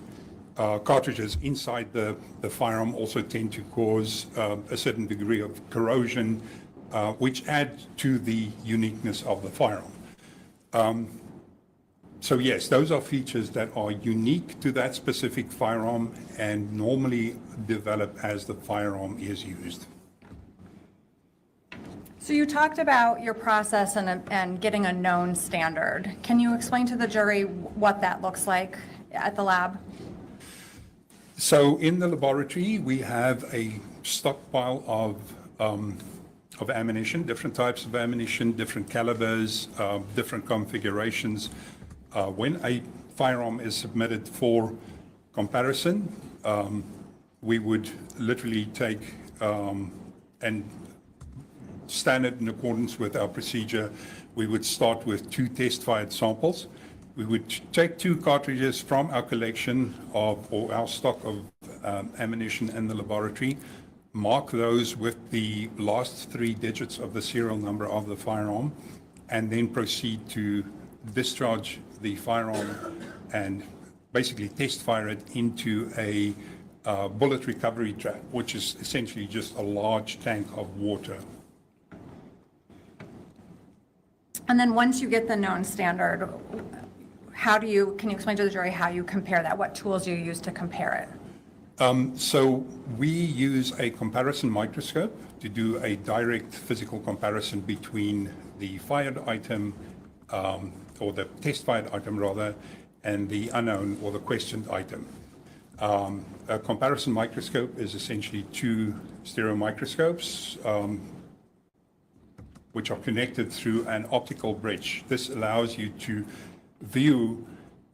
cartridges inside the firearm also tend to cause a certain degree of corrosion, which add to the uniqueness of the firearm. So yes, those are features that are unique to that specific firearm and normally develop as the firearm is used. So you talked about your process and getting a known standard. Can you explain to the jury what that looks like at the lab? So in the laboratory, we have a stockpile of ammunition, different types of ammunition, different calibers, different configurations. When a firearm is submitted for comparison, we would literally take and standard in accordance with our procedure, we would start with 2 test-fired samples. We would take 2 cartridges from our collection of, or our stock of ammunition in the laboratory, mark those with the last 3 digits of the serial number of the firearm, and then proceed to discharge the firearm and basically test fire it into a bullet recovery trap, which is essentially just a large tank of water. And then once you get the known standard, can you explain to the jury how you compare that? What tools do you use to compare it? So we use a comparison microscope to do a direct physical comparison between the fired item, or the test-fired item rather, and the unknown or the questioned item. A comparison microscope is essentially 2 stereo microscopes, which are connected through an optical bridge. This allows you to view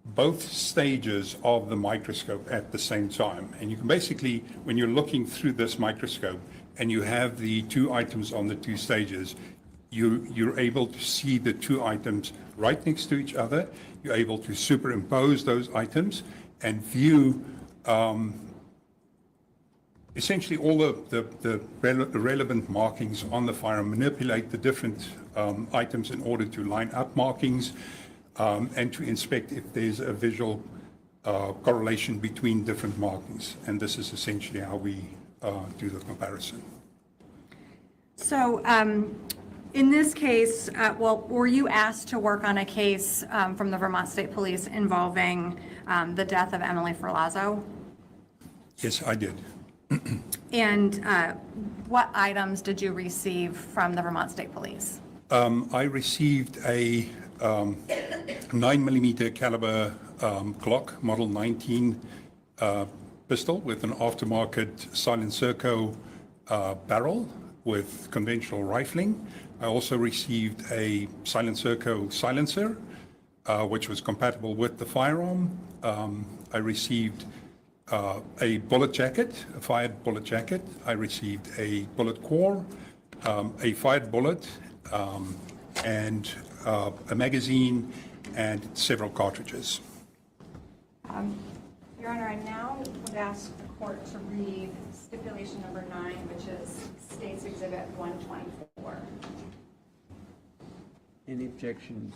both stages of the microscope at the same time. And you can basically, when you're looking through this microscope and you have the 2 items on the 2 stages, you're able to see the 2 items right next to each other. You're able to superimpose those items and view essentially all the relevant markings on the firearm, manipulate the different items in order to line up markings, and to inspect if there's a visual correlation between different markings. And this is essentially how we do the comparison. So in this case, were you asked to work on a case from the Vermont State Police involving the death of Emily Ferlazzo? Yes, I did. And what items did you receive from the Vermont State Police? I received a 9mm caliber Glock Model 19 pistol with an aftermarket Silent Serco barrel with conventional rifling. I also received a Silent Serco silencer, which was compatible with the firearm. I received a bullet jacket, a fired bullet jacket. I received a bullet core, a fired bullet, and a magazine and several cartridges. Your Honor, I now would ask the court to read stipulation number 9, which is State's Exhibit 124. Any objections?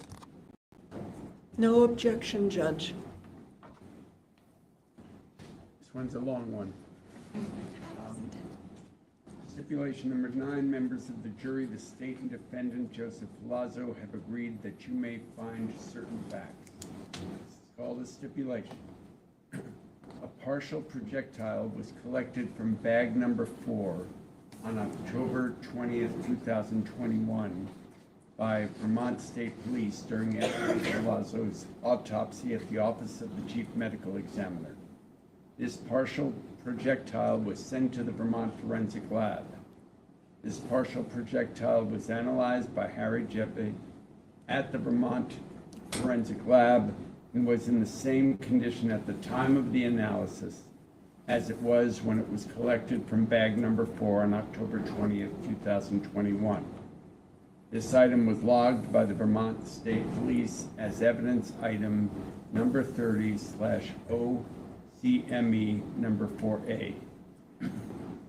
No objection, Judge. This one's a long one. Stipulation number 9, members of the jury, the state and defendant, Joseph Ferlazzo, have agreed that you may find certain facts. This is called a stipulation. A partial projectile was collected from bag number 4 on October 20th, 2021 by Vermont State Police during Anthony Ferlazzo's autopsy at the office of the Chief Medical Examiner. This partial projectile was sent to the Vermont Forensic Lab. This partial projectile was analyzed by Harry Jeppe at the Vermont Forensic Lab and was in the same condition at the time of the analysis as it was when it was collected from bag number 4 on October 20th, 2021. This item was logged by the Vermont State Police as evidence item number 30/OCME number 4A.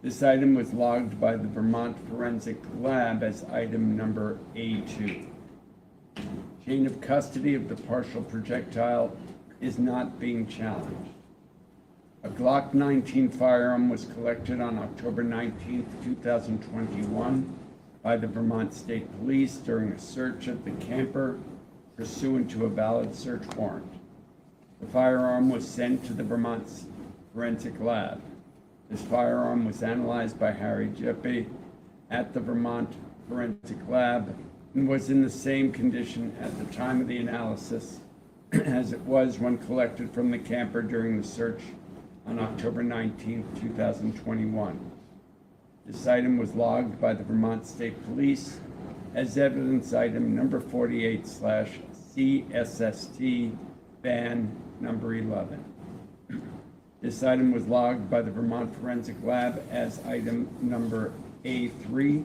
This item was logged by the Vermont Forensic Lab as item number A2. Chain of custody of the partial projectile is not being challenged. A Glock 19 firearm was collected on October 19th, 2021 by the Vermont State Police during a search of the camper pursuant to a valid search warrant. The firearm was sent to the Vermont Forensic Lab. This firearm was analyzed by Harry Jeppe at the Vermont Forensic Lab and was in the same condition at the time of the analysis as it was when collected from the camper during the search on October 19, 2021. This item was logged by the Vermont State Police as evidence item number 48/CSST ban number 11. This item was logged by the Vermont Forensic Lab as item number A3.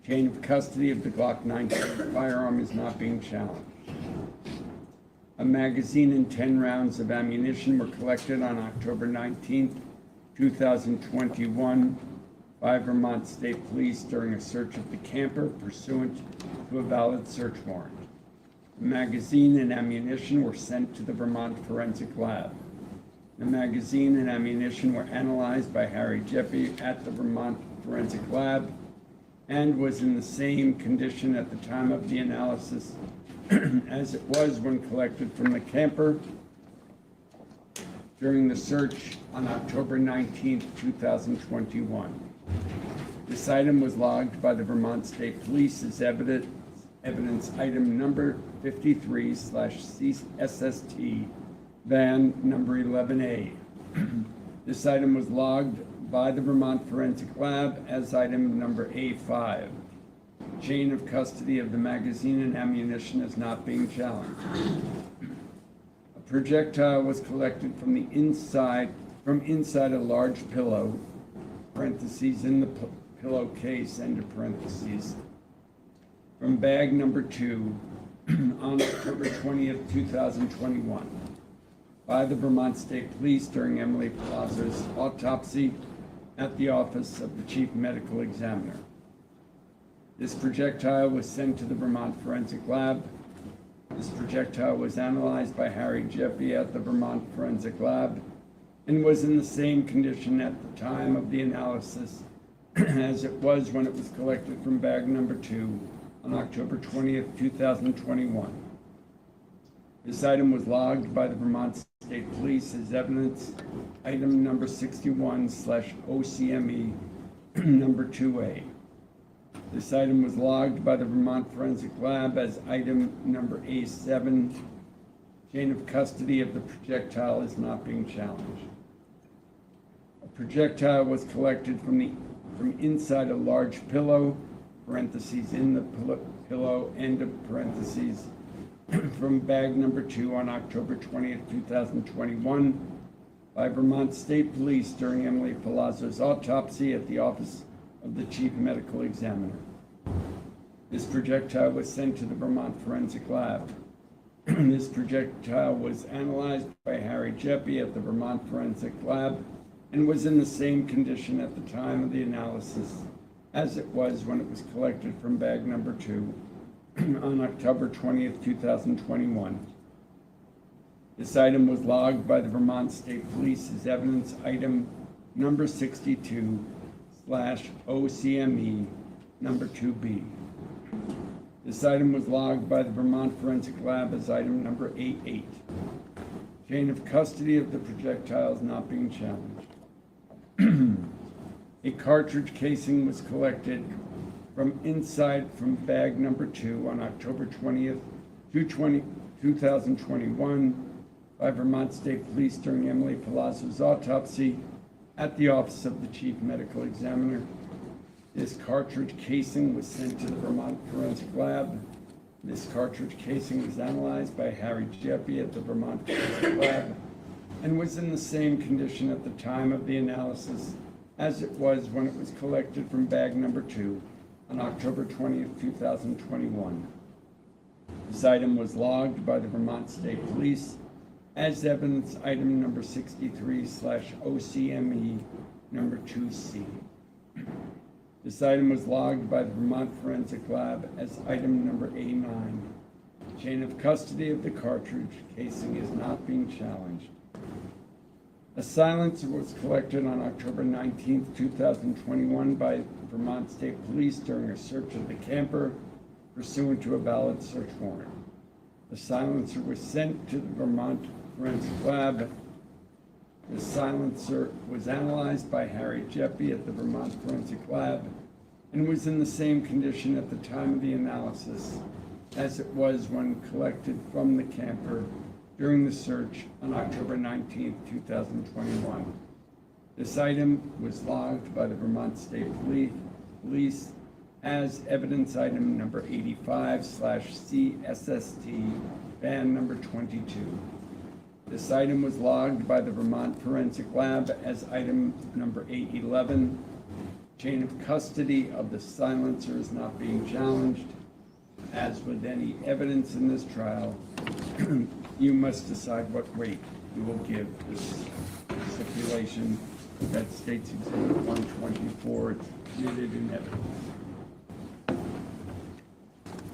Chain of custody of the Glock 19 firearm is not being challenged. A magazine and 10 rounds of ammunition were collected on October 19th, 2021 by Vermont State Police during a search of the camper pursuant to a valid search warrant. The magazine and ammunition were sent to the Vermont Forensic Lab. The magazine and ammunition were analyzed by Harry Jeppe at the Vermont Forensic Lab and was in the same condition at the time of the analysis as it was when collected from the camper during the search on October 19th, 2021. This item was logged by the Vermont State Police as evidence item number 53/CSST ban number 11A. This item was logged by the Vermont Forensic Lab as item number A5. Chain of custody of the magazine and ammunition is not being challenged. A projectile was collected from inside a large pillow, parentheses in the pillowcase, end of parentheses, from bag number 2 on October 20th, 2021 by the Vermont State Police during Emily Ferlazzo's autopsy at the office of the Chief Medical Examiner. This projectile was sent to the Vermont Forensic Lab. This projectile was analyzed by Harry Jeppe at the Vermont Forensic Lab and was in the same condition at the time of the analysis as it was when it was collected from bag number 2 on October 20th, 2021. This item was logged by the Vermont State Police as evidence item number 61/OCME number 2A. This item was logged by the Vermont Forensic Lab as item number A7. Chain of custody of the projectile is not being challenged. A projectile was collected from inside a large pillow, parentheses, in the pillow, end of parentheses, from bag number 2 on October 20th, 2021 by Vermont State Police during Emily Ferlazzo's autopsy at the office of the Chief Medical Examiner. This projectile was sent to the Vermont Forensic Lab. This projectile was analyzed by Harry Jeppe at the Vermont Forensic Lab and was in the same condition at the time of the analysis as it was when it was collected from bag number 2 on October 20th, 2021. This item was logged by the Vermont State Police as evidence item number 62/OCME number 2B. This item was logged by the Vermont Forensic Lab as item number 88. Chain of custody of the projectile is not being challenged. A cartridge casing was collected from bag number 2 on October 20th, 2021 by Vermont State Police during Emily Ferlazzo's autopsy at the office of the Chief Medical Examiner. This cartridge casing was sent to the Vermont Forensic Lab. This cartridge casing was analyzed by Harry Jeppe at the Vermont Forensic Lab and was in the same condition at the time of the analysis as it was when it was collected from bag number 2 on October 20th, 2021. This item was logged by the Vermont State Police as evidence item number 63/OCME number 2C. This item was logged by the Vermont Forensic Lab as item number A9. Chain of custody of the cartridge casing is not being challenged. A silencer was collected on October 19th, 2021 by Vermont State Police during a search of the camper pursuant to a valid search warrant. The silencer was sent to the Vermont Forensic Lab. The silencer was analyzed by Harry Jeppe at the Vermont Forensic Lab and was in the same condition at the time of the analysis as it was when collected from the camper during the search on October 19th, 2021. This item was logged by the Vermont State Police as evidence item number 85/CSST, ban number 22. This item was logged by the Vermont Forensic Lab as item number 811. Chain of custody of the silencer is not being challenged. As with any evidence in this trial, you must decide what weight you will give this stipulation that State's Exhibit 124 is admitted in evidence.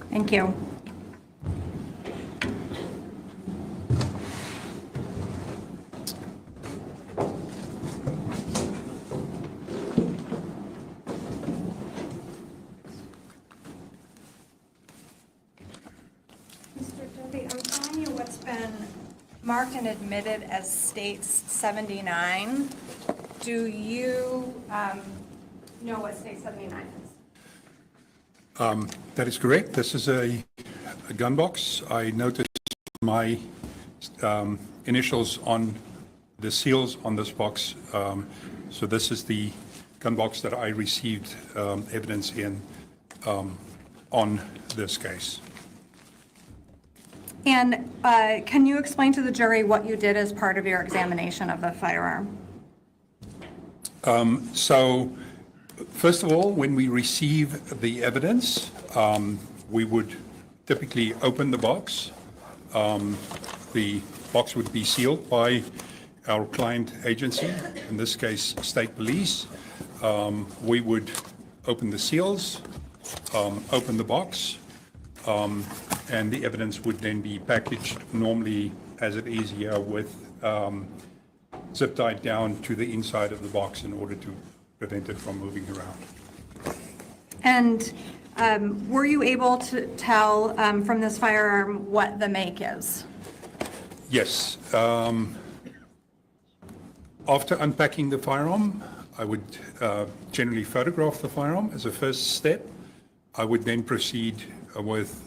Thank you. I'm telling you what's been marked and admitted as State's 79. Do you know what State 79 is? That is correct. This is a gun box. I noticed my initials on the seals on this box. So this is the gun box that I received evidence in on this case. And can you explain to the jury what you did as part of your examination of the firearm? So first of all, when we receive the evidence, we would typically open the box. The box would be sealed by our client agency, in this case, State Police. We would open the seals, open the box, and the evidence would then be packaged normally as it is here with zip tied down to the inside of the box in order to prevent it from moving around. And were you able to tell from this firearm what the make is? Yes. After unpacking the firearm, I would generally photograph the firearm as a first step. I would then proceed with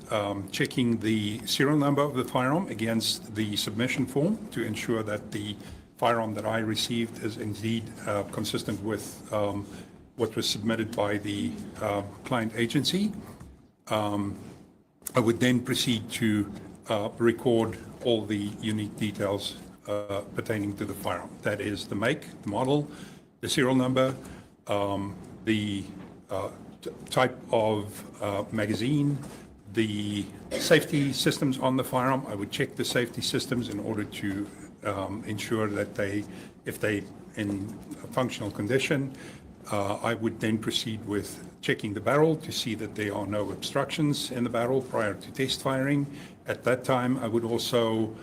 checking the serial number of the firearm against the submission form to ensure that the firearm that I received is indeed consistent with what was submitted by the client agency. I would then proceed to record all the unique details pertaining to the firearm. That is the make, the model, the serial number, the type of magazine, the safety systems on the firearm. I would check the safety systems in order to ensure that if they in functional condition. I would then proceed with checking the barrel to see that there are no obstructions in the barrel prior to test firing. At that time, I would also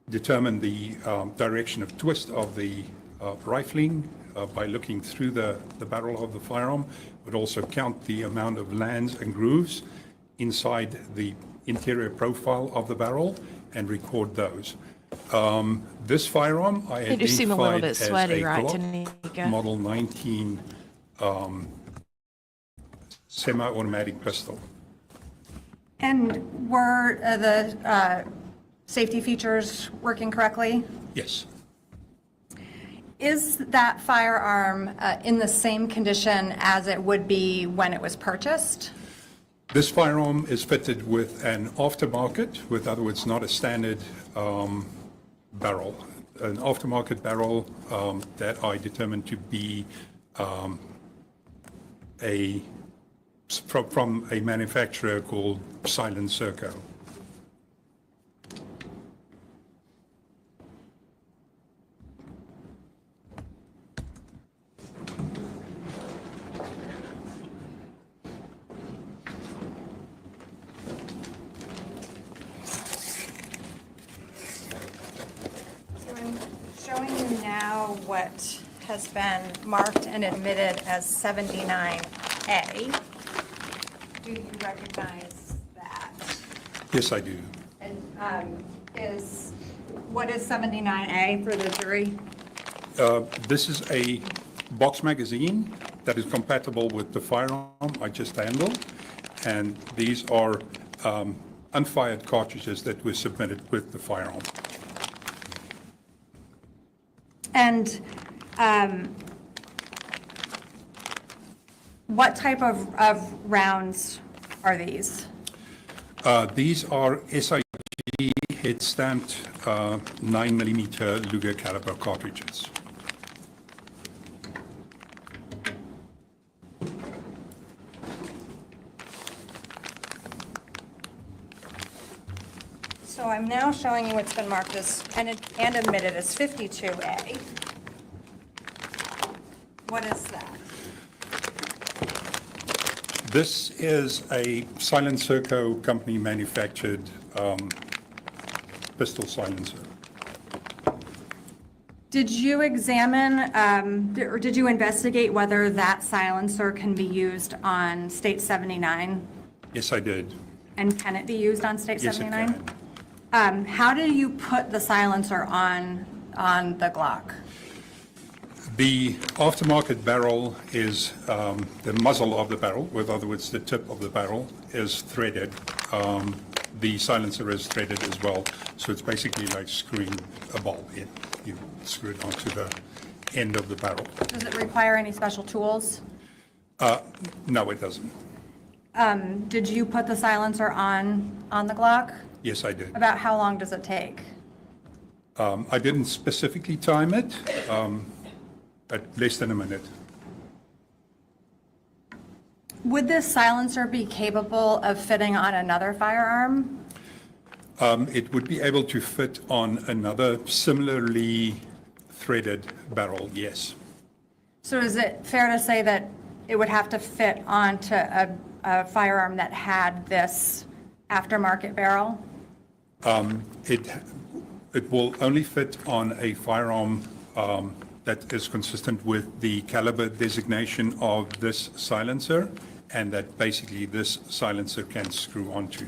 determine the direction of twist of the rifling by looking through the barrel of the firearm. Would also count the amount of lands and grooves inside the interior profile of the barrel and record those. This firearm I You just seem a little identified bit as sweaty, a right, Glock Tanika? Model 19 semi-automatic pistol. And were the safety features working correctly? Yes. Is that firearm in the same condition as it would be when it was purchased? This firearm is fitted with an aftermarket, with other words, not a standard barrel. An aftermarket barrel that I determined to be from a manufacturer called Silent Serco. So I'm showing you now what has been marked and admitted as 79A. Do you recognize that? Yes, I do. And what is 79A for the jury? This is a box magazine that is compatible with the firearm I just handled, and these are unfired cartridges that were submitted with the firearm. And what type of rounds are these? These are SIG head-stamped 9mm Luger caliber cartridges. So I'm now showing you what's been marked as and admitted as 52A. What is that? This is a Silent Serco company manufactured pistol silencer. Did you examine, or did you investigate whether that silencer can be used on State 79? Yes, I did. And can it be used on State Yes, it 79? can. How do you put the silencer on the Glock? The aftermarket barrel is the muzzle of the barrel, with other words, the tip of the barrel is threaded. The silencer is threaded as well, so it's basically like screwing a ball in. You screw it onto the end of the barrel. Does it require any special tools? No, it doesn't. Did you put the silencer on the Glock? Yes, I did. About how long does it take? I didn't specifically time it, but less than a minute. Would this silencer be capable of fitting on another firearm? It would be able to fit on another similarly threaded barrel, yes. So is it fair to say that it would have to fit onto a firearm that had this aftermarket barrel? It will only fit on a firearm that is consistent with the caliber designation of this silencer, and that basically this silencer can screw onto.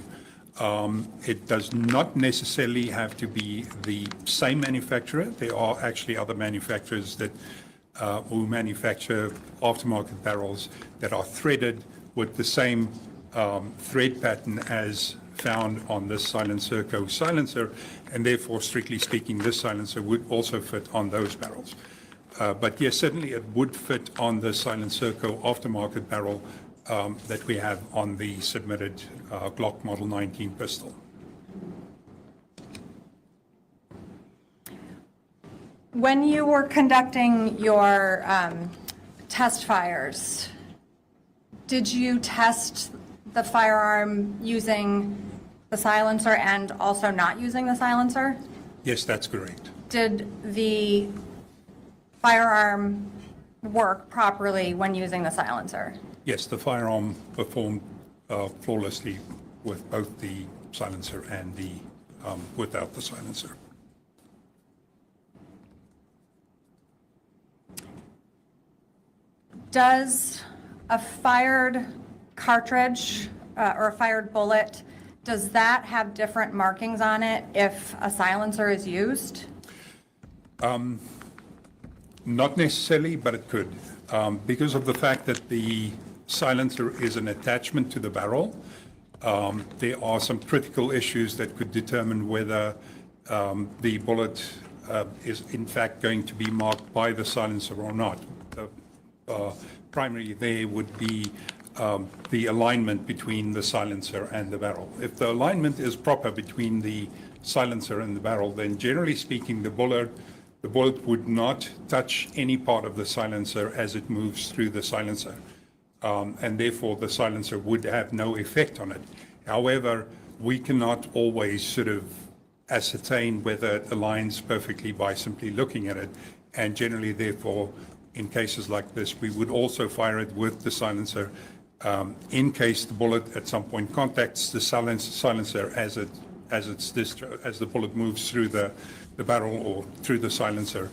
It does not necessarily have to be the same manufacturer. There are actually other manufacturers that who manufacture aftermarket barrels that are threaded with the same thread pattern as found on this Silent Serco silencer, and therefore, strictly speaking, this silencer would also fit on those barrels. But yes, certainly it would fit on the Silent Serco aftermarket barrel that we have on the submitted Glock Model 19 pistol. When you were conducting your test fires, did you test the firearm using the silencer and also not using the silencer? Yes, that's correct. Did the firearm work properly when using the silencer? Yes, the firearm performed flawlessly with both the silencer and the without the silencer. Does a fired cartridge or a fired bullet, does that have different markings on it if a silencer is used? Not necessarily, but it could. Because of the fact that the silencer is an attachment to the barrel, there are some critical issues that could determine whether the bullet is in fact going to be marked by the silencer or not. Primarily there would be the alignment between the silencer and the barrel. If the alignment is proper between the silencer and the barrel, then generally speaking, the bullet would not touch any part of the silencer as it moves through the silencer. And therefore the silencer would have no effect on it. However, we cannot always sort of ascertain whether it aligns perfectly by simply looking at it. And generally, therefore, in cases like this, we would also fire it with the silencer in case the bullet at some point contacts the silencer as the bullet moves through the barrel or through the silencer,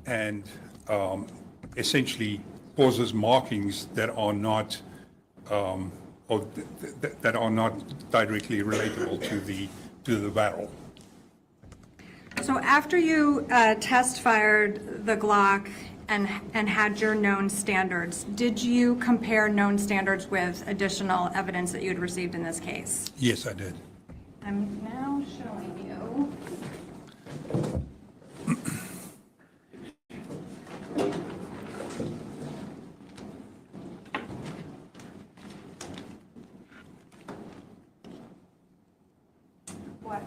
and essentially causes markings that are not that are not directly relatable to the barrel. So after you test fired the Glock and had your known standards, did you compare known standards with additional evidence that you had received in this case? Yes, I did. I'm now showing you. What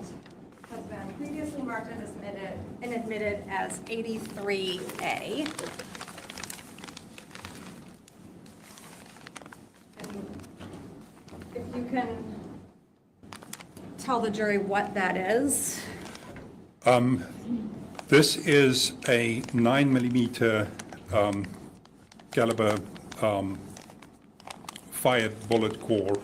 has been previously marked and admitted as 83A. If you can tell the jury what that is. This is a 9mm caliber fired bullet core,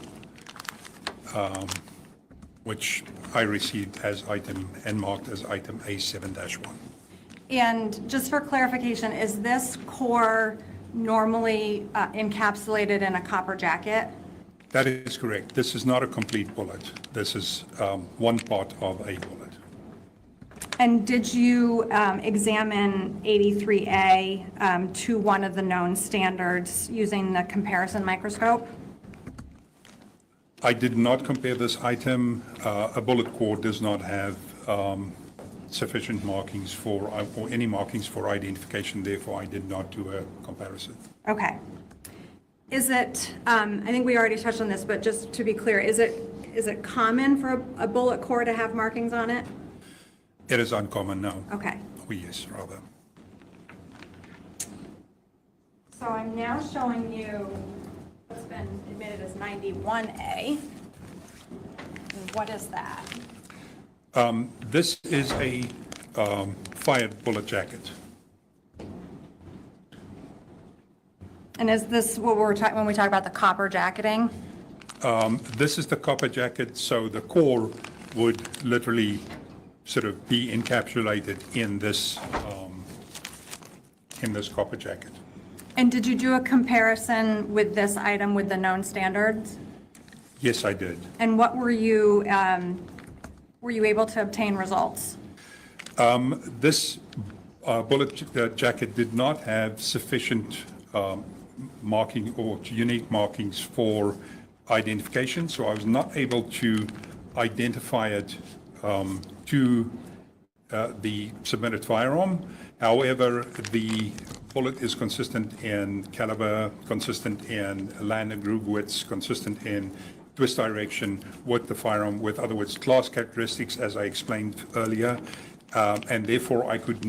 which I received as item and marked as item A7-1. And just for clarification, is this core normally encapsulated in a copper jacket? That is correct. This is not a complete bullet. This is one part of a bullet. And did you examine 83A to one of the known standards using the comparison microscope? I did not compare this item. A bullet core does not have sufficient markings for, or any markings for identification. Therefore, I did not do a comparison. Okay. Is it, I think we already touched on this, but just to be clear, is it common for a bullet core to have markings on it? It is uncommon, no. Okay. Oh, yes, rather. So I'm now showing you what's been admitted as 91A. And what is that? This is a fired bullet jacket. And is this what we're talking when we talk about the copper jacketing? This is the copper jacket, so the core would literally sort of be encapsulated in this copper jacket. And did you do a comparison with this item with the known standards? Yes, I did. And what were you able to obtain results? This bullet jacket did not have sufficient marking or unique markings for identification, so I was not able to identify it to the submitted firearm. However, the bullet is consistent in caliber, consistent in land and groove widths, consistent in twist direction with the firearm, with other words, class characteristics, as I explained earlier, and therefore I could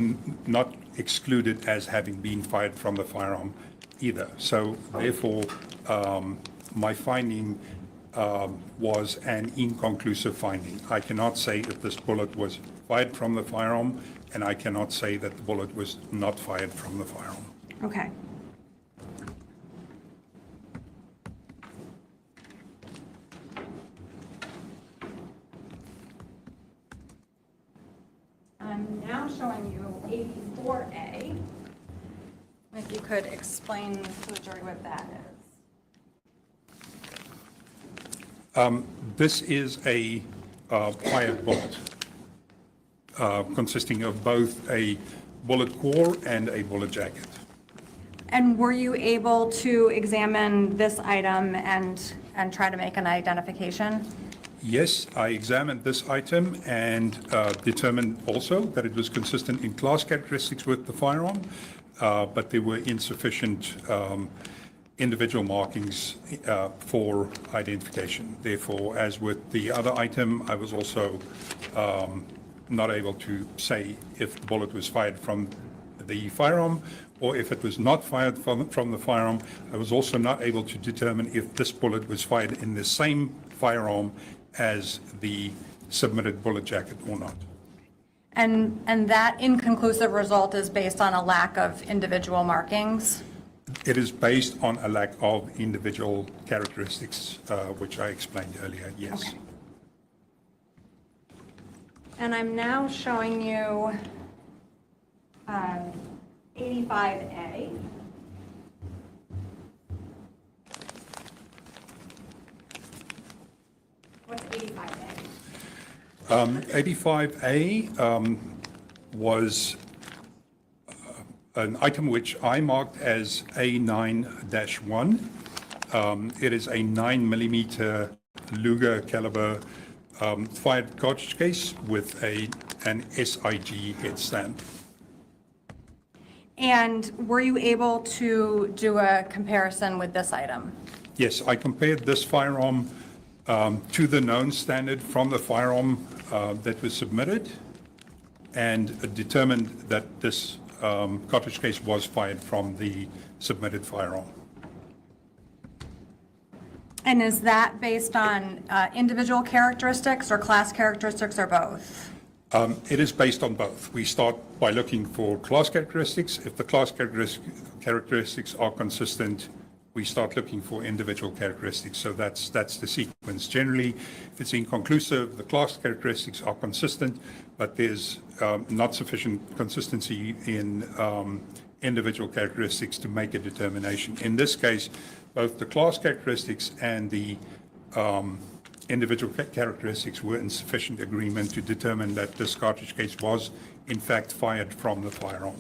not exclude it as having been fired from the firearm either. So therefore, my finding was an inconclusive finding. I cannot say if this bullet was fired from the firearm, and I cannot say that the bullet was not fired from the firearm. Okay. I'm now showing you 84A. If you could explain to the jury what that is. This is a fired bullet consisting of both a bullet core and a bullet jacket. And were you able to examine this item and try to make an identification? Yes, I examined this item and determined also that it was consistent in class characteristics with the firearm, but there were insufficient individual markings for identification. Therefore, as with the other item, I was also not able to say if the bullet was fired from the firearm or if it was not fired from the firearm. I was also not able to determine if this bullet was fired in the same firearm as the submitted bullet jacket or not. And that inconclusive result is based on a lack of individual markings? It is based on a lack of individual characteristics, which I explained earlier, yes. Okay. And I'm now showing you 85A. What's 85A? 85A was an item which I marked as A9-1. It is a 9mm Luger caliber fired cartridge case with an SIG headstand. And were you able to do a comparison with this item? Yes, I compared this firearm to the known standard from the firearm that was submitted and determined that this cartridge case was fired from the submitted firearm. And is that based on individual characteristics or class characteristics or both? It is based on both. We start by looking for class characteristics. If the class characteristics are consistent, we start looking for individual characteristics. So that's the sequence. Generally, if it's inconclusive, the class characteristics are consistent, but there's not sufficient consistency in individual characteristics to make a determination. In this case, both the class characteristics and the individual characteristics were in sufficient agreement to determine that this cartridge case was, in fact, fired from the firearm.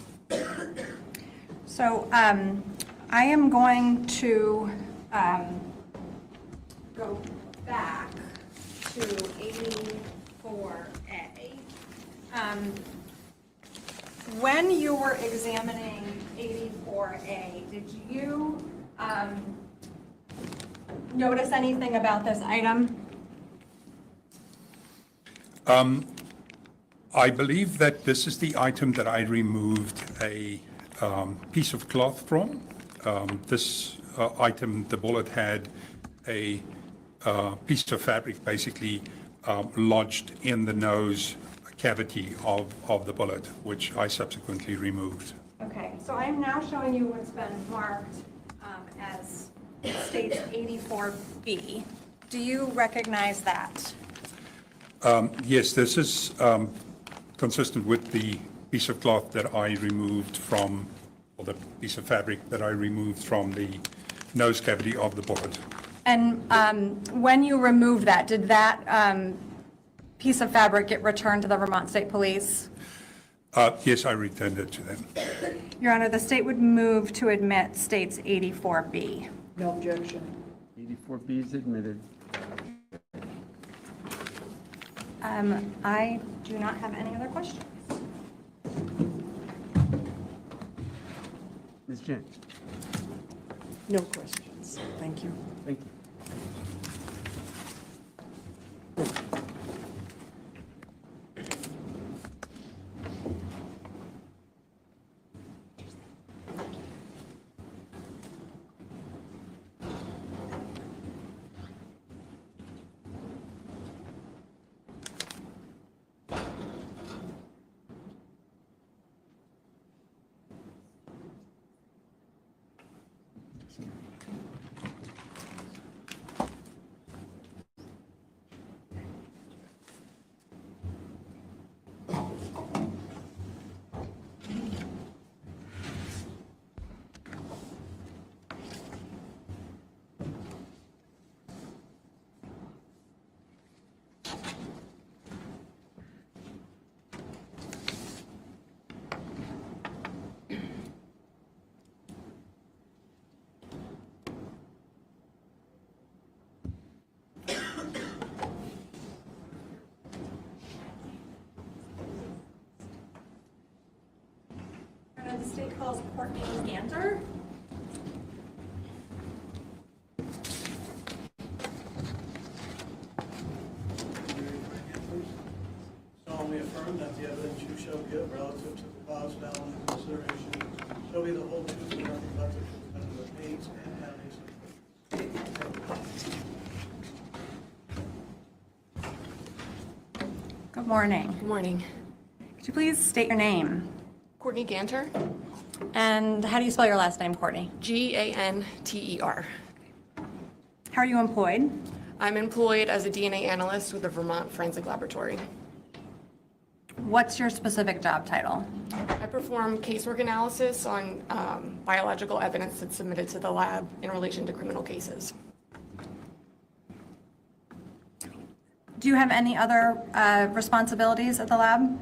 So I am going to go back to 84A. When you were examining 84A, did you notice anything about this item? I believe that this is the item that I removed a piece of cloth from. This item, the bullet had a piece of fabric basically lodged in the nose cavity of the bullet, which I subsequently removed. Okay, so I'm now showing you what's been marked as states 84B. Do you recognize that? Yes, this is consistent with the piece of cloth that I removed from, or the piece of fabric that I removed from the nose cavity of the bullet. And when you removed that, did that piece of fabric get returned to the Vermont State Police? Yes, I returned it to them. Your Honor, the state would move to admit State's 84B. No objection. 84B is admitted. I do not have any other questions. Ms. Jen? No questions. Thank you. Thank you. The state calls Courtney Ganter. Solemnly affirm that the evidence you shall give relative to the cause now under consideration shall be the whole truth and nothing but the truth under the pains and penalties. Good morning. Good morning. Could you please state your name? Courtney Ganter, And how do you spell your last name, Courtney? Ganter. How are you employed? I'm employed as a DNA analyst with the Vermont Forensic Laboratory. What's your specific job title? I perform casework analysis on biological evidence that's submitted to the lab in relation to criminal cases. Do you have any other responsibilities at the lab?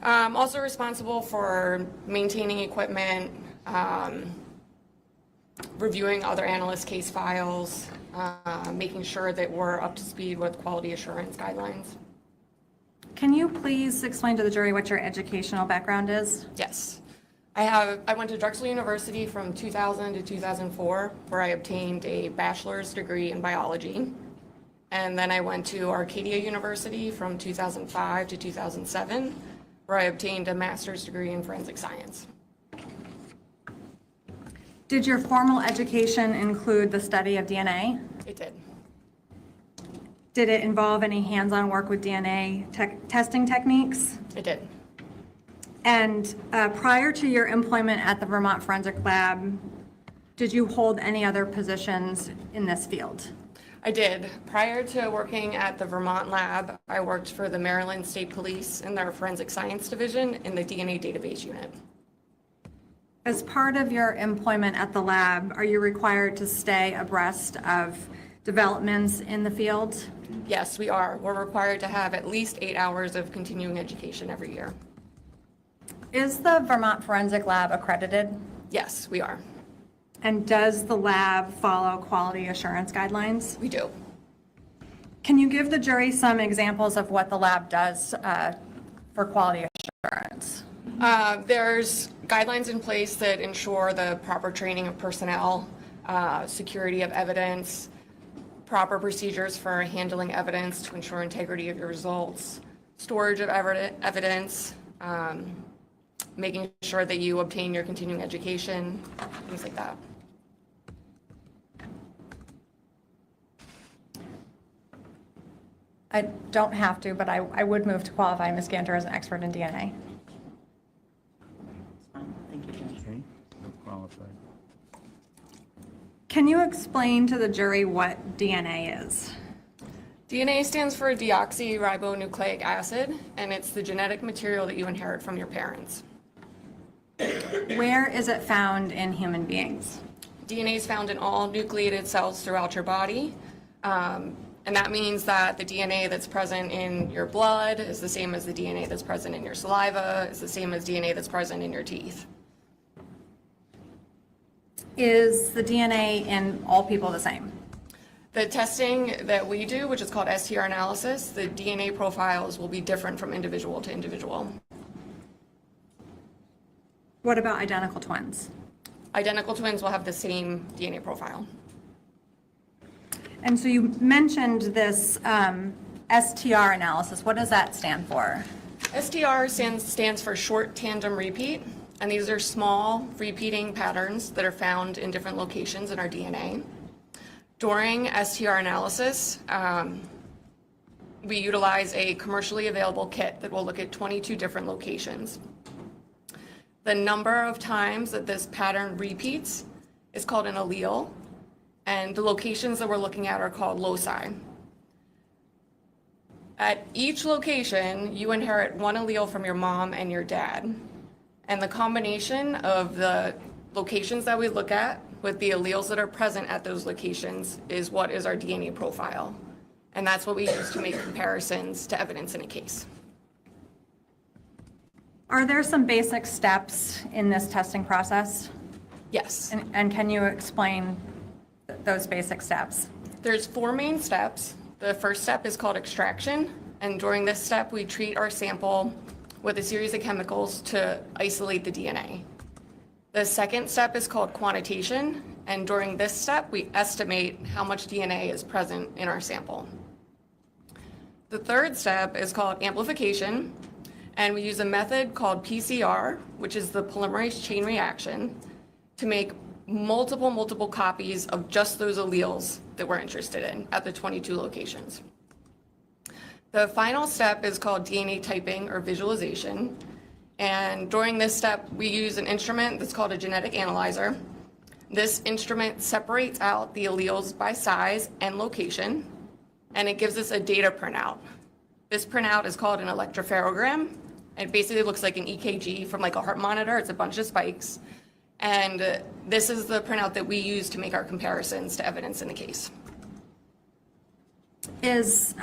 I'm also responsible for maintaining equipment, reviewing other analyst case files, making sure that we're up to speed with quality assurance guidelines. Can you please explain to the jury what your educational background is? Yes. I went to Drexel University from 2000 to 2004, where I obtained a bachelor's degree in biology. And then I went to Arcadia University from 2005 to 2007, where I obtained a master's degree in forensic science. Did your formal education include the study of DNA? It did. Did it involve any hands-on work with DNA testing techniques? It did. And prior to your employment at the Vermont Forensic Lab, did you hold any other positions in this field? I did. Prior to working at the Vermont lab, I worked for the Maryland State Police in their forensic science division in the DNA database unit. As part of your employment at the lab, are you required to stay abreast of developments in the field? Yes, we are. We're required to have at least 8 hours of continuing education every year. Is the Vermont Forensic Lab accredited? Yes, we are. And does the lab follow quality assurance guidelines? We do. Can you give the jury some examples of what the lab does for quality assurance? There's guidelines in place that ensure the proper training of personnel, security of evidence, proper procedures for handling evidence to ensure integrity of your results, storage of evidence, making sure that you obtain your continuing education, things like that. I don't have to, but I would move to qualify Ms. Ganter as an expert in DNA. Okay, so qualified. Can you explain to the jury what DNA is? DNA stands for deoxyribonucleic acid, and it's the genetic material that you inherit from your parents. Where is it found in human beings? DNA is found in all nucleated cells throughout your body. And that means that the DNA that's present in your blood is the same as the DNA that's present in your saliva, is the same as DNA that's present in your teeth. Is the DNA in all people the same? The testing that we do, which is called STR analysis, the DNA profiles will be different from individual to individual. What about identical twins? Identical twins will have the same DNA profile. And so you mentioned this STR analysis. What does that stand for? STR stands for short tandem repeat, and these are small repeating patterns that are found in different locations in our DNA. During STR analysis, we utilize a commercially available kit that will look at 22 different locations. The number of times that this pattern repeats is called an allele, and the locations that we're looking at are called loci. At each location, you inherit one allele from your mom and your dad. And the combination of the locations that we look at with the alleles that are present at those locations is what is our DNA profile. And that's what we use to make comparisons to evidence in a case. Are there some basic steps in this testing process? Yes. And can you explain those basic steps? There's 4 main steps. The first step is called extraction, and during this step, we treat our sample with a series of chemicals to isolate the DNA. The second step is called quantitation, and during this step, we estimate how much DNA is present in our sample. The third step is called amplification, and we use a method called PCR, which is the polymerase chain reaction, to make multiple copies of just those alleles that we're interested in at the 22 locations. The final step is called DNA typing or visualization. And during this step, we use an instrument that's called a genetic analyzer. This instrument separates out the alleles by size and location, and it gives us a data printout. This printout is called an electropherogram. It basically looks like an EKG from like a heart monitor. It's a bunch of spikes. And this is the printout that we use to make our comparisons to evidence in the case. Is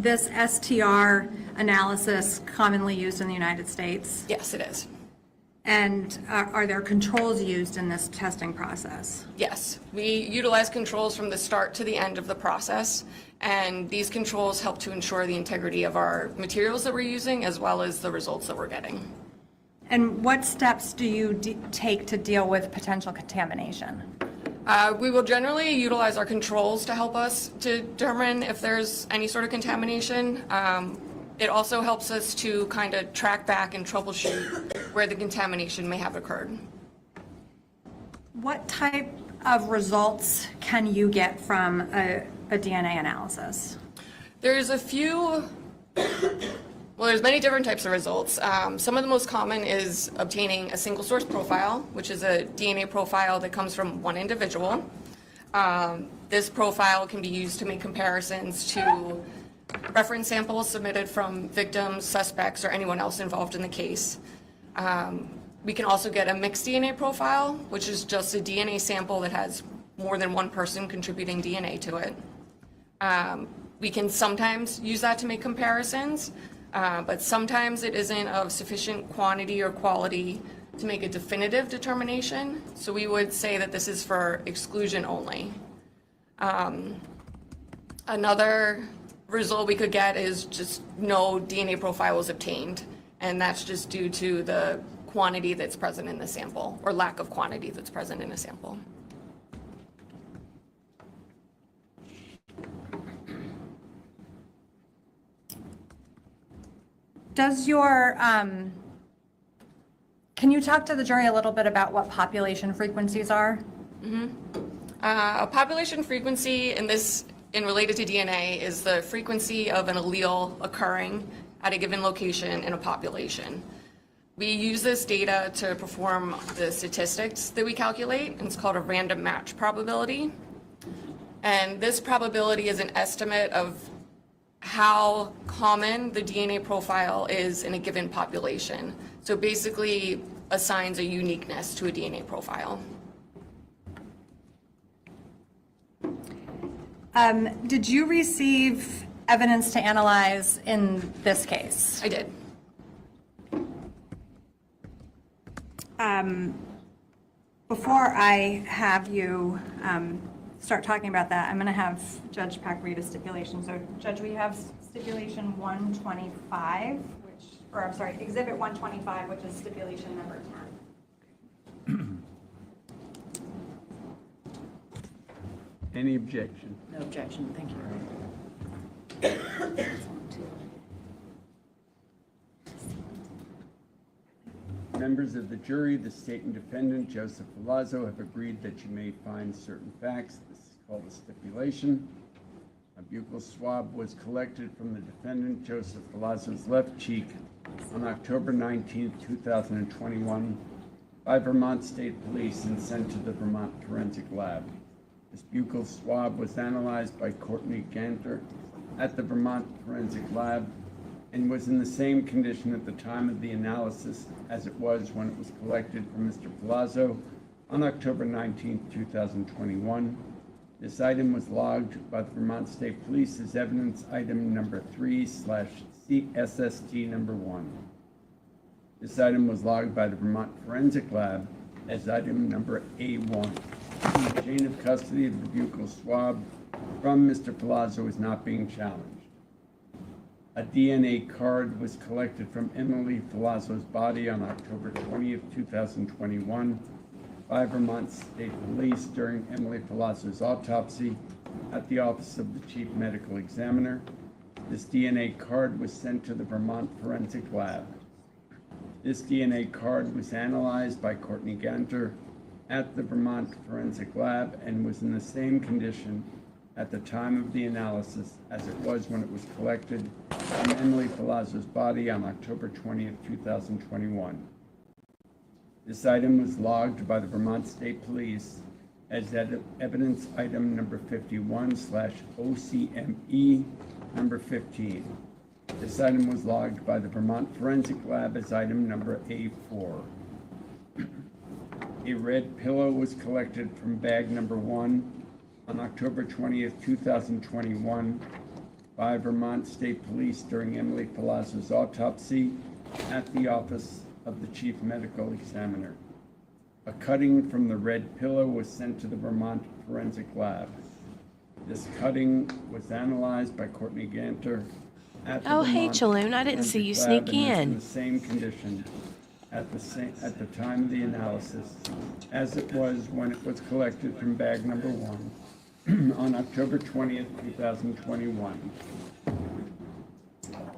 this STR analysis commonly used in the United States? Yes, it is. And are there controls used in this testing process? Yes, we utilize controls from the start to the end of the process, and these controls help to ensure the integrity of our materials that we're using as well as the results that we're getting. And what steps do you take to deal with potential contamination? We will generally utilize our controls to help us to determine if there's any sort of contamination. It also helps us to kind of track back and troubleshoot where the contamination may have occurred. What type of results can you get from a DNA analysis? There's a few. Well, there's many different types of results. Some of the most common is obtaining a single source profile, which is a DNA profile that comes from one individual. This profile can be used to make comparisons to reference samples submitted from victims, suspects, or anyone else involved in the case. We can also get a mixed DNA profile, which is just a DNA sample that has more than one person contributing DNA to it. We can sometimes use that to make comparisons. But sometimes it isn't of sufficient quantity or quality to make a definitive determination. So we would say that this is for exclusion only. Another result we could get is just no DNA profile was obtained. And that's just due to the quantity that's present in the sample or lack of quantity that's present in a sample. Does your, can you talk to the jury a little bit about what population frequencies are? A population frequency in related to DNA is the frequency of an allele occurring at a given location in a population. We use this data to perform the statistics that we calculate, and it's called a random match probability. And this probability is an estimate of how common the DNA profile is in a given population. So basically assigns a uniqueness to a DNA profile. Did you receive evidence to analyze in this case? I did. Before I have you start talking about that, I'm going to have Judge Pack read a stipulation. So, Judge, we have stipulation 125, Exhibit 125, which is stipulation number 10. Any objection? No objection, thank you. Members of the jury, the state and defendant, Joseph Ferlazzo, have agreed that you may find certain facts. This is called a stipulation. A buccal swab was collected from the defendant, Joseph Ferlazzo's left cheek on October 19, 2021 by Vermont State Police and sent to the Vermont Forensic Lab. This buccal swab was analyzed by Courtney Ganter at the Vermont Forensic Lab and was in the same condition at the time of the analysis as it was when it was collected from Mr. Ferlazzo on October 19, 2021. This item was logged by the Vermont State Police as evidence item number 3/CSST number 1. This item was logged by the Vermont Forensic Lab as item number A1. The chain of custody of the buccal swab from Mr. Ferlazzo is not being challenged. A DNA card was collected from Emily Ferlazzo's body on October 20th, 2021 by Vermont State Police during Emily Ferlazzo's autopsy at the Office of the Chief Medical Examiner. This DNA card was sent to the Vermont Forensic Lab. This DNA card was analyzed by Courtney Ganter at the Vermont Forensic Lab and was in the same condition at the time of the analysis as it was when it was collected from Emily Ferlazzo's body on October 20th, 2021. This item was logged by the Vermont State Police as evidence item number 51/OCME number 15. This item was logged by the Vermont Forensic Lab as item number A4. A red pillow was collected from bag number 1 on October 20th, 2021 by Vermont State Police during Emily Ferlazzo's autopsy at the Office of the Chief Medical Examiner. A cutting from the red pillow was sent to the Vermont Forensic Lab. This cutting was analyzed by Courtney Ganter at the Oh, hey, Vermont Chaloon, I didn't see you Forensic Lab sneak and is in. the same condition at the time of the analysis as it was when it was collected from bag number 1 on October 20th, 2021.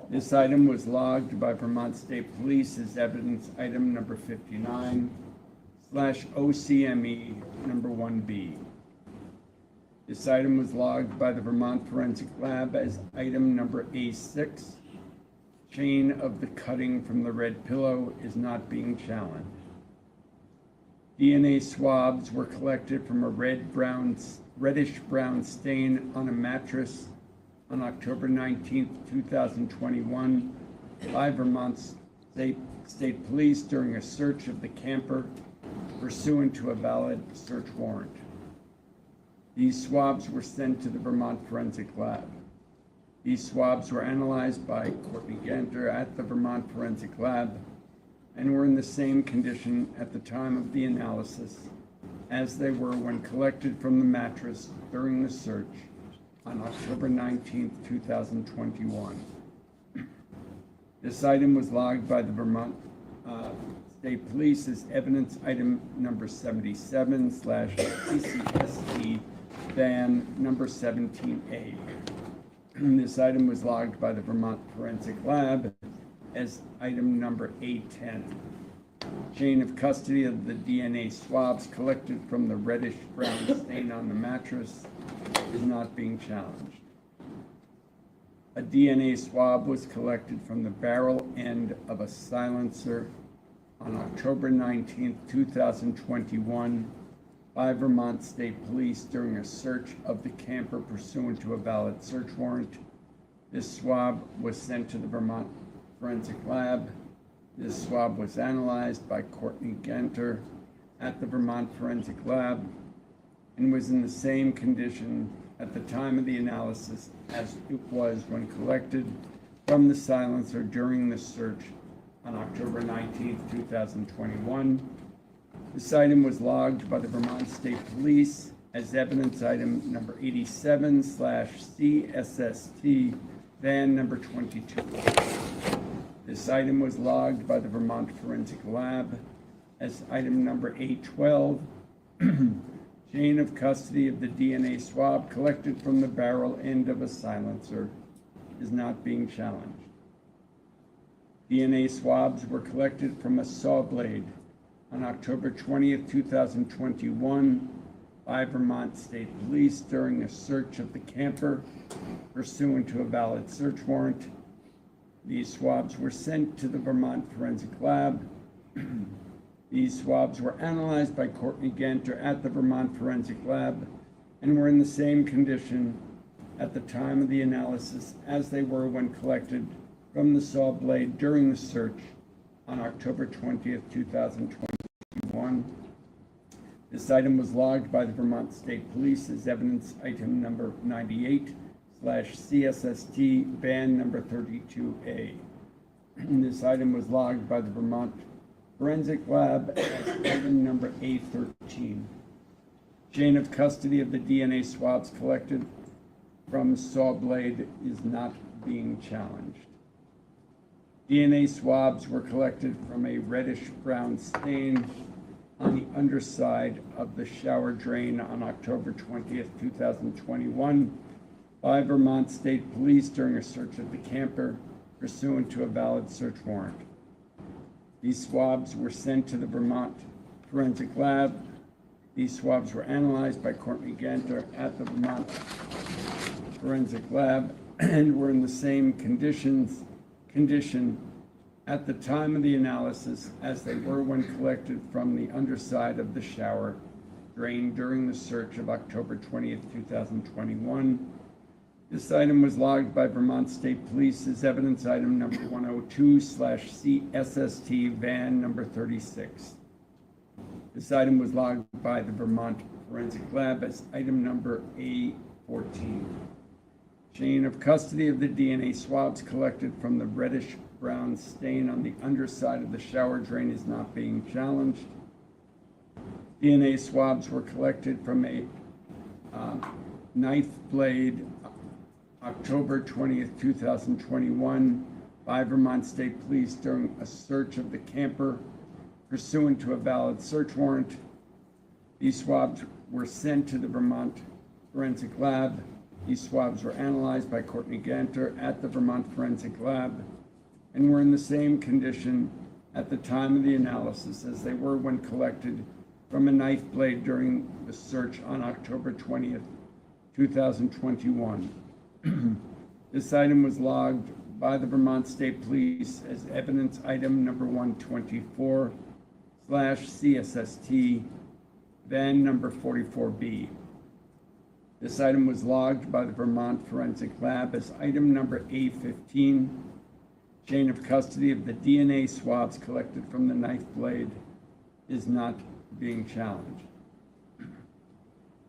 This item was logged by Vermont State Police as evidence item number 59/OCME number 1B. This item was logged by the Vermont Forensic Lab as item number A6. Chain of the cutting from the red pillow is not being challenged. DNA swabs were collected from a reddish-brown stain on a mattress on October 19, 2021 by Vermont State Police during a search of the camper pursuant to a valid search warrant. These swabs were sent to the Vermont Forensic Lab. These swabs were analyzed by Courtney Ganter at the Vermont Forensic Lab and were in the same condition at the time of the analysis as they were when collected from the mattress during the search on October 19, 2021. This item was logged by the Vermont State Police as evidence item number 77/CCST ban number 17A. This item was logged by the Vermont Forensic Lab as item number A10. Chain of custody of the DNA swabs collected from the reddish-brown stain on the mattress is not being challenged. A DNA swab was collected from the barrel end of a silencer on October 19, 2021 by Vermont State Police during a search of the camper pursuant to a valid search warrant. This swab was sent to the Vermont Forensic Lab. This swab was analyzed by Courtney Ganter at the Vermont Forensic Lab and was in the same condition at the time of the analysis as it was when collected from the silencer during the search on October 19, 2021. This item was logged by the Vermont State Police as evidence item number 87/CSST, van number 22. This item was logged by the Vermont Forensic Lab as item number 812, chain of custody of the DNA swab collected from the barrel end of a silencer is not being challenged. DNA swabs were collected from a saw blade on October 20th, 2021 by Vermont State Police during a search of the camper pursuant to a valid search warrant. These swabs were sent to the Vermont Forensic Lab. These swabs were analyzed by Courtney Ganter at the Vermont Forensic Lab and were in the same condition at the time of the analysis as they were when collected from the saw blade during the search on October 20th, 2021. This item was logged by the Vermont State Police as evidence item number 98/CSST, van number 32A. This item was logged by the Vermont Forensic Lab as item number A13. Chain of custody of the DNA swabs collected from saw blade is not being challenged. DNA swabs were collected from a reddish-brown stain on the underside of the shower drain on October 20th, 2021 by Vermont State Police during a search of the camper pursuant to a valid search warrant. These swabs were sent to the Vermont Forensic Lab. These swabs were analyzed by Courtney Ganter at the Vermont Forensic Lab and were in the same condition at the time of the analysis as they were when collected from the underside of the shower drain during the search of October 20th, 2021. This item was logged by Vermont State Police as evidence item number 102/CSST, van number 36. This item was logged by the Vermont Forensic Lab as item number A14. Chain of custody of the DNA swabs collected from the reddish-brown stain on the underside of the shower drain is not being challenged. DNA swabs were collected from a knife blade October 20th, 2021 by Vermont State Police during a search of the camper pursuant to a valid search warrant. These swabs were sent to the Vermont Forensic Lab. These swabs were analyzed by Courtney Ganter at the Vermont Forensic Lab and were in the same condition at the time of the analysis as they were when collected from a knife blade during the search on October 20th, 2021. This item was logged by the Vermont State Police as evidence item number 124/CSST, van number 44B. This item was logged by the Vermont Forensic Lab as item number A15. Chain of custody of the DNA swabs collected from the knife blade is not being challenged.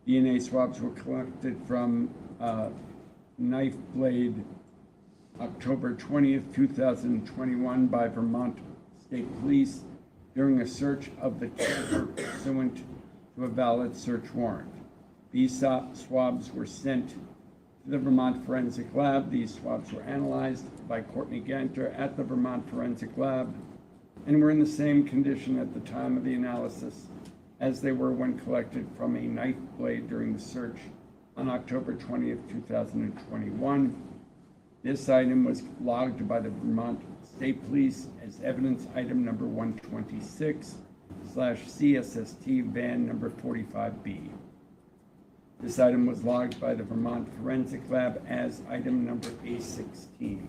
DNA swabs were collected from knife blade October 20th, 2021 by Vermont State Police during a search of the camper pursuant to a valid search warrant. These swabs were sent to the Vermont Forensic Lab. These swabs were analyzed by Courtney Ganter at the Vermont Forensic Lab and were in the same condition at the time of the analysis as they were when collected from a knife blade during the search on October 20th, 2021. This item was logged by the Vermont State Police as evidence item number 126/CSST, van number 45B. This item was logged by the Vermont Forensic Lab as item number A16.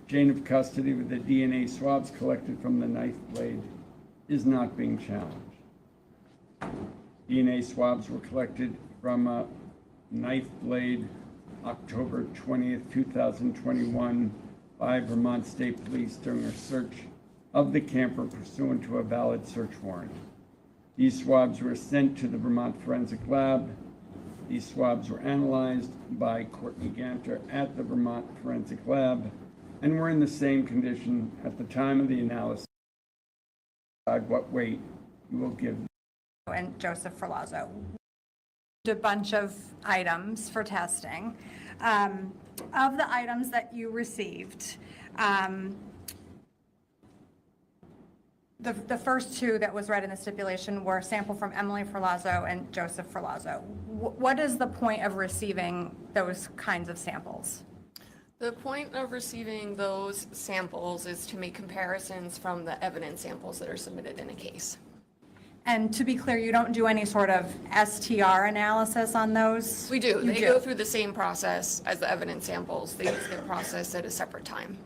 Chain of custody with the DNA swabs collected from the knife blade is not being challenged. DNA swabs were collected from a knife blade October 20th, 2021 by Vermont State Police during a search of the camper pursuant to a valid search warrant. These swabs were sent to the Vermont Forensic Lab. These swabs were analyzed by Courtney Ganter at the Vermont Forensic Lab and were in the same condition at the time of the analysis. Decide what weight you will give. And Joseph Ferlazzo. A bunch of items for testing. Of the items that you received, the first two that was read in the stipulation were a sample from Emily Ferlazzo and Joseph Ferlazzo. What is the point of receiving those kinds of samples? The point of receiving those samples is to make comparisons from the evidence samples that are submitted in a case. And to be clear, you don't do any sort of STR analysis on those? We do. You They go through the same process as the evidence samples. They just get processed at a separate time.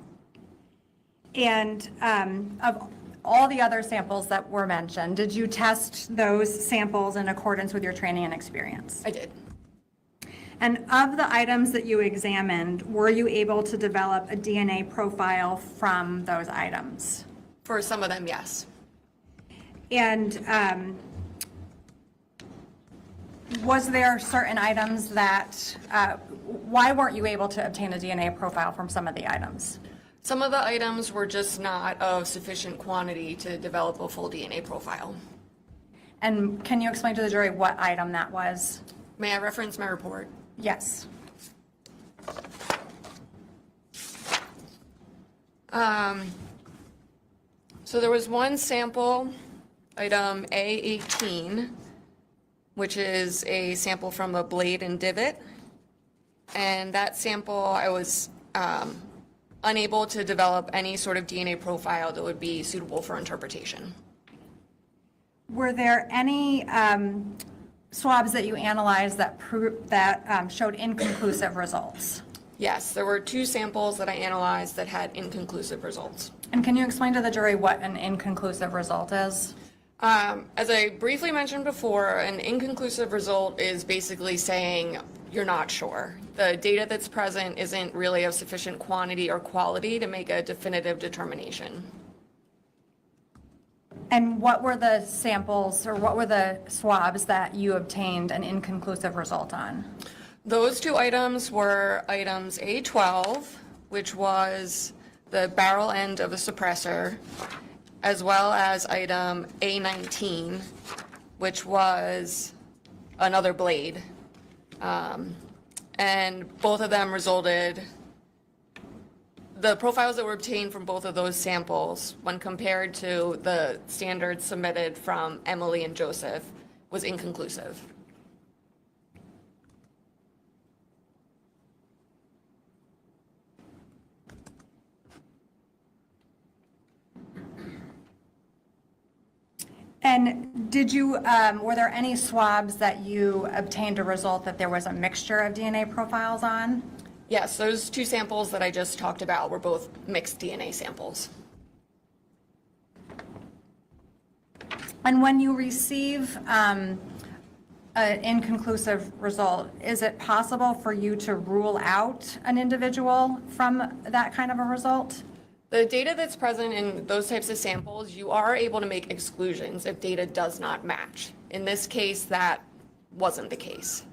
And of all the other samples that were mentioned, did you test those samples in accordance with your training and experience? I did. And of the items that you examined, were you able to develop a DNA profile from those items? For some of them, yes. And was there certain items that, why weren't you able to obtain a DNA profile from some of the items? Some of the items were just not of sufficient quantity to develop a full DNA profile. And can you explain to the jury what item that was? May I reference my report? Yes. So there was one sample, item A18, which is a sample from a blade and divot. And that sample, I was unable to develop any sort of DNA profile that would be suitable for interpretation. Were there any swabs that you analyzed that showed inconclusive results? Yes, there were two samples that I analyzed that had inconclusive results. And can you explain to the jury what an inconclusive result is? As I briefly mentioned before, an inconclusive result is basically saying you're not sure. The data that's present isn't really of sufficient quantity or quality to make a definitive determination. And what were the samples or what were the swabs that you obtained an inconclusive result on? Those two items were items A12, which was the barrel end of a suppressor, as well as item A19, which was another blade. And both of them resulted, the profiles that were obtained from both of those samples, when compared to the standards submitted from Emily and Joseph, was inconclusive. And did you, were there any swabs that you obtained a result that there was a mixture of DNA profiles on? Yes, those two samples that I just talked about were both mixed DNA samples. And when you receive an inconclusive result, is it possible for you to rule out an individual from that kind of a result? The data that's present in those types of samples, you are able to make exclusions if data does not match. In this case, that wasn't the case.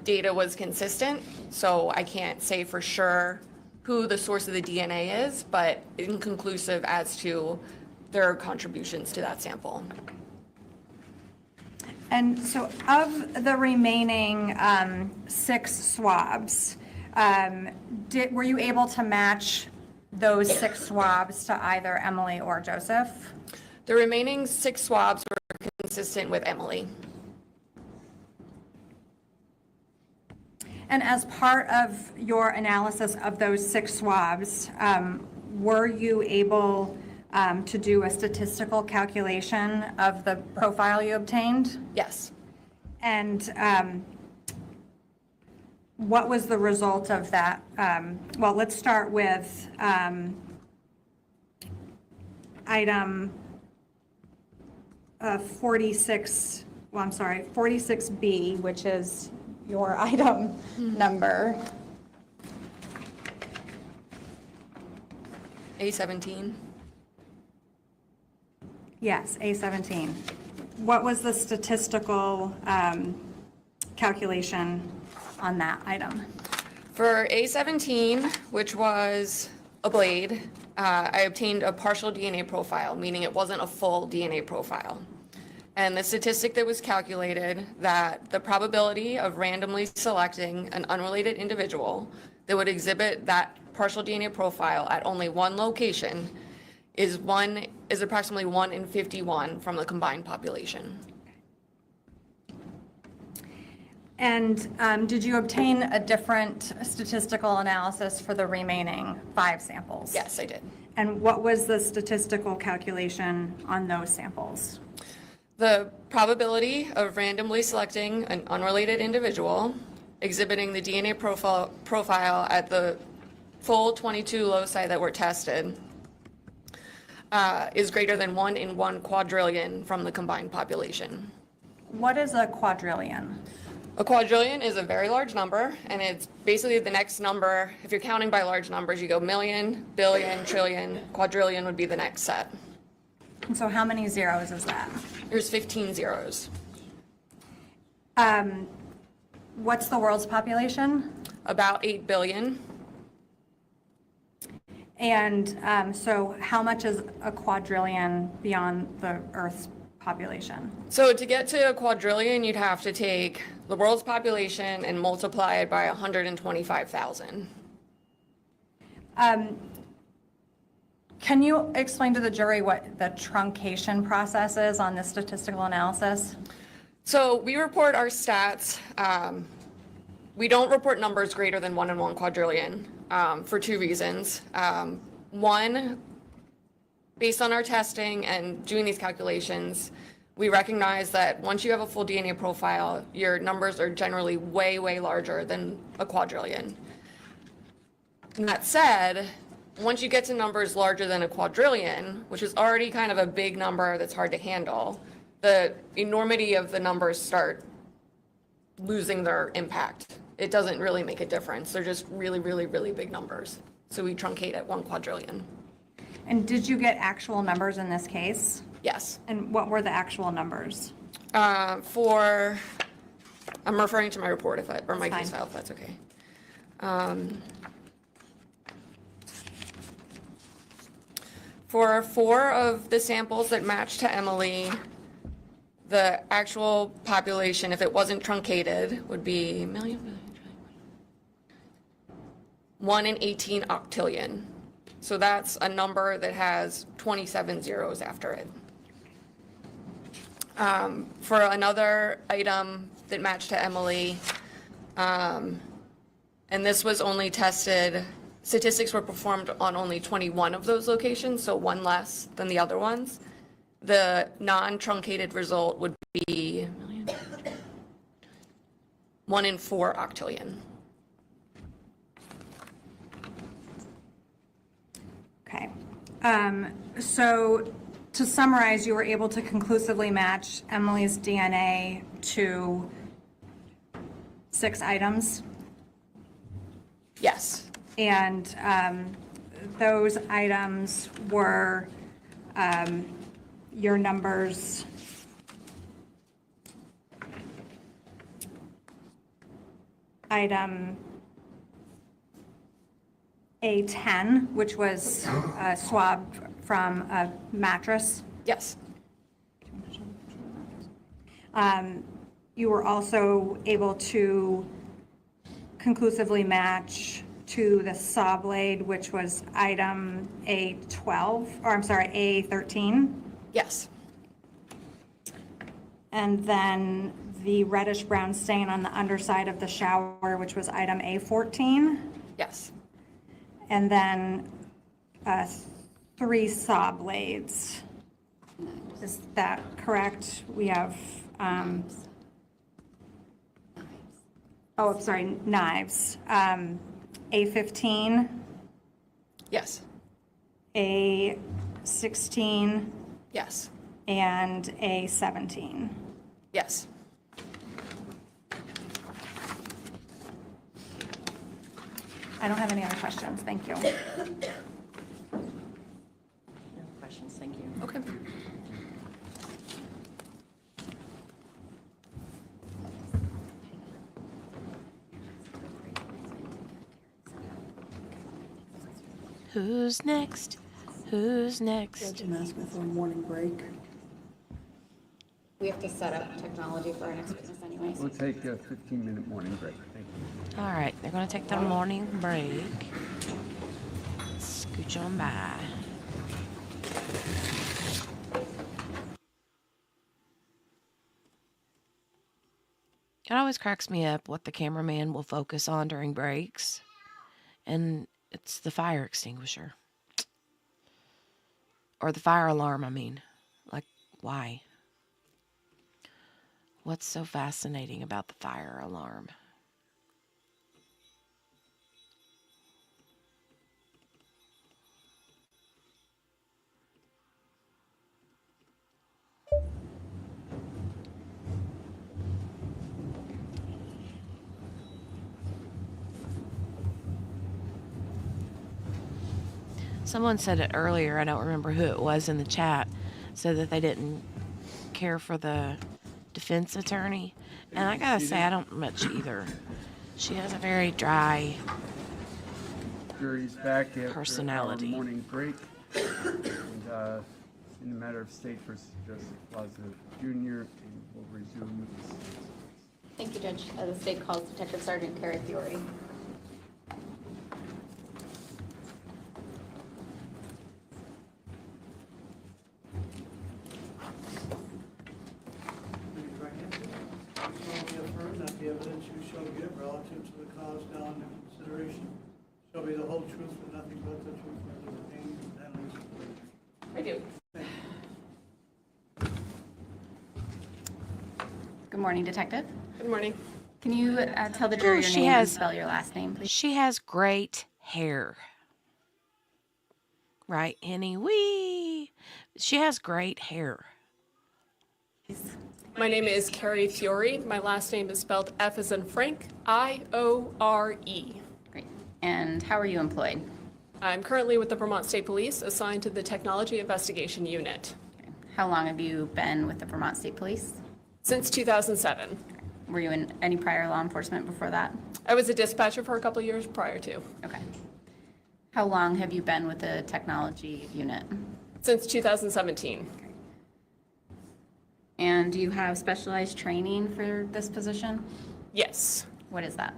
Data was consistent, so I can't say for sure who the source of the DNA is, but inconclusive as to their contributions to that sample. And so of the remaining 6 swabs, were you able to match those 6 swabs to either Emily or Joseph? The remaining 6 swabs were consistent with Emily. And as part of your analysis of those 6 swabs, were you able to do a statistical calculation of the profile you obtained? Yes. And what was the result of that? Well, let's start with item 46B, which is your item number. A17. Yes, A17. What was the statistical calculation on that item? For A17, which was a blade, I obtained a partial DNA profile, meaning it wasn't a full DNA profile. And the statistic that was calculated that the probability of randomly selecting an unrelated individual that would exhibit that partial DNA profile at only one location is approximately 1 in 51 from the combined population. And did you obtain a different statistical analysis for the remaining 5 samples? Yes, I did. And what was the statistical calculation on those samples? The probability of randomly selecting an unrelated individual exhibiting the DNA profile at the full 22 loci that were tested is greater than 1 in 1 quadrillion from the combined population. What is a quadrillion? A quadrillion is a very large number, and it's basically the next number. If you're counting by large numbers, you go million, billion, trillion. Quadrillion would be the next set. And so how many zeros is that? There's 15 zeros. What's the world's population? About 8 billion. And so how much is a quadrillion beyond the Earth's population? So to get to a quadrillion, you'd have to take the world's population and multiply it by 125,000. Can you explain to the jury what the truncation process is on this statistical analysis? So we report our stats. We don't report numbers greater than 1 in 1 quadrillion for 2 reasons. One, based on our testing and doing these calculations, we recognize that once you have a full DNA profile, your numbers are generally way, way larger than a quadrillion. And that said, once you get to numbers larger than a quadrillion, which is already kind of a big number that's hard to handle, the enormity of the numbers start losing their impact. It doesn't really make a difference. They're just really, really, really big numbers. So we truncate at 1 quadrillion. And did you get actual numbers in this case? Yes. And what were the actual numbers? I'm referring to my report or my case file, if that's okay. For 4 of the samples that matched to Emily, the actual population, if it wasn't truncated, would be 1 in 18 octillion. So that's a number that has 27 zeros after it. For another item that matched to Emily, and this was only tested, statistics were performed on only 21 of those locations, so 1 less than the other ones. The non-truncated result would be 1 in 4 octillion. Okay. So to summarize, you were able to conclusively match Emily's DNA to 6 items? Yes. And those items were your numbers item A10, which was swabbed from a mattress. Yes. You were also able to conclusively match to the saw blade, which was item A13. Yes. And then the reddish brown stain on the underside of the shower, which was item A14. Yes. And then 3 saw blades. Is that correct? We have, knives. A15, Yes. A16, Yes. and A17. Yes. I don't have any other questions. Thank you. No questions, thank you. Okay. Who's next? Who's next? Judge, I'm asking for a morning break. We have to set up technology for our next business anyways. We'll take a 15-minute morning break. Thank you. All right, they're going to take their morning break. Scooch on by. It always cracks me up what the cameraman will focus on during breaks. And it's the fire extinguisher. Or the fire alarm, I mean. Like, why? What's so fascinating about the fire alarm? Someone said it earlier, I don't remember who it was in the chat, said that they didn't care for the defense attorney. And I gotta say, I don't much either. She has a very dry Jury's back after personality. our morning break. And in the matter of State versus Joseph Ferlazzo Jr., and we'll resume. Thank you, Judge. The state calls Detective Sergeant Carrie Fiore. The evidence you shall give relative to the cause now under consideration shall be the whole truth and nothing but the truth under the pains and penalties of perjury. I do. Good morning, Detective. Good morning. Can you tell the jury your she name and has- spell your last name, please? She has great hair. Right, Henny? Wee! She has great hair. My name is Carrie Fiore. My last name is spelled F as in Frank, I-O-R-E. Great. And how are you employed? I'm currently with the Vermont State Police, assigned to the Technology Investigation Unit. Okay. How long have you been with the Vermont State Police? Since 2007. Were you in any prior law enforcement before that? I was a dispatcher for a couple of years prior to. Okay. How long have you been with the technology unit? Since 2017. And do you have specialized training for this position? Yes. What is that?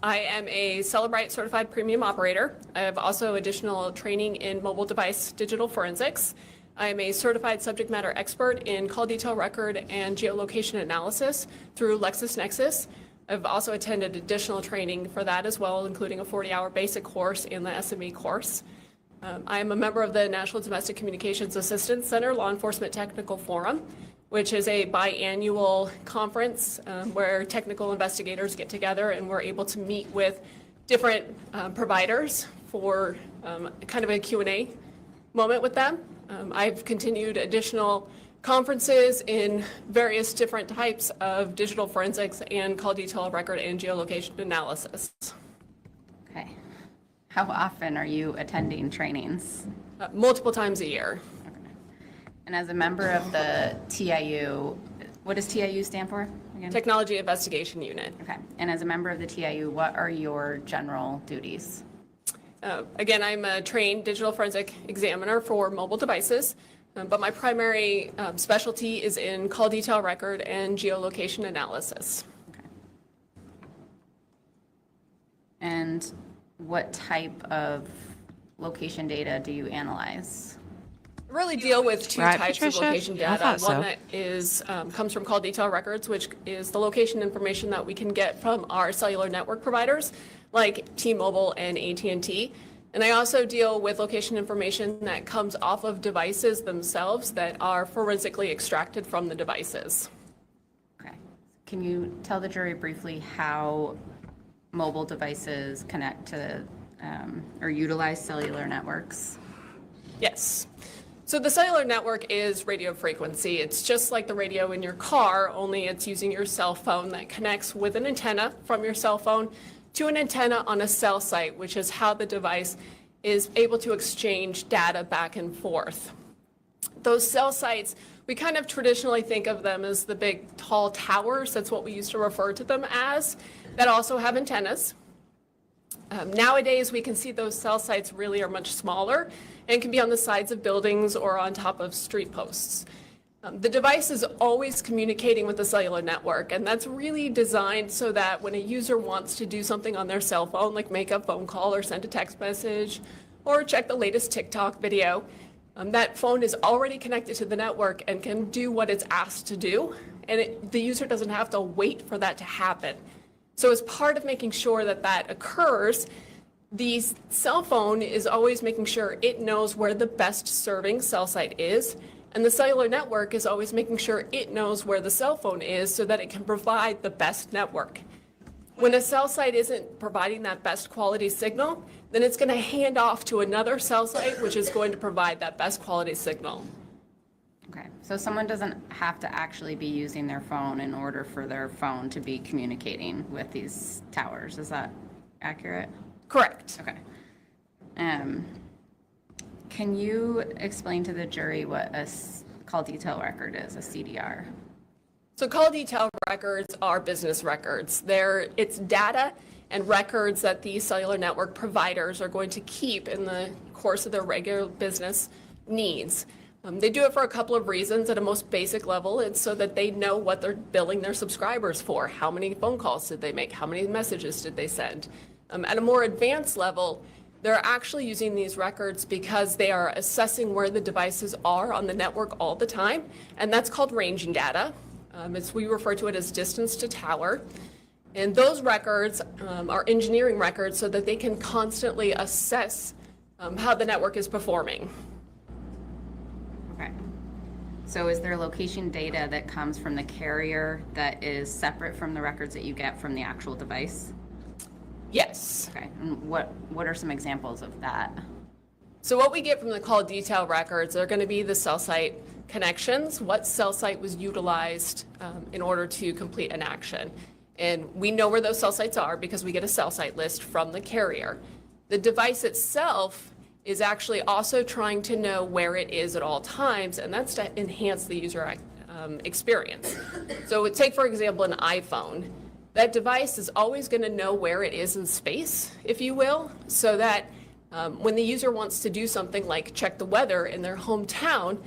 I am a Celebrite certified premium operator. I have also additional training in mobile device digital forensics. I am a certified subject matter expert in call detail record and geolocation analysis through LexisNexis. I've also attended additional training for that as well, including a 40-hour basic course and the SME course. I am a member of the National Domestic Communications Assistance Center Law Enforcement Technical Forum, which is a biannual conference where technical investigators get together and we're able to meet with different providers for kind of a Q&A moment with them. I've continued additional conferences in various different types of digital forensics and call detail record and geolocation analysis. Okay. How often are you attending trainings? Multiple times a year. And as a member of the TIU, what does TIU stand for again? Technology Investigation Unit. Okay. And as a member of the TIU, what are your general duties? Again, I'm a trained digital forensic examiner for mobile devices, but my primary specialty is in call detail record and geolocation analysis. Okay. And what type of location data do you analyze? I really deal with two Right, types Patricia? of location I data. thought so. One that is comes from call detail records, which is the location information that we can get from our cellular network providers, like T-Mobile and AT&T. And I also deal with location information that comes off of devices themselves that are forensically extracted from the devices. Okay. Can you tell the jury briefly how mobile devices connect to or utilize cellular networks? Yes. So the cellular network is radio frequency. It's just like the radio in your car, only it's using your cell phone that connects with an antenna from your cell phone to an antenna on a cell site, which is how the device is able to exchange data back and forth. Those cell sites, we kind of traditionally think of them as the big tall towers. That's what we used to refer to them as, that also have antennas. Nowadays, we can see those cell sites really are much smaller and can be on the sides of buildings or on top of street posts. The device is always communicating with the cellular network, and that's really designed so that when a user wants to do something on their cell phone, like make a phone call or send a text message or check the latest TikTok video, that phone is already connected to the network and can do what it's asked to do, and the user doesn't have to wait for that to happen. So as part of making sure that that occurs, the cell phone is always making sure it knows where the best serving cell site is, and the cellular network is always making sure it knows where the cell phone is so that it can provide the best network. When a cell site isn't providing that best quality signal, then it's going to hand off to another cell site, which is going to provide that best quality signal. Okay, so someone doesn't have to actually be using their phone in order for their phone to be communicating with these towers. Is that accurate? Correct. Okay. Can you explain to the jury what a call detail record is, a CDR? So call detail records are business records. It's data and records that the cellular network providers are going to keep in the course of their regular business needs. They do it for a couple of reasons. At a most basic level, it's so that they know what they're billing their subscribers for. How many phone calls did they make? How many messages did they send? At a more advanced level, they're actually using these records because they are assessing where the devices are on the network all the time, and that's called ranging data. We refer to it as distance to tower. And those records are engineering records so that they can constantly assess how the network is performing. Okay. So is there location data that comes from the carrier that is separate from the records that you get from the actual device? Yes. Okay, and what are some examples of that? So what we get from the call detail records are going to be the cell site connections, what cell site was utilized in order to complete an action. And we know where those cell sites are because we get a cell site list from the carrier. The device itself is actually also trying to know where it is at all times, and that's to enhance the user experience. So take, for example, an iPhone. That device is always going to know where it is in space, if you will, so that when the user wants to do something like check the weather in their hometown,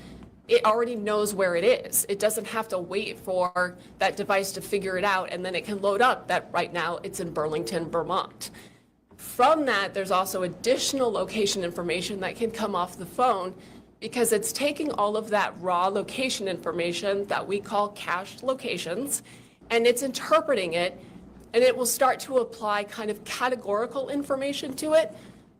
it already knows where it is. It doesn't have to wait for that device to figure it out, and then it can load up that right now it's in Burlington, Vermont. From that, there's also additional location information that can come off the phone because it's taking all of that raw location information that we call cached locations, and it's interpreting it, and it will start to apply kind of categorical information to it.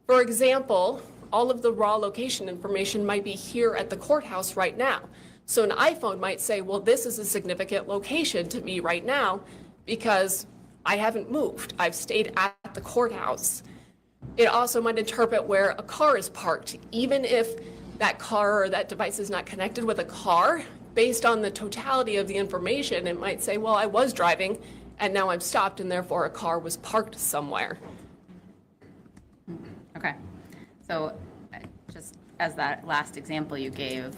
For example, all of the raw location information might be here at the courthouse right now. So an iPhone might say, well, this is a significant location to me right now because I haven't moved. I've stayed at the courthouse. It also might interpret where a car is parked, even if that car or that device is not connected with a car. Based on the totality of the information, it might say, well, I was driving and now I'm stopped and therefore a car was parked somewhere. Okay. So just as that last example you gave,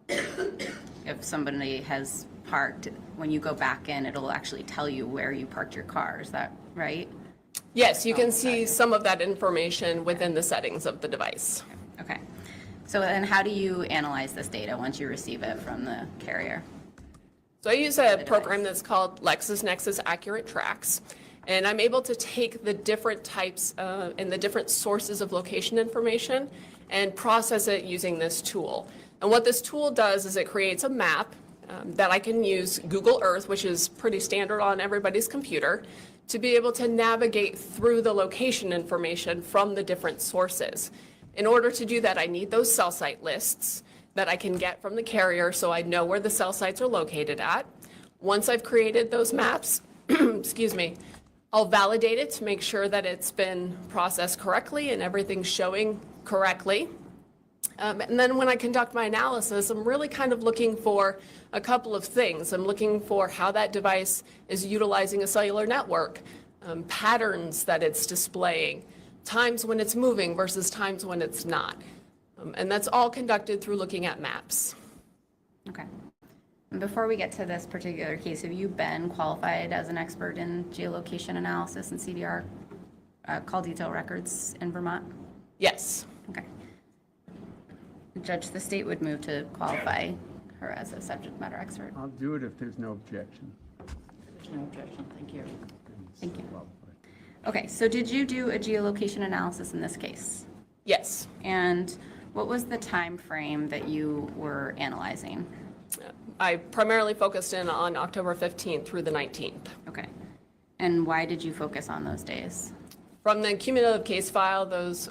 if somebody has parked, when you go back in, it'll actually tell you where you parked your car. Is that right? Yes, you can see some of that information within the settings of the device. Okay. So then how do you analyze this data once you receive it from the carrier? So I use a program that's called LexisNexis Accurate Tracks, and I'm able to take the different types and the different sources of location information and process it using this tool. And what this tool does is it creates a map that I can use Google Earth, which is pretty standard on everybody's computer, to be able to navigate through the location information from the different sources. In order to do that, I need those cell site lists that I can get from the carrier so I know where the cell sites are located at. Once I've created those maps, excuse me, I'll validate it to make sure that it's been processed correctly and everything's showing correctly. And then when I conduct my analysis, I'm really kind of looking for a couple of things. I'm looking for how that device is utilizing a cellular network, patterns that it's displaying, times when it's moving versus times when it's not. And that's all conducted through looking at maps. Okay. And before we get to this particular case, have you been qualified as an expert in geolocation analysis and CDR call detail records in Vermont? Yes. Okay. Judge, the state would move to qualify her as a subject matter expert. I'll do it if there's no objection. There's no objection, thank you. Thank you. Okay, so did you do a geolocation analysis in this case? Yes. And what was the time frame that you were analyzing? I primarily focused in on October 15th through the 19th. Okay. And why did you focus on those days? From the cumulative case file, those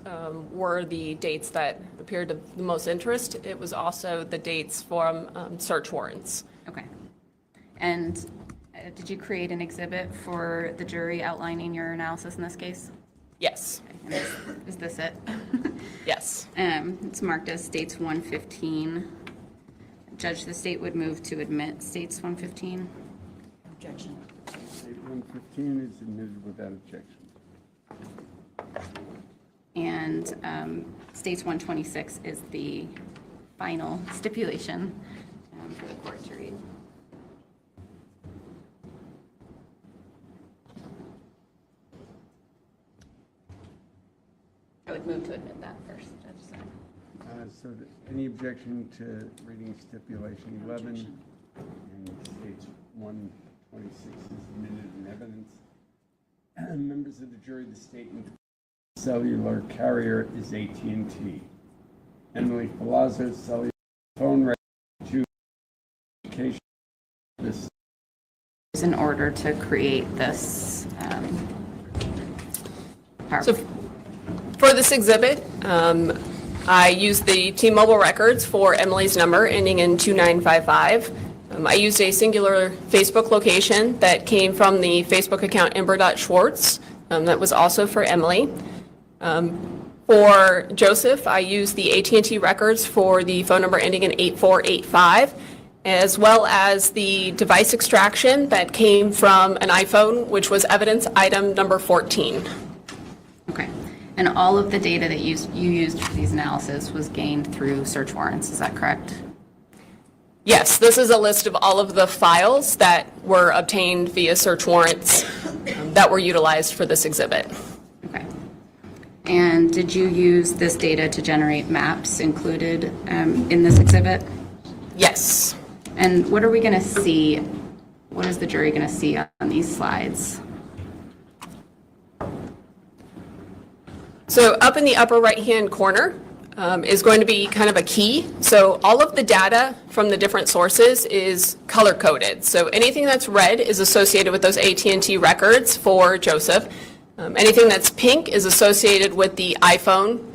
were the dates that appeared of the most interest. It was also the dates from search warrants. Okay. And did you create an exhibit for the jury outlining your analysis in this case? Yes. Okay. And is this it? Yes. It's marked as States 115. Judge, the state would move to admit States 115. Objection. State 115 is admitted without objection. And States 126 is the final stipulation for the court to read. I would move to admit that first, Judge. So any objection to reading stipulation 11 and states 126 is admitted in evidence? Members of the jury, the statement cellular carrier is AT&T. Emily Ferlazzo, cellular phone record to communication service. In order to create this So for this exhibit, I used the T-Mobile records for Emily's number ending in 2955. I used a singular Facebook location that came from the Facebook account Ember.Schwartz. That was also for Emily. For Joseph, I used the AT&T records for the phone number ending in 8485, as well as the device extraction that came from an iPhone, which was evidence item number 14. Okay. And all of the data that you used for these analysis was gained through search warrants, is that correct? Yes, this is a list of all of the files that were obtained via search warrants that were utilized for this exhibit. Okay. And did you use this data to generate maps included in this exhibit? Yes. And what are we going to see? What is the jury going to see on these slides? So up in the upper right-hand corner is going to be kind of a key. So all of the data from the different sources is color-coded. So anything that's red is associated with those AT&T records for Joseph. Anything that's pink is associated with the iPhone,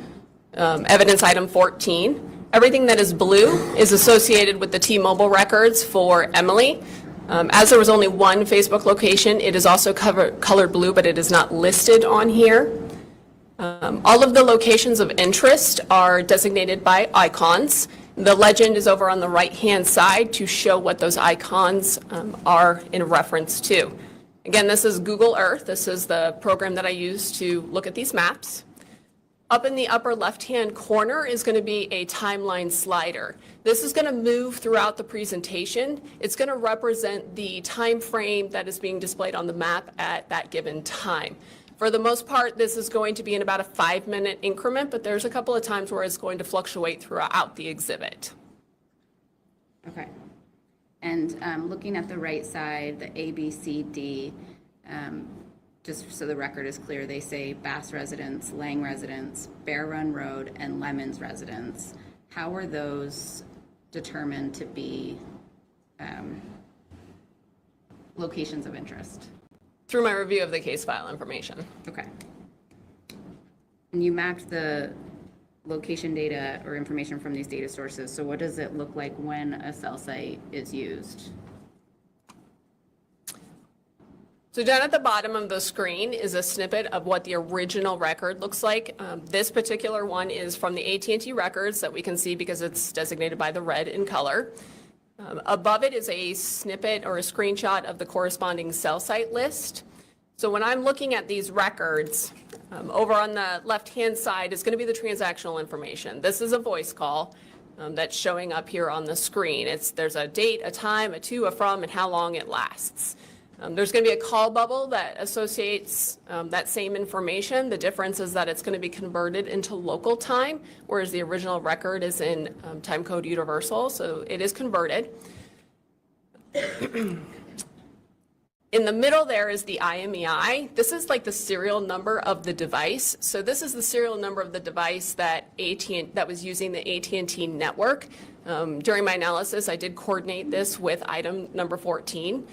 evidence item 14. Everything that is blue is associated with the T-Mobile records for Emily. As there was only one Facebook location, it is also colored blue, but it is not listed on here. All of the locations of interest are designated by icons. The legend is over on the right-hand side to show what those icons are in reference to. Again, this is Google Earth. This is the program that I use to look at these maps. Up in the upper left-hand corner is going to be a timeline slider. This is going to move throughout the presentation. It's going to represent the time frame that is being displayed on the map at that given time. For the most part, this is going to be in about a 5-minute increment, but there's a couple of times where it's going to fluctuate throughout the exhibit. Okay. And looking at the right side, the A, B, C, D, just so the record is clear, they say Bass Residence, Lang Residence, Bear Run Road, and Lemons Residence. How were those determined to be locations of interest? Through my review of the case file information. Okay. And you mapped the location data or information from these data sources. So what does it look like when a cell site is used? So down at the bottom of the screen is a snippet of what the original record looks like. This particular one is from the AT&T records that we can see because it's designated by the red in color. Above it is a snippet or a screenshot of the corresponding cell site list. So when I'm looking at these records, over on the left-hand side is going to be the transactional information. This is a voice call that's showing up here on the screen. There's a date, a time, a to, a from, and how long it lasts. There's going to be a call bubble that associates that same information. The difference is that it's going to be converted into local time, whereas the original record is in time code universal, so it is converted. In the middle there is the IMEI. This is like the serial number of the device. So this is the serial number of the device that was using the AT&T network. During my analysis, I did coordinate this with item number 14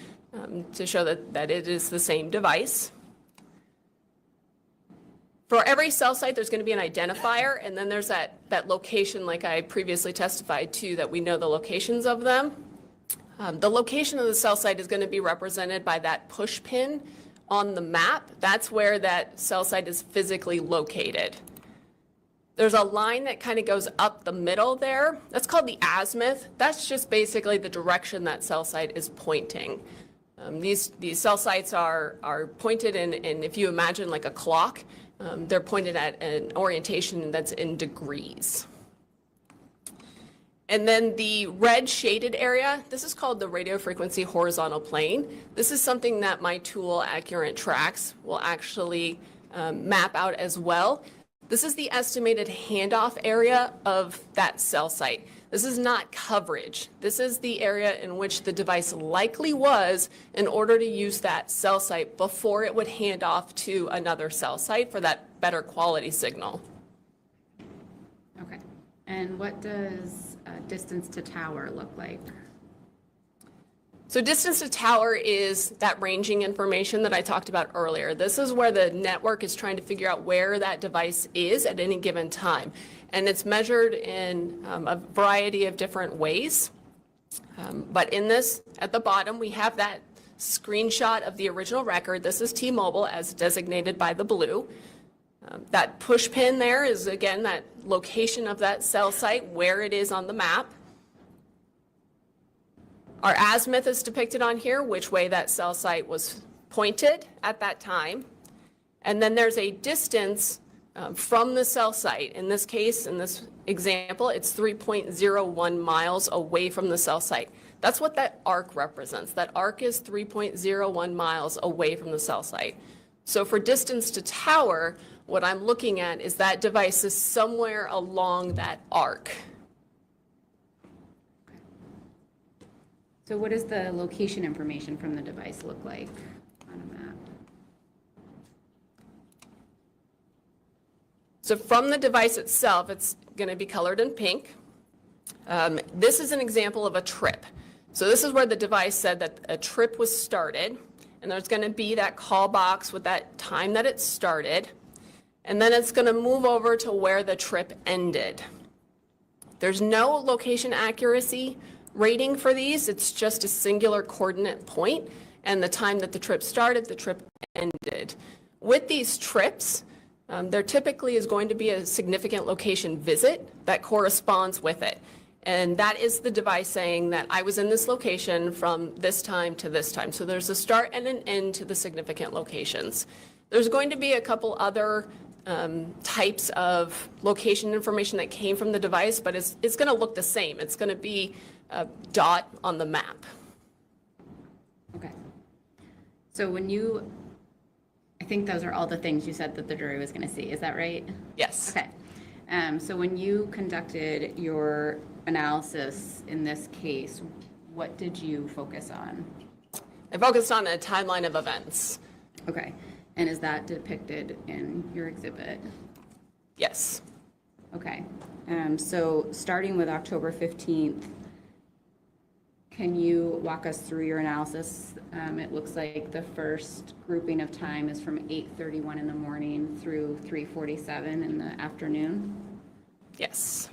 to show that it is the same device. For every cell site, there's going to be an identifier, and then there's that location, like I previously testified to, that we know the locations of them. The location of the cell site is going to be represented by that push pin on the map. That's where that cell site is physically located. There's a line that kind of goes up the middle there. That's called the azimuth. That's just basically the direction that cell site is pointing. These cell sites are pointed in, and if you imagine like a clock, they're pointed at an orientation that's in degrees. And then the red shaded area, this is called the radio frequency horizontal plane. This is something that my tool, Accurate Tracks, will actually map out as well. This is the estimated handoff area of that cell site. This is not coverage. This is the area in which the device likely was in order to use that cell site before it would hand off to another cell site for that better quality signal. Okay. And what does distance to tower look like? So distance to tower is that ranging information that I talked about earlier. This is where the network is trying to figure out where that device is at any given time. And it's measured in a variety of different ways. But in this, at the bottom, we have that screenshot of the original record. This is T-Mobile as designated by the blue. That push pin there is, again, that location of that cell site, where it is on the map. Our azimuth is depicted on here, which way that cell site was pointed at that time. And then there's a distance from the cell site. In this case, in this example, it's 3.01 miles away from the cell site. That's what that arc represents. That arc is 3.01 miles away from the cell site. So for distance to tower, what I'm looking at is that device is somewhere along that arc. So what does the location information from the device look like on a map? So from the device itself, it's going to be colored in pink. This is an example of a trip. So this is where the device said that a trip was started, and there's going to be that call box with that time that it started, and then it's going to move over to where the trip ended. There's no location accuracy rating for these. It's just a singular coordinate point and the time that the trip started, the trip ended. With these trips, there typically is going to be a significant location visit that corresponds with it. And that is the device saying that I was in this location from this time to this time. So there's a start and an end to the significant locations. There's going to be a couple other types of location information that came from the device, but it's going to look the same. It's going to be a dot on the map. Okay. So I think those are all the things you said that the jury was going to see. Is that right? Yes. Okay. So when you conducted your analysis in this case, what did you focus on? I focused on a timeline of events. Okay. And is that depicted in your exhibit? Yes. Okay. So starting with October 15th, can you walk us through your analysis? It looks like the first grouping of time is from 8:31 in the morning through 3:47 in the afternoon. Yes.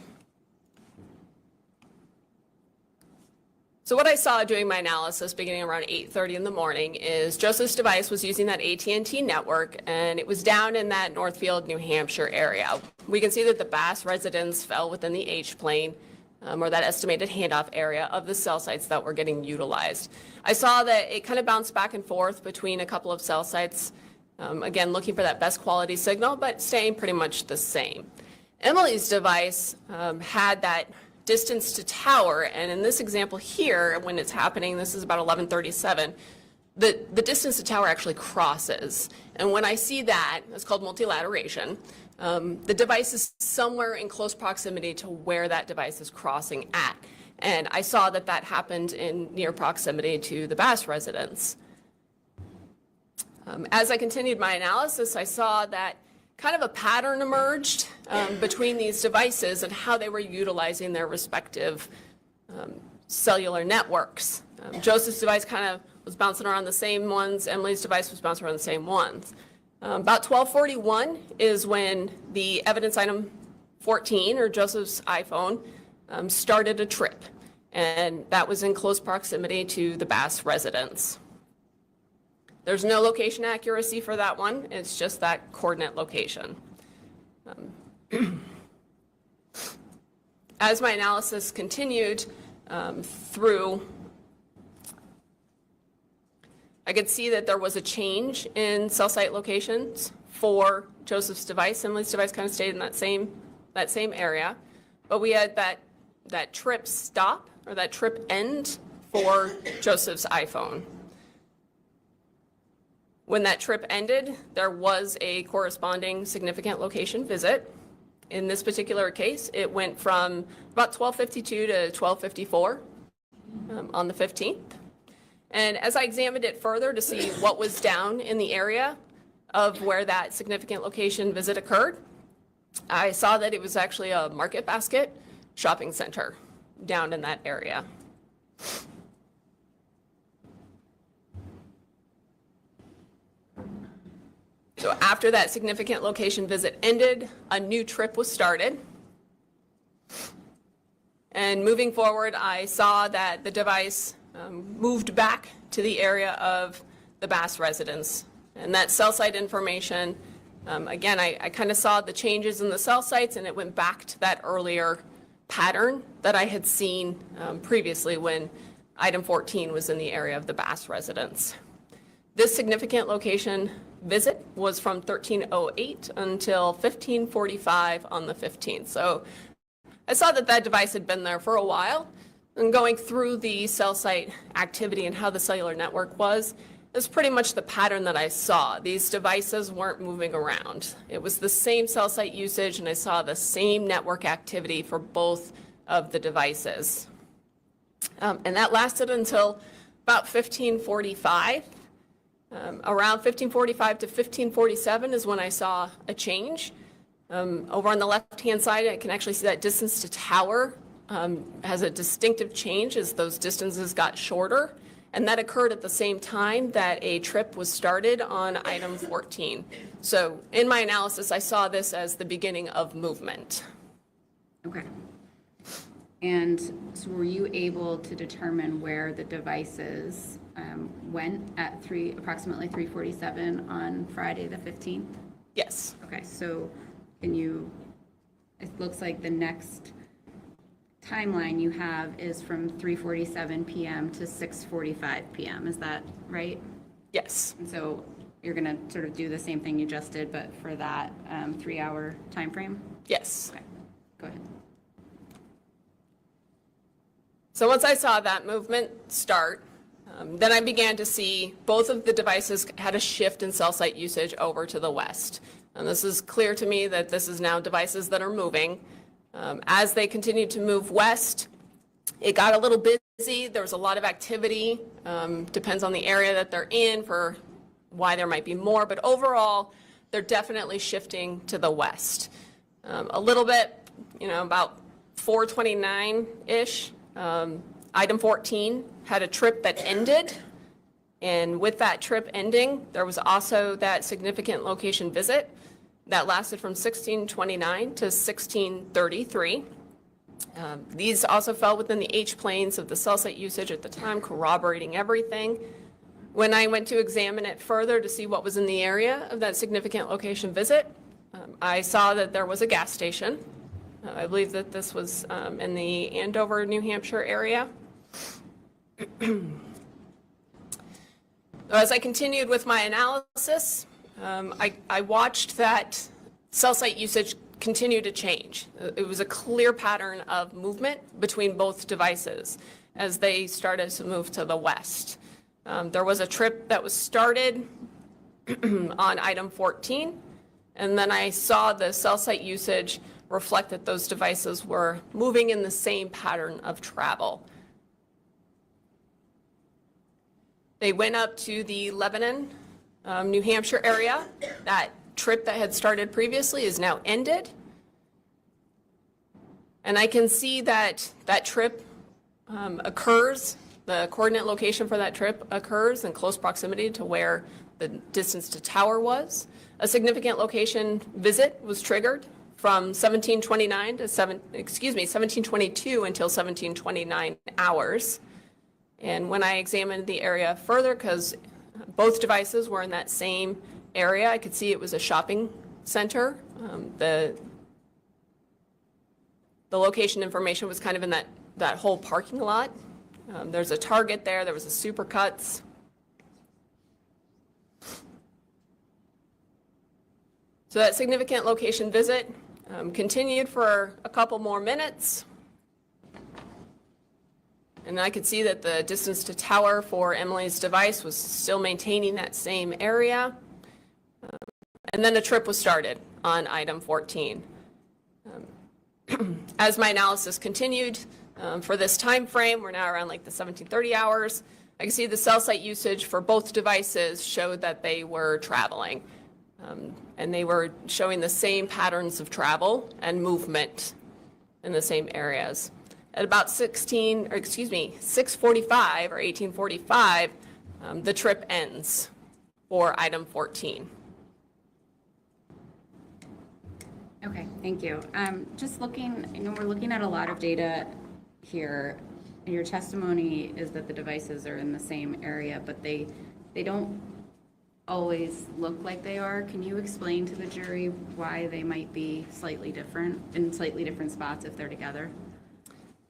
So what I saw doing my analysis beginning around 8:30 in the morning is Joseph's device was using that AT&T network, and it was down in that Northfield, New Hampshire area. We can see that the Bass residence fell within the H-plane, or that estimated handoff area of the cell sites that were getting utilized. I saw that it kind of bounced back and forth between a couple of cell sites, again, looking for that best quality signal, but staying pretty much the same. Emily's device had that distance to tower, and in this example here, when it's happening, this is about 11:37, the distance the tower actually crosses. And when I see that, it's called multilateration, the device is somewhere in close proximity to where that device is crossing at. And I saw that that happened in near proximity to the Bass residence. As I continued my analysis, I saw that kind of a pattern emerged between these devices and how they were utilizing their respective cellular networks. Joseph's device kind of was bouncing around the same ones. Emily's device was bouncing around the same ones. About 12:41 is when the evidence item 14, or Joseph's iPhone, started a trip. And that was in close proximity to the Bass residence. There's no location accuracy for that one. It's just that coordinate location. As my analysis continued through, I could see that there was a change in cell site locations for Joseph's device. Emily's device kind of stayed in that same area, but we had that trip stop, or that trip end, for Joseph's iPhone. When that trip ended, there was a corresponding significant location visit. In this particular case, it went from about 12:52 to 12:54 on the 15th. And as I examined it further to see what was down in the area of where that significant location visit occurred, I saw that it was actually a Market Basket shopping center down in that area. So after that significant location visit ended, a new trip was started. And moving forward, I saw that the device moved back to the area of the Bass residence. And that cell site information, again, I kind of saw the changes in the cell sites, and it went back to that earlier pattern that I had seen previously when item 14 was in the area of the Bass residence. This significant location visit was from 13:08 until 15:45 on the 15th. So I saw that that device had been there for a while, and going through the cell site activity and how the cellular network was pretty much the pattern that I saw. These devices weren't moving around. It was the same cell site usage, and I saw the same network activity for both of the devices. And that lasted until about 15:45. Around 15:45 to 15:47 is when I saw a change. Over on the left-hand side, I can actually see that distance to tower has a distinctive change as those distances got shorter. And that occurred at the same time that a trip was started on item 14. So in my analysis, I saw this as the beginning of movement. Okay. And so were you able to determine where the devices went at approximately 3:47 on Friday the 15th? Yes. Okay, so it looks like the next timeline you have is from 3:47 p.m. to 6:45 p.m. Is that right? Yes. And so you're going to sort of do the same thing you just did, but for that 3-hour time frame? Yes. Okay, go ahead. So once I saw that movement start, then I began to see both of the devices had a shift in cell site usage over to the west. And this is clear to me that this is now devices that are moving. As they continued to move west, it got a little busy. There was a lot of activity. Depends on the area that they're in for why there might be more. But overall, they're definitely shifting to the west. A little bit, about 4:29-ish. Item 14 had a trip that ended, and with that trip ending, there was also that significant location visit that lasted from 16:29 to 16:33. These also fell within the H-planes of the cell site usage at the time, corroborating everything. When I went to examine it further to see what was in the area of that significant location visit, I saw that there was a gas station. I believe that this was in the Andover, New Hampshire area. As I continued with my analysis, I watched that cell site usage continue to change. It was a clear pattern of movement between both devices as they started to move to the west. There was a trip that was started on item 14, and then I saw the cell site usage reflect that those devices were moving in the same pattern of travel. They went up to the Lebanon, New Hampshire area. That trip that had started previously is now ended. And I can see that that trip occurs, the coordinate location for that trip occurs in close proximity to where the distance to tower was. A significant location visit was triggered from 1722 until 1729 hours. And when I examined the area further, because both devices were in that same area, I could see it was a shopping center. The location information was kind of in that whole parking lot. There's a Target there, there was a Supercuts. So that significant location visit continued for a couple more minutes. And I could see that the distance to tower for Emily's device was still maintaining that same area. And then a trip was started on item 14. As my analysis continued for this time frame, we're now around like the 1730 hours, I can see the cell site usage for both devices showed that they were traveling. And they were showing the same patterns of travel and movement in the same areas. At about 6:45 or 1845, the trip ends for item 14. Okay, thank you. Just looking, we're looking at a lot of data here. Your testimony is that the devices are in the same area, but they don't always look like they are. Can you explain to the jury why they might be slightly different, in slightly different spots if they're together?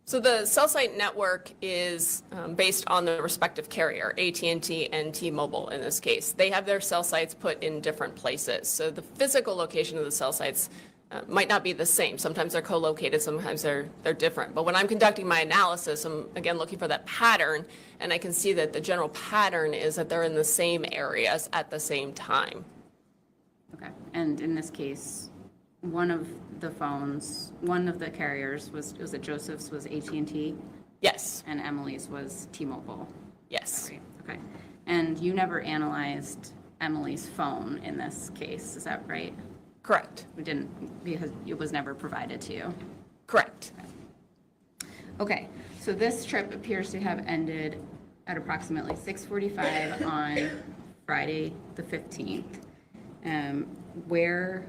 So the cell site network is based on the respective carrier, AT&T and T-Mobile in this case. They have their cell sites put in different places. So the physical location of the cell sites might not be the same. Sometimes they're co-located, sometimes they're different. But when I'm conducting my analysis, I'm again looking for that pattern, and I can see that the general pattern is that they're in the same areas at the same time. Okay, and in this case, one of the phones, one of the carriers was it Joseph's was AT&T? Yes. And Emily's was T-Mobile? Yes. Right. Okay. And you never analyzed Emily's phone in this case, is that right? Correct. We didn't, because it was never provided to you? Correct. Okay, so this trip appears to have ended at approximately 6:45 on Friday, the 15th. Where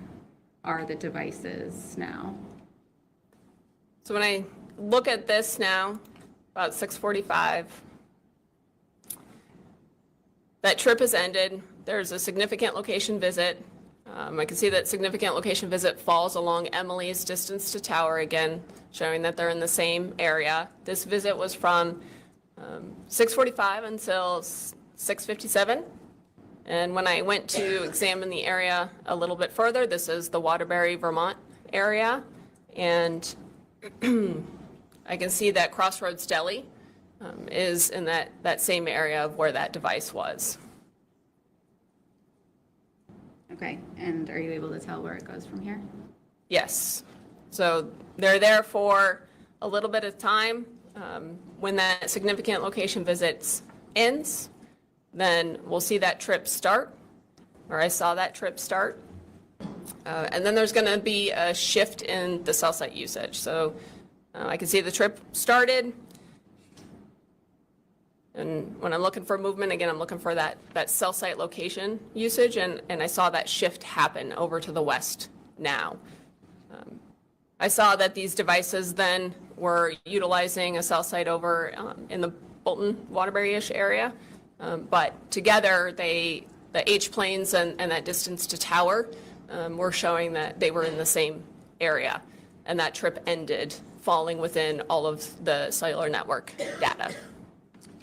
are the devices now? So when I look at this now, about 6:45, that trip has ended. There's a significant location visit. I can see that significant location visit falls along Emily's distance to tower, again, showing that they're in the same area. This visit was from 6:45 until 6:57. And when I went to examine the area a little bit further, this is the Waterbury, Vermont area. And I can see that Crossroads Deli is in that same area of where that device was. Okay, and are you able to tell where it goes from here? Yes. So they're there for a little bit of time. When that significant location visit ends, then we'll see that trip start, or I saw that trip start. And then there's going to be a shift in the cell site usage. So I can see the trip started. And when I'm looking for movement, again, I'm looking for that cell site location usage, and I saw that shift happen over to the west now. I saw that these devices then were utilizing a cell site over in the Bolton, Waterbury-ish area, but together the H-planes and that distance to tower were showing that they were in the same area, and that trip ended falling within all of the cellular network data.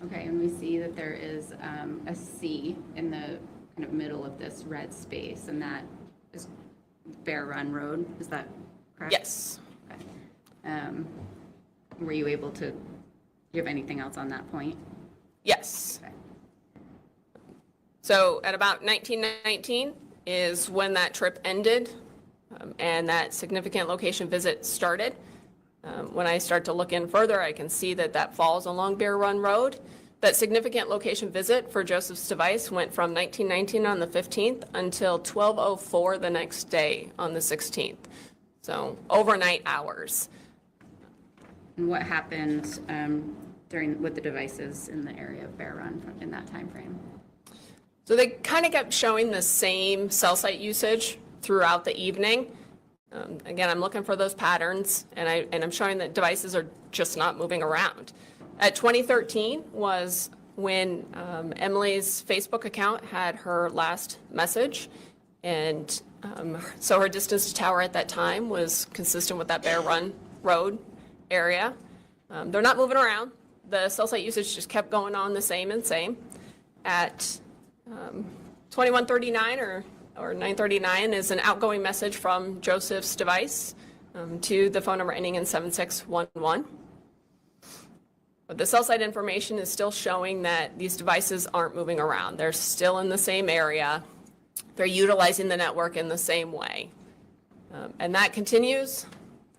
Okay, and we see that there is a C in the kind of middle of this red space, and that is Bear Run Road, is that correct? Yes. Okay. Were you able to give anything else on that point? Yes. Okay. So at about 1919 is when that trip ended and that significant location visit started. When I start to look in further, I can see that that falls along Bear Run Road. That significant location visit for Joseph's device went from 1919 on the 15th until 12:04 the next day on the 16th. So overnight hours. And what happened with the devices in the area of Bear Run in that time frame? So they kind of kept showing the same cell site usage throughout the evening. Again, I'm looking for those patterns, and I'm showing that devices are just not moving around. At 2013 was when Emily's Facebook account had her last message, and so her distance to tower at that time was consistent with that Bear Run Road area. They're not moving around. The cell site usage just kept going on the same and same. At 2139 or 939 is an outgoing message from Joseph's device to the phone number ending in 7611. But the cell site information is still showing that these devices aren't moving around. They're still in the same area. They're utilizing the network in the same way. And that continues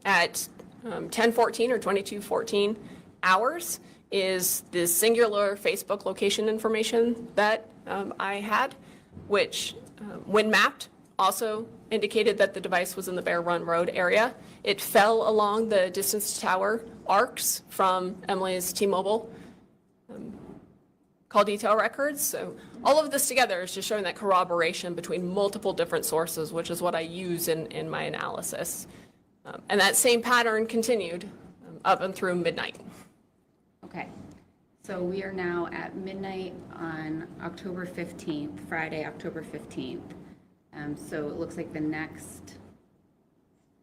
at 1014 or 2214 hours is the singular Facebook location information that I had, which when mapped also indicated that the device was in the Bear Run Road area. It fell along the distance to tower arcs from Emily's T-Mobile call detail records. So all of this together is just showing that corroboration between multiple different sources, which is what I use in my analysis. And that same pattern continued up and through midnight. Okay. So we are now at midnight on October 15th, Friday, October 15th. So it looks like the next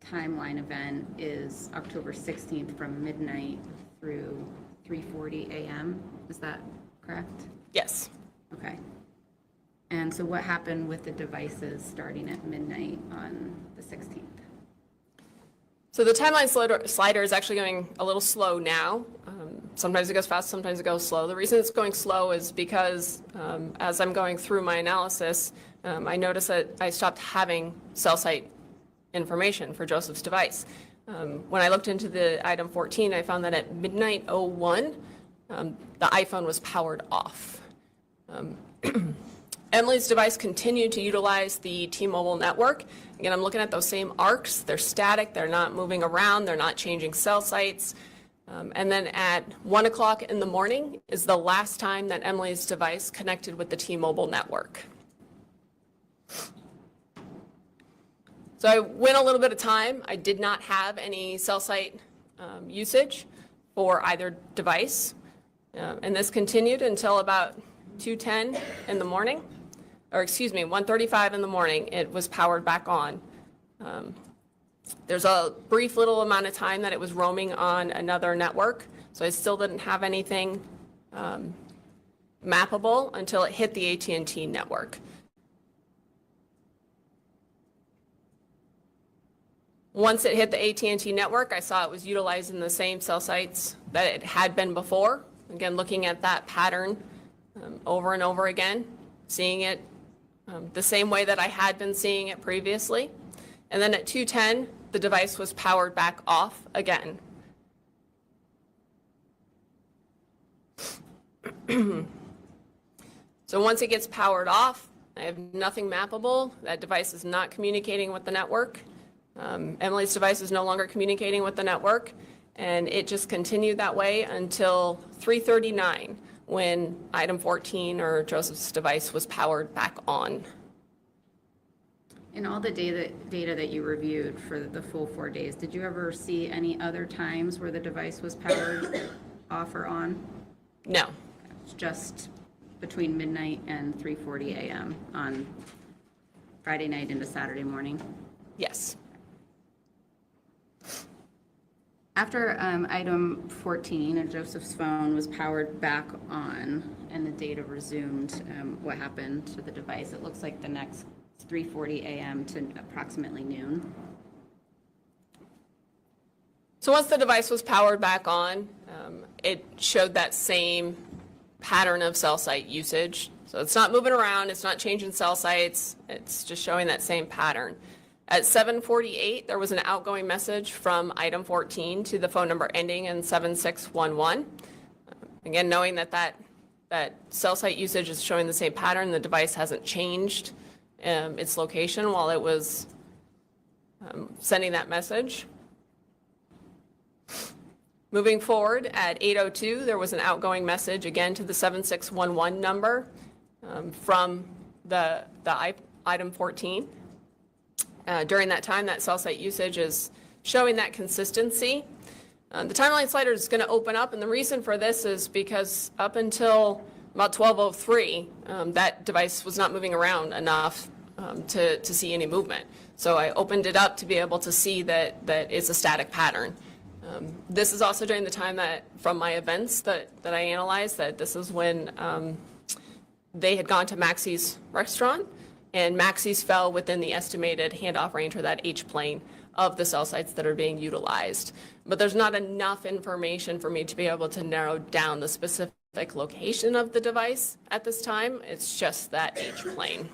timeline event is October 16th from midnight through 3:40 a.m. Is that correct? Yes. Okay. And so what happened with the devices starting at midnight on the 16th? So the timeline slider is actually going a little slow now. Sometimes it goes fast, sometimes it goes slow. The reason it's going slow is because as I'm going through my analysis, I noticed that I stopped having cell site information for Joseph's device. When I looked into the item 14, I found that at midnight 01, the iPhone was powered off. Emily's device continued to utilize the T-Mobile network. Again, I'm looking at those same arcs. They're static, they're not moving around, they're not changing cell sites. And then at 1 o'clock in the morning is the last time that Emily's device connected with the T-Mobile network. So I went a little bit of time. I did not have any cell site usage for either device. And this continued until about 2:10 in the morning, or excuse me, 1:35 in the morning, it was powered back on. There's a brief little amount of time that it was roaming on another network, so I still didn't have anything mappable until it hit the AT&T network. Once it hit the AT&T network, I saw it was utilizing the same cell sites that it had been before. Again, looking at that pattern over and over again, seeing it the same way that I had been seeing it previously. And then at 2:10, the device was powered back off again. So once it gets powered off, I have nothing mappable. That device is not communicating with the network. Emily's device is no longer communicating with the network, and it just continued that way until 3:39 when item 14 or Joseph's device was powered back on. In all the data that you reviewed for the full 4 days, did you ever see any other times where the device was powered off or on? No. It's just between midnight and 3:40 a.m. on Friday night into Saturday morning? Yes. After item 14 and Joseph's phone was powered back on and the data resumed, what happened to the device? It looks like the next 3:40 a.m. to approximately noon. So once the device was powered back on, it showed that same pattern of cell site usage. So it's not moving around, it's not changing cell sites, it's just showing that same pattern. At 7:48, there was an outgoing message from item 14 to the phone number ending in 7611. Again, knowing that cell site usage is showing the same pattern, the device hasn't changed its location while it was sending that message. Moving forward, at 8:02, there was an outgoing message again to the 7611 number from the item 14. During that time, that cell site usage is showing that consistency. The timeline slider is going to open up, and the reason for this is because up until about 12:03, that device was not moving around enough to see any movement. So I opened it up to be able to see that it's a static pattern. This is also during the time that, from my events that I analyzed, that this is when they had gone to Maxie's restaurant, and Maxie's fell within the estimated handoff range, or that H-plane, of the cell sites that are being utilized. But there's not enough information for me to be able to narrow down the specific location of the device at this time. It's just that H-plane.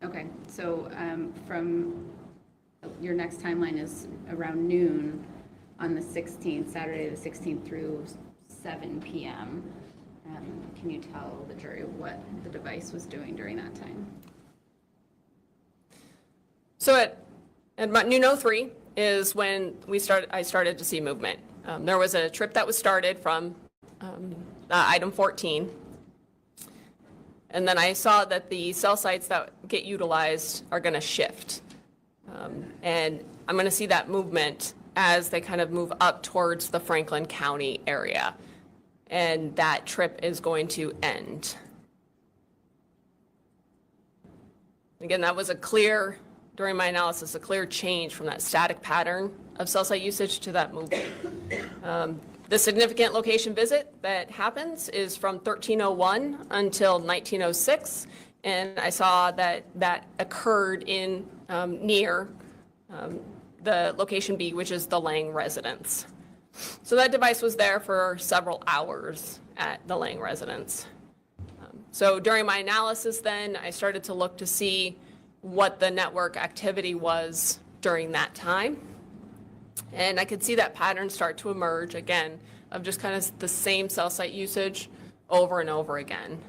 Okay, so from your next timeline is around noon on the 16th, Saturday the 16th through 7 p.m. Can you tell the jury what the device was doing during that time? So at about noon 03 is when I started to see movement. There was a trip that was started from item 14. And then I saw that the cell sites that get utilized are going to shift. And I'm going to see that movement as they kind of move up towards the Franklin County area. And that trip is going to end. Again, that was during my analysis, a clear change from that static pattern of cell site usage to that movement. The significant location visit that happens is from 1301 until 1906, and I saw that occurred in near the location B, which is the Lang residence. So that device was there for several hours at the Lang residence. So during my analysis then, I started to look to see what the network activity was during that time. And I could see that pattern start to emerge again of just kind of the same cell site usage over and over again.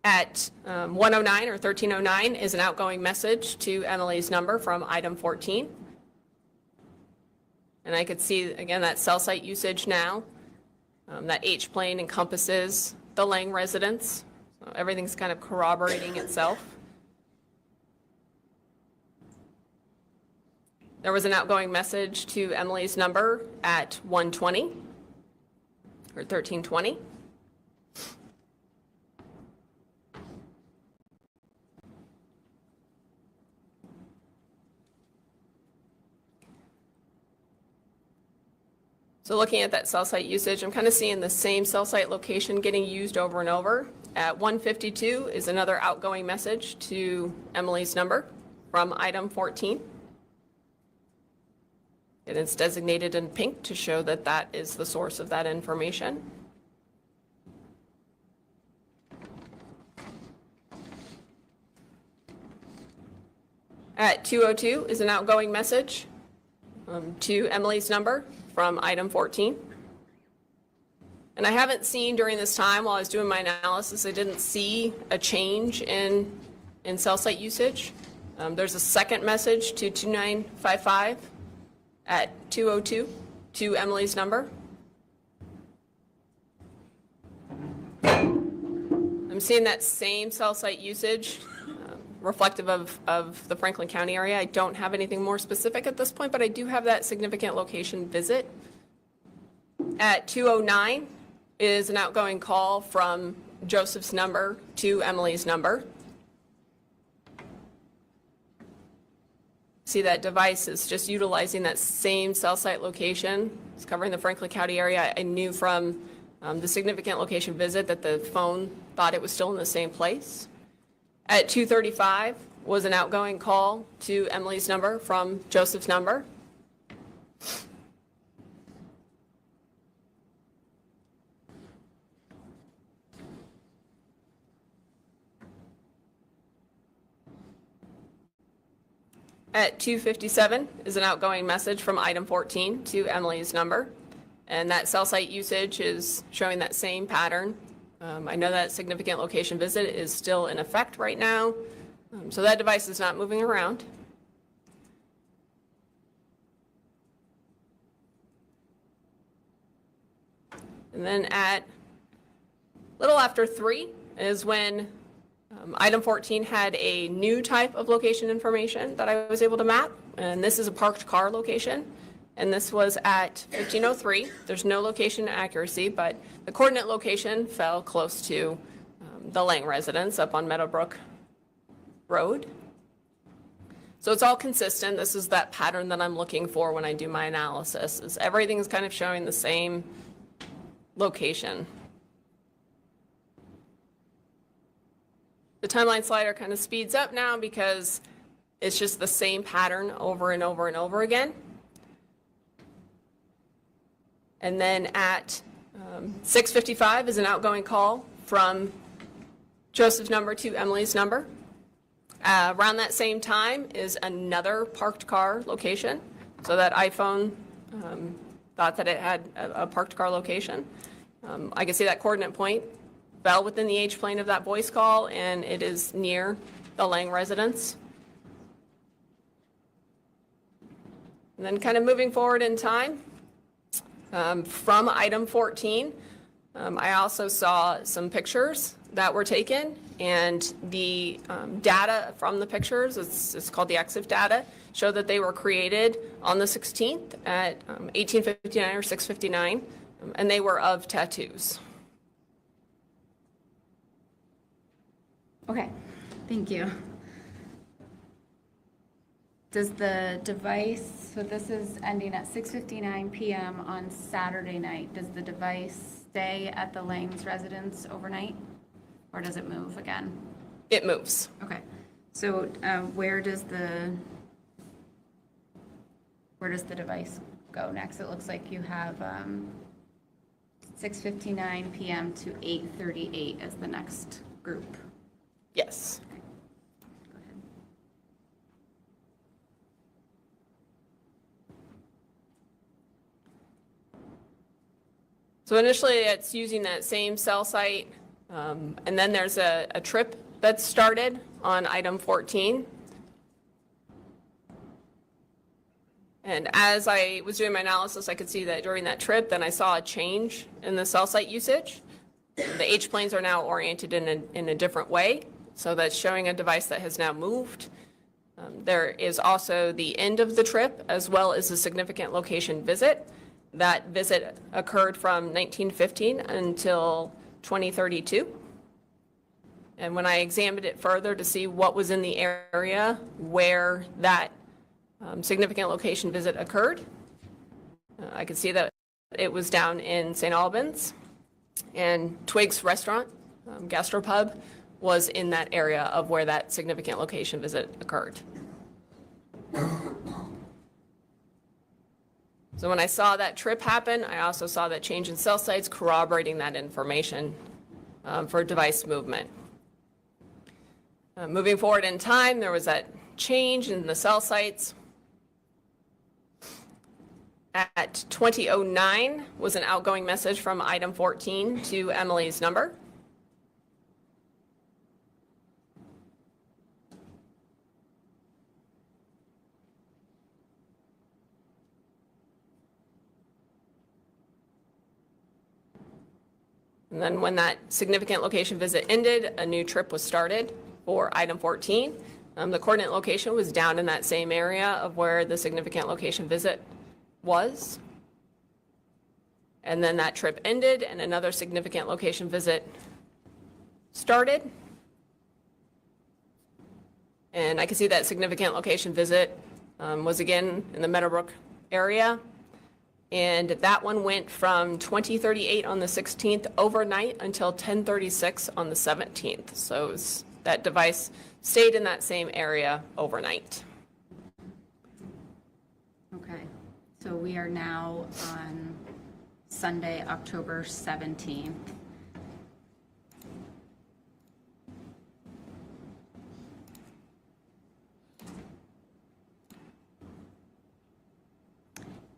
At 109 or 1309 is an outgoing message to Emily's number from item 14. And I could see, again, that cell site usage now. That H-plane encompasses the Lang residence. So everything's kind of corroborating itself. There was an outgoing message to Emily's number at 1:20 or 13:20. So looking at that cell site usage, I'm kind of seeing the same cell site location getting used over and over. At 1:52 is another outgoing message to Emily's number from item 14. And it's designated in pink to show that that is the source of that information. At 2:02 is an outgoing message to Emily's number from item 14. And I haven't seen during this time while I was doing my analysis, I didn't see a change in cell site usage. There's a second message to 2955 at 2:02 to Emily's number. I'm seeing that same cell site usage reflective of the Franklin County area. I don't have anything more specific at this point, but I do have that significant location visit. At 2:09 is an outgoing call from Joseph's number to Emily's number. See that device is just utilizing that same cell site location. It's covering the Franklin County area. I knew from the significant location visit that the phone thought it was still in the same place. At 2:35 was an outgoing call to Emily's number from Joseph's number. At 2:57 is an outgoing message from item 14 to Emily's number. And that cell site usage is showing that same pattern. I know that significant location visit is still in effect right now. So that device is not moving around. And then at a little after 3 is when item 14 had a new type of location information that I was able to map. And this is a parked car location. And this was at 1503. There's no location accuracy, but the coordinate location fell close to the Lang residence up on Meadowbrook Road. So it's all consistent. This is that pattern that I'm looking for when I do my analysis, is everything's kind of showing the same location. The timeline slider kind of speeds up now because it's just the same pattern over and over and over again. And then at 6:55 is an outgoing call from Joseph's number to Emily's number. Around that same time is another parked car location. So that iPhone thought that it had a parked car location. I can see that coordinate point fell within the H-plane of that voice call, and it is near the Lang residence. And then kind of moving forward in time, from item 14, I also saw some pictures that were taken, and the data from the pictures, it's called the EXIF data, show that they were created on the 16th at 1859 or 6:59, and they were of tattoos. Okay, thank you. Does the device, so this is ending at 6:59 p.m. on Saturday night, does the device stay at the Lang's residence overnight, or does it move again? It moves. Okay, so where does the device go next? It looks like you have 6:59 p.m. to 8:38 as the next group. Yes. Go ahead. So initially it's using that same cell site, and then there's a trip that started on item 14. And as I was doing my analysis, I could see that during that trip, then I saw a change in the cell site usage. The H-planes are now oriented in a different way, so that's showing a device that has now moved. There is also the end of the trip, as well as a significant location visit. That visit occurred from 1915 until 2032. And when I examined it further to see what was in the area where that significant location visit occurred, I could see that it was down in St. Albans, and Twig's Restaurant, Gastropub, was in that area of where that significant location visit occurred. So when I saw that trip happen, I also saw that change in cell sites corroborating that information for device movement. Moving forward in time, there was that change in the cell sites. At 20:09 was an outgoing message from item 14 to Emily's number. And then when that significant location visit ended, a new trip was started for item 14. The coordinate location was down in that same area of where the significant location visit was. And then that trip ended and another significant location visit started. And I can see that significant location visit was again in the Meadowbrook area. And that one went from 20:38 on the 16th overnight until 10:36 on the 17th. So that device stayed in that same area overnight. Okay, so we are now on Sunday, October 17th.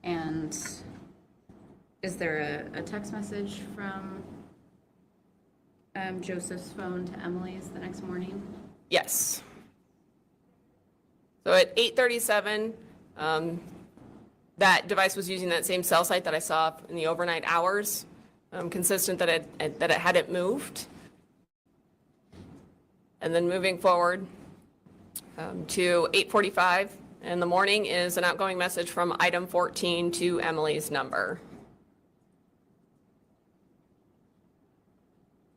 And is there a text message from Joseph's phone to Emily's the next morning? Yes. So at 8:37, that device was using that same cell site that I saw in the overnight hours, consistent that it hadn't moved. And then moving forward to 8:45 in the morning is an outgoing message from item 14 to Emily's number.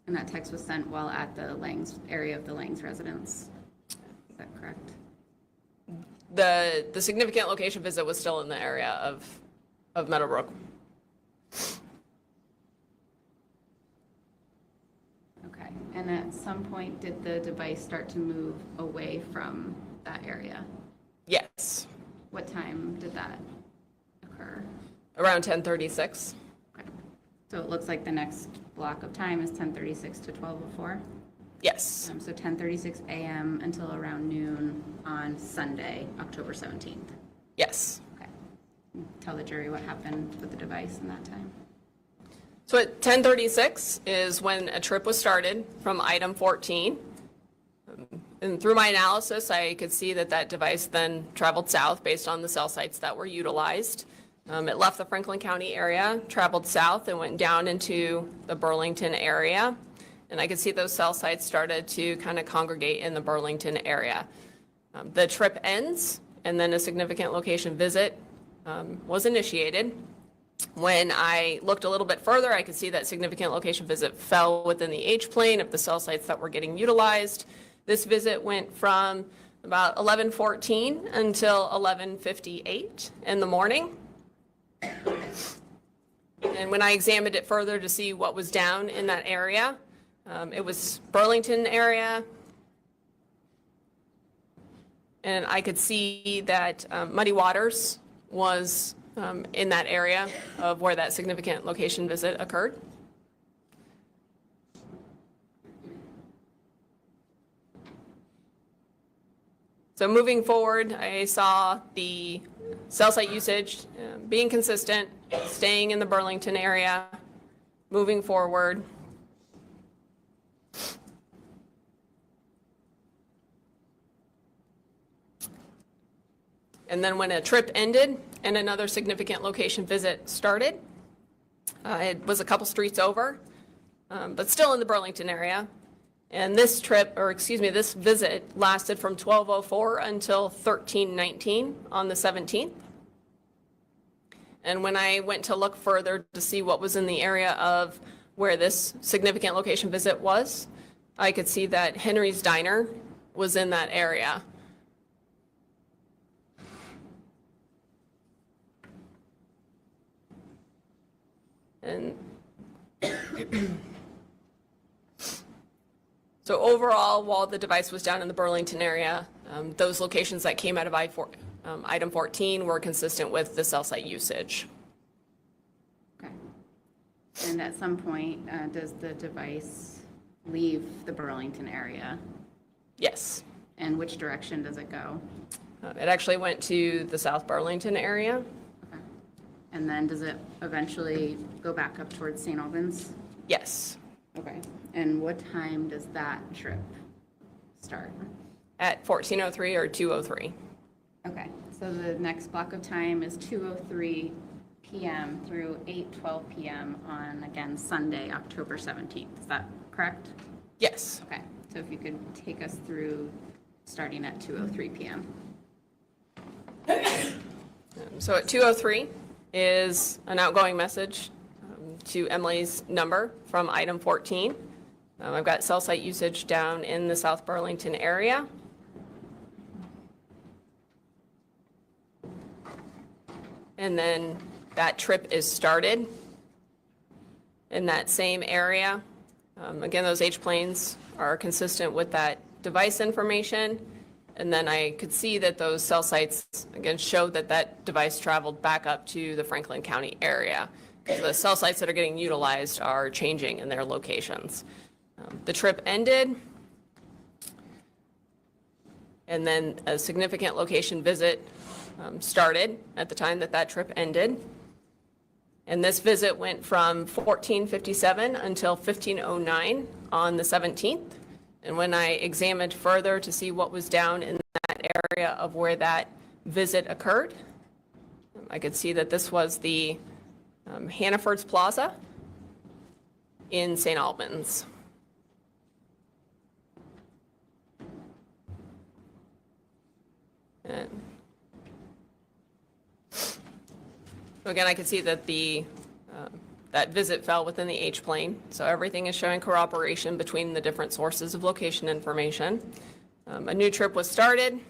And that text was sent while at the Langs area of the Langs residence. Is that correct? The significant location visit was still in the area of Meadowbrook. Okay. And at some point, did the device start to move away from that area? Yes, What time did that occur? around 10:36. Okay. So it looks like the next block of time is 10:36 to 12:04? Yes, So 10:36 a.m. until around noon on Sunday, October 17th. yes. Okay. Tell the jury what happened with the device in that time. So at 10:36 is when a trip was started from item 14. And through my analysis, I could see that that device then traveled south based on the cell sites that were utilized. It left the Franklin County area, traveled south, and went down into the Burlington area. And I could see those cell sites started to kind of congregate in the Burlington area. The trip ends, and then a significant location visit was initiated. When I looked a little bit further, I could see that significant location visit fell within the H-plane of the cell sites that were getting utilized. This visit went from about 11:14 until 11:58 in the morning. And when I examined it further to see what was down in that area, it was Burlington area. And I could see that Muddy Waters was in that area of where that significant location visit occurred. So moving forward, I saw the cell site usage being consistent, staying in the Burlington area, moving forward. And then when a trip ended and another significant location visit started, it was a couple streets over, but still in the Burlington area. And this trip, or excuse me, this visit lasted from 12:04 until 13:19 on the 17th. And when I went to look further to see what was in the area of where this significant location visit was, I could see that Henry's Diner was in that area. And so overall, while the device was down in the Burlington area, those locations that came out of item 14 were consistent with the cell site usage. Okay. And at some point, does the device leave the Burlington area? Yes. And which direction does it go? It actually went to the South Burlington area. Okay. And then does it eventually go back up towards St. Albans? Yes. Okay. And what time does that trip start? At 14:03 or 2:03. Okay. So the next block of time is 2:03 p.m. through 8:12 p.m. on, again, Sunday, October 17th. Is that correct? Yes. Okay. So if you could take us through starting at 2:03 p.m. So at 2:03 is an outgoing message to Emily's number from item 14. I've got cell site usage down in the South Burlington area. And then that trip is started in that same area. Again, those H-planes are consistent with that device information. And then I could see that those cell sites, again, showed that that device traveled back up to the Franklin County area. Because the cell sites that are getting utilized are changing in their locations. The trip ended. And then a significant location visit started at the time that that trip ended. And this visit went from 14:57 until 15:09 on the 17th. And when I examined further to see what was down in that area of where that visit occurred, I could see that this was the Hannaford's Plaza in St. Albans. And so again, I could see that that visit fell within the H-plane. So everything is showing corroboration between the different sources of location information. A new trip was started,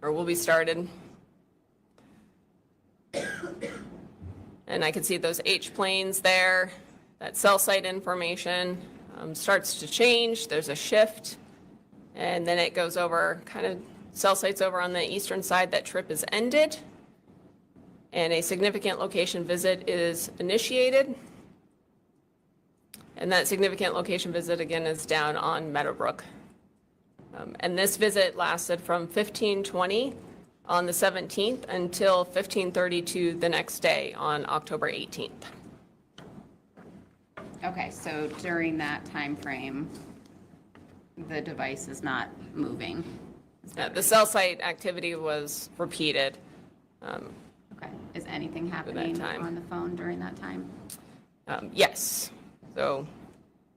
or will be started. And I can see those H-planes there. That cell site information starts to change. There's a shift. And then it goes over, kind of cell sites over on the eastern side. That trip is ended. And a significant location visit is initiated. And that significant location visit, again, is down on Meadowbrook. And this visit lasted from 15:20 on the 17th until 15:32 the next day on October 18th. Okay, so during that time frame, the device is not moving? The cell site activity was repeated. Okay, is anything happening on the phone during that time? Yes. So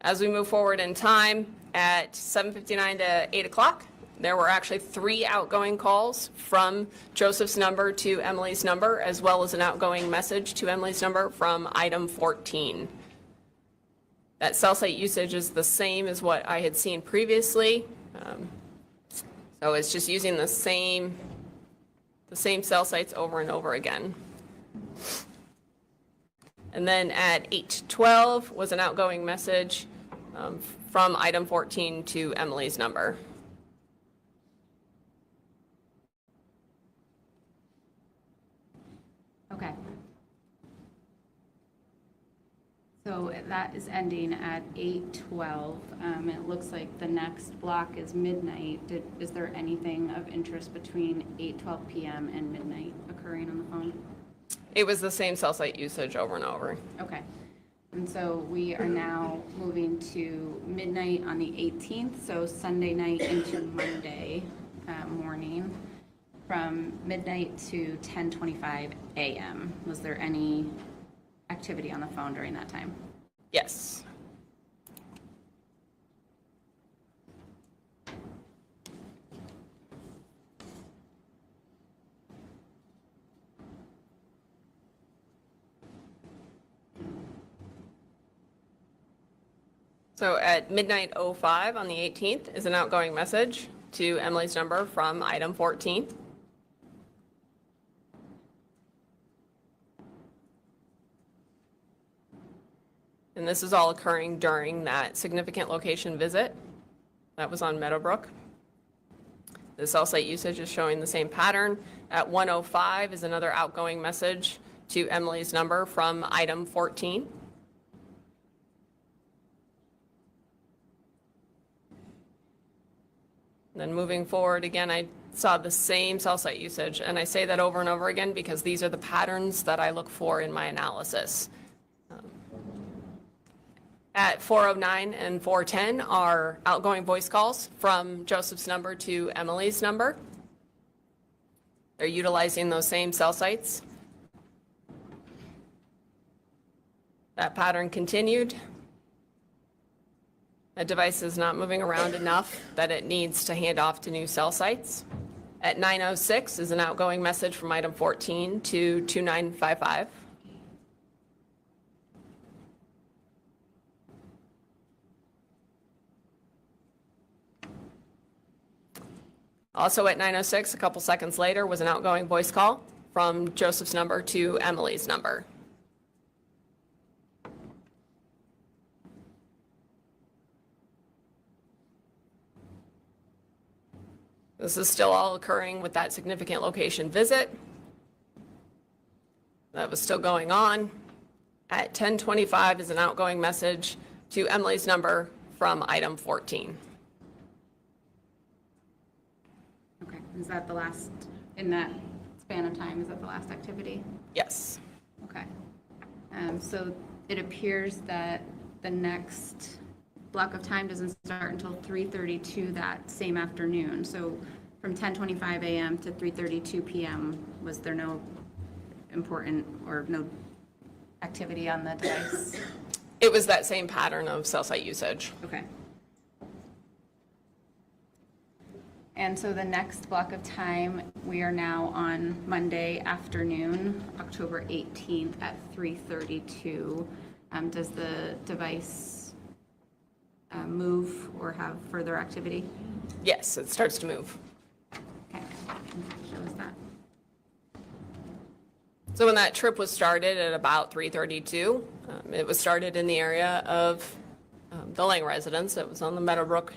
as we move forward in time, at 7:59 to 8 o'clock, there were actually 3 outgoing calls from Joseph's number to Emily's number, as well as an outgoing message to Emily's number from item 14. That cell site usage is the same as what I had seen previously. So it's just using the same cell sites over and over again. And then at 8:12 was an outgoing message from item 14 to Emily's number. Okay. So that is ending at 8:12. It looks like the next block is midnight. Is there anything of interest between 8:12 p.m. and midnight occurring on the phone? It was the same cell site usage over and over. Okay. And so we are now moving to midnight on the 18th, so Sunday night into Monday morning, from midnight to 10:25 a.m. Was there any activity on the phone during that time? Yes. So at midnight 05 on the 18th is an outgoing message to Emily's number from item 14. And this is all occurring during that significant location visit that was on Meadowbrook. The cell site usage is showing the same pattern. At 1:05 is another outgoing message to Emily's number from item 14. Then moving forward, again, I saw the same cell site usage, and I say that over and over again because these are the patterns that I look for in my analysis. At 4:09 and 4:10 are outgoing voice calls from Joseph's number to Emily's number. They're utilizing those same cell sites. That pattern continued. The device is not moving around enough that it needs to hand off to new cell sites. At 9:06 is an outgoing message from item 14 to 2955. Also at 9:06, a couple seconds later, was an outgoing voice call from Joseph's number to Emily's number. This is still all occurring with that significant location visit. That was still going on. At 10:25 is an outgoing message to Emily's number from item 14. Is that the last, in that span of time, is that the last activity? Yes. Okay. So it appears that the next block of time doesn't start until 3:32 that same afternoon. So from 10:25 a.m. to 3:32 p.m., was there no important or no activity on the device? It was that same pattern of cell site usage. Okay. And so the next block of time, we are now on Monday afternoon, October 18th at 3:32. Does the device move or have further activity? Yes, it starts to move. Okay, show us that. So when that trip was started at about 3:32, it was started in the area of the Lang residence. It was on the Meadowbrook.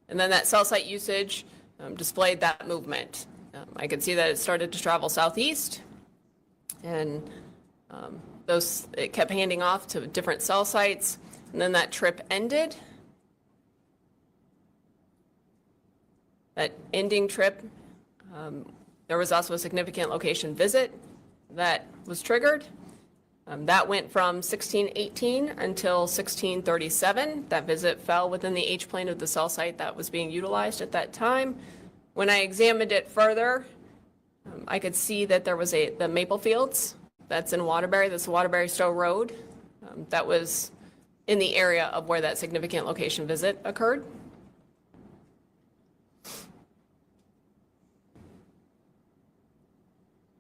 And then that cell site usage displayed that movement. I could see that it started to travel southeast, and it kept handing off to different cell sites, and then that trip ended. That ending trip, there was also a significant location visit that was triggered. That went from 1618 until 1637. That visit fell within the H-plane of the cell site that was being utilized at that time. When I examined it further, I could see that there was the Maple Fields, that's in Waterbury, that's Waterbury Stowe Road, that was in the area of where that significant location visit occurred.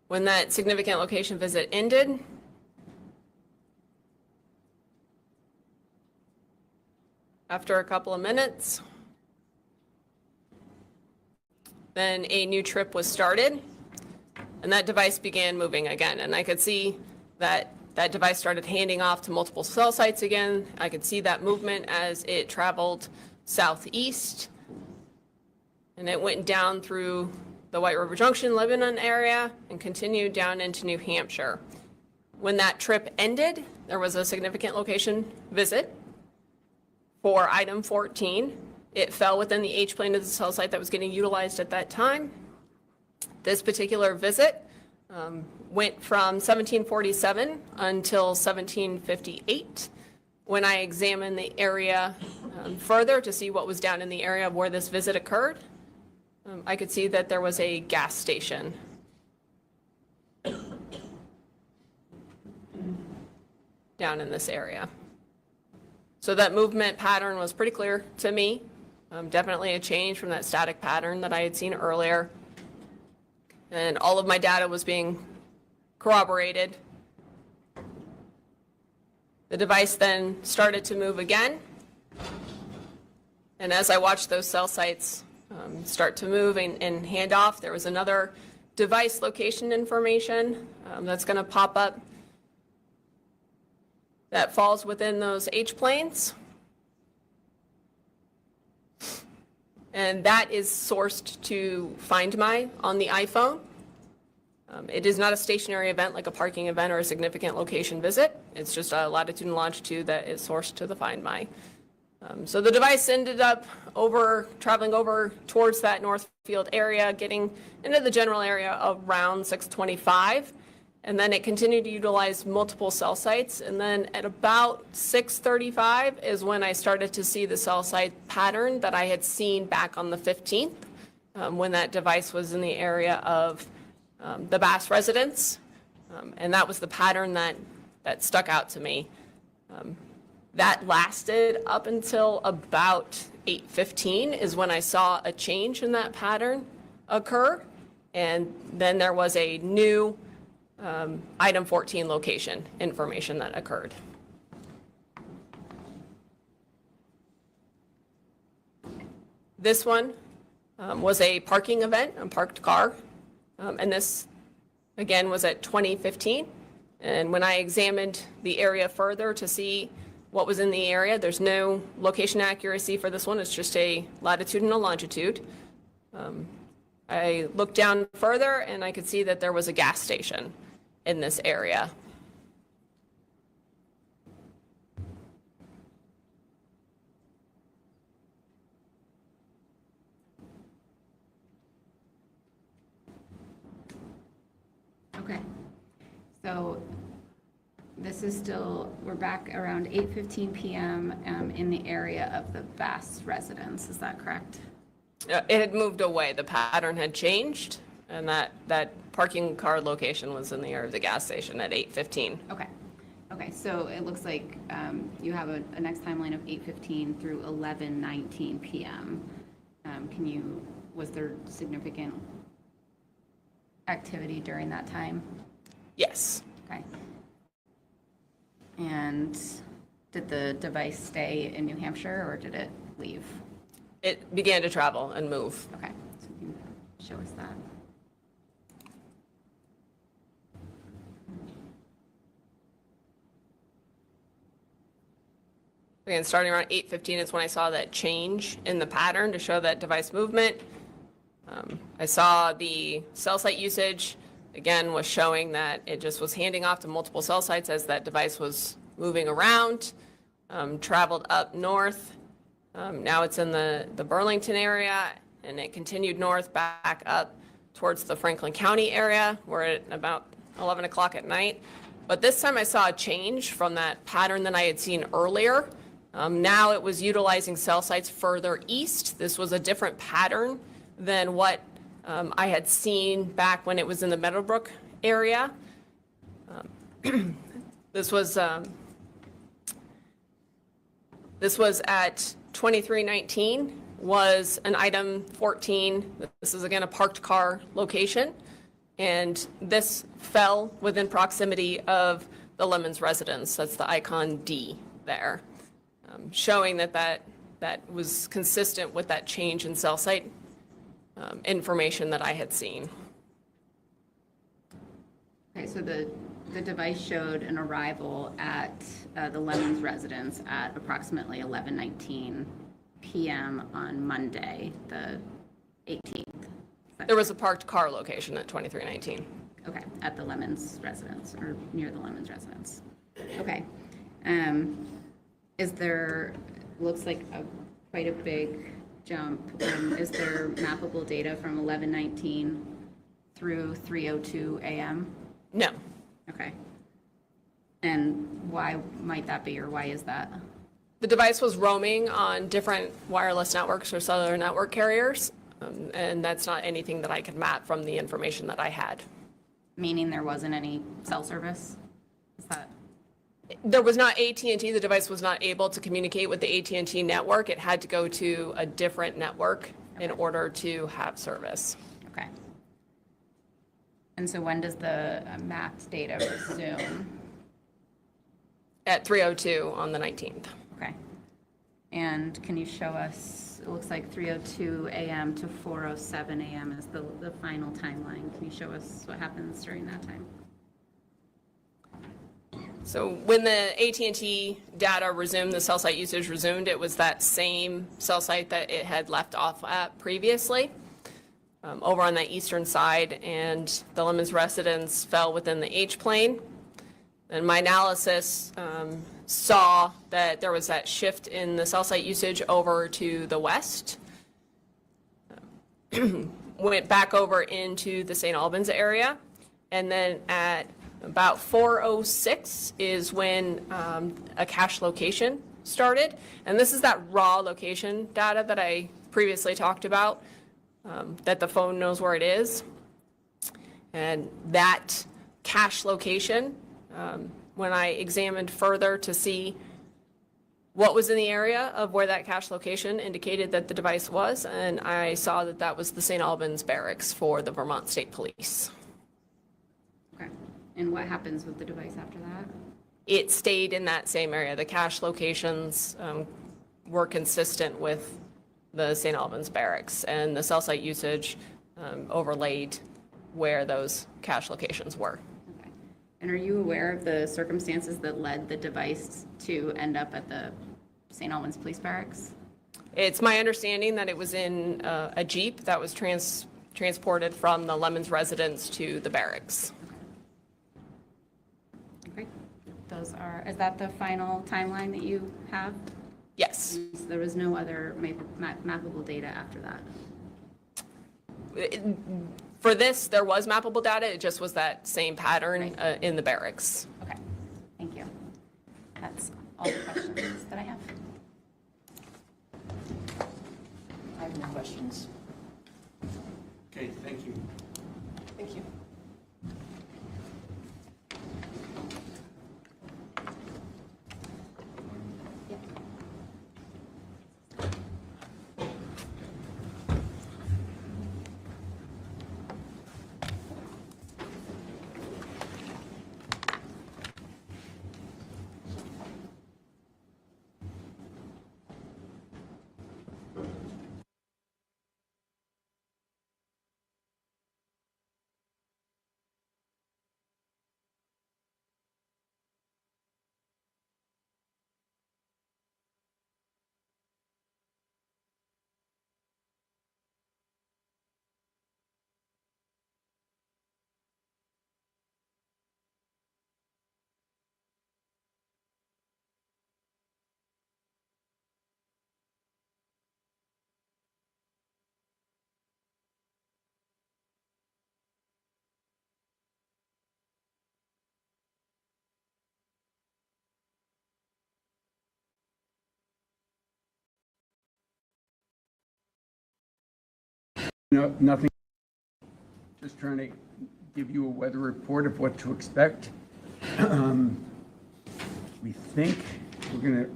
When that significant location visit ended, after a couple of minutes, then a new trip was started, and that device began moving again. And I could see that that device started handing off to multiple cell sites again. I could see that movement as it traveled southeast, and it went down through the White River Junction, Lebanon area, and continued down into New Hampshire. When that trip ended, there was a significant location visit for item 14. It fell within the H-plane of the cell site that was getting utilized at that time. This particular visit went from 1747 until 1758. When I examined the area further to see what was down in the area where this visit occurred, I could see that there was a gas station. Down in this area. So that movement pattern was pretty clear to me. Definitely a change from that static pattern that I had seen earlier. And all of my data was being corroborated. The device then started to move again. And as I watched those cell sites start to move and hand off, there was another device location information that's going to pop up that falls within those H-planes. And that is sourced to Find My on the iPhone. It is not a stationary event like a parking event or a significant location visit. It's just a latitude and longitude that is sourced to the Find My. So the device ended up traveling over towards that Northfield area, getting into the general area around 625. And then it continued to utilize multiple cell sites. And then at about 6:35 is when I started to see the cell site pattern that I had seen back on the 15th, when that device was in the area of the Bass residence. And that was the pattern that stuck out to me. That lasted up until about 8:15 is when I saw a change in that pattern occur. And then there was a new item 14 location information that occurred. This one was a parking event, a parked car, and this again was at 2015. And when I examined the area further to see what was in the area, there's no location accuracy for this one. It's just a latitude and a longitude. I looked down further and I could see that there was a gas station in this area. So this is still, we're back around 8:15 p.m. In the area of the Bass residence, is that correct? It had moved away. The pattern had changed, and that parking car location was in the area of the gas station at 8:15. Okay. Okay, so it looks like you have a next timeline of 8:15 through 11:19 p.m. Was there significant activity during that time? Yes. Okay. And did the device stay in New Hampshire or did it leave? It began to travel and move. Okay, so you can show us that. Again, starting around 8:15 is when I saw that change in the pattern to show that device movement. I saw the cell site usage, again, was showing that it just was handing off to multiple cell sites as that device was moving around, traveled up north. Now it's in the Burlington area, and it continued north back up towards the Franklin County area. We're at about 11 o'clock at night. But this time I saw a change from that pattern that I had seen earlier. Now it was utilizing cell sites further east. This was a different pattern than what I had seen back when it was in the Meadowbrook area. This was at 2319 was an item 14. This is again a parked car location, and this fell within proximity of the Lemons residence. That's the icon D there, showing that was consistent with that change in cell site information that I had seen. Okay, so the device showed an arrival at the Lemons residence at approximately 11:19 p.m. on Monday, the 18th. There was a parked car location at 2319. Okay, at the Lemons residence or near the Lemons residence. Okay. Is there, looks like quite a big jump. Is there mappable data from 11:19 through 3:02 a.m.? No. Okay. And why might that be, or why is that? The device was roaming on different wireless networks or cellular network carriers, and that's not anything that I could map from the information that I had. Meaning there wasn't any cell service? Is that? There was not AT&T. The device was not able to communicate with the AT&T network. It had to go to a different network in order to have service. Okay. And so when does the mapped data resume? At 3:02 on the 19th. Okay. And can you show us, it looks like 3:02 a.m. to 4:07 a.m. is the final timeline. Can you show us what happens during that time? So when the AT&T data resumed, the cell site usage resumed, it was that same cell site that it had left off at previously, over on the eastern side, and the Lemons residence fell within the H-plane. And my analysis saw that there was that shift in the cell site usage over to the west, went back over into the St. Albans area, and then at about 4:06 is when a cache location started. And this is that raw location data that I previously talked about, that the phone knows where it is. And that cache location, when I examined further to see what was in the area of where that cache location indicated that the device was, and I saw that that was the St. Albans barracks for the Vermont State Police. Okay. And what happens with the device after that? It stayed in that same area. The cache locations were consistent with the St. Albans barracks, and the cell site usage overlaid where those cache locations were. Okay. And are you aware of the circumstances that led the device to end up at the St. Albans Police Barracks? It's my understanding that it was in a Jeep that was transported from the Lemons residence to the barracks. Okay. Is that the final timeline that you have? Yes. So there was no other mappable data after that? For this, there was mappable data, it just was that same pattern in the barracks. Okay, thank you. That's all the questions that I have. I have no questions. Okay, thank you. Thank you. No, nothing. Just trying to give you a weather report of what to expect. We think we're gonna,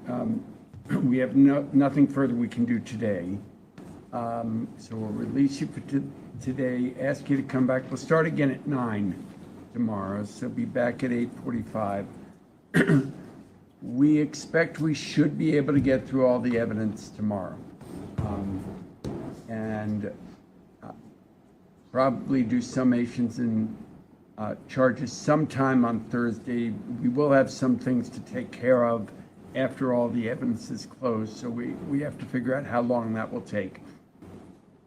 we have nothing further we can do today. So we'll release you for today, ask you to come back. We'll start again at 9 tomorrow, so be back at 8:45. We expect we should be able to get through all the evidence tomorrow. And probably do summations and charges sometime on Thursday. We will have some things to take care of after all the evidence is closed, so we have to figure out how long that will take.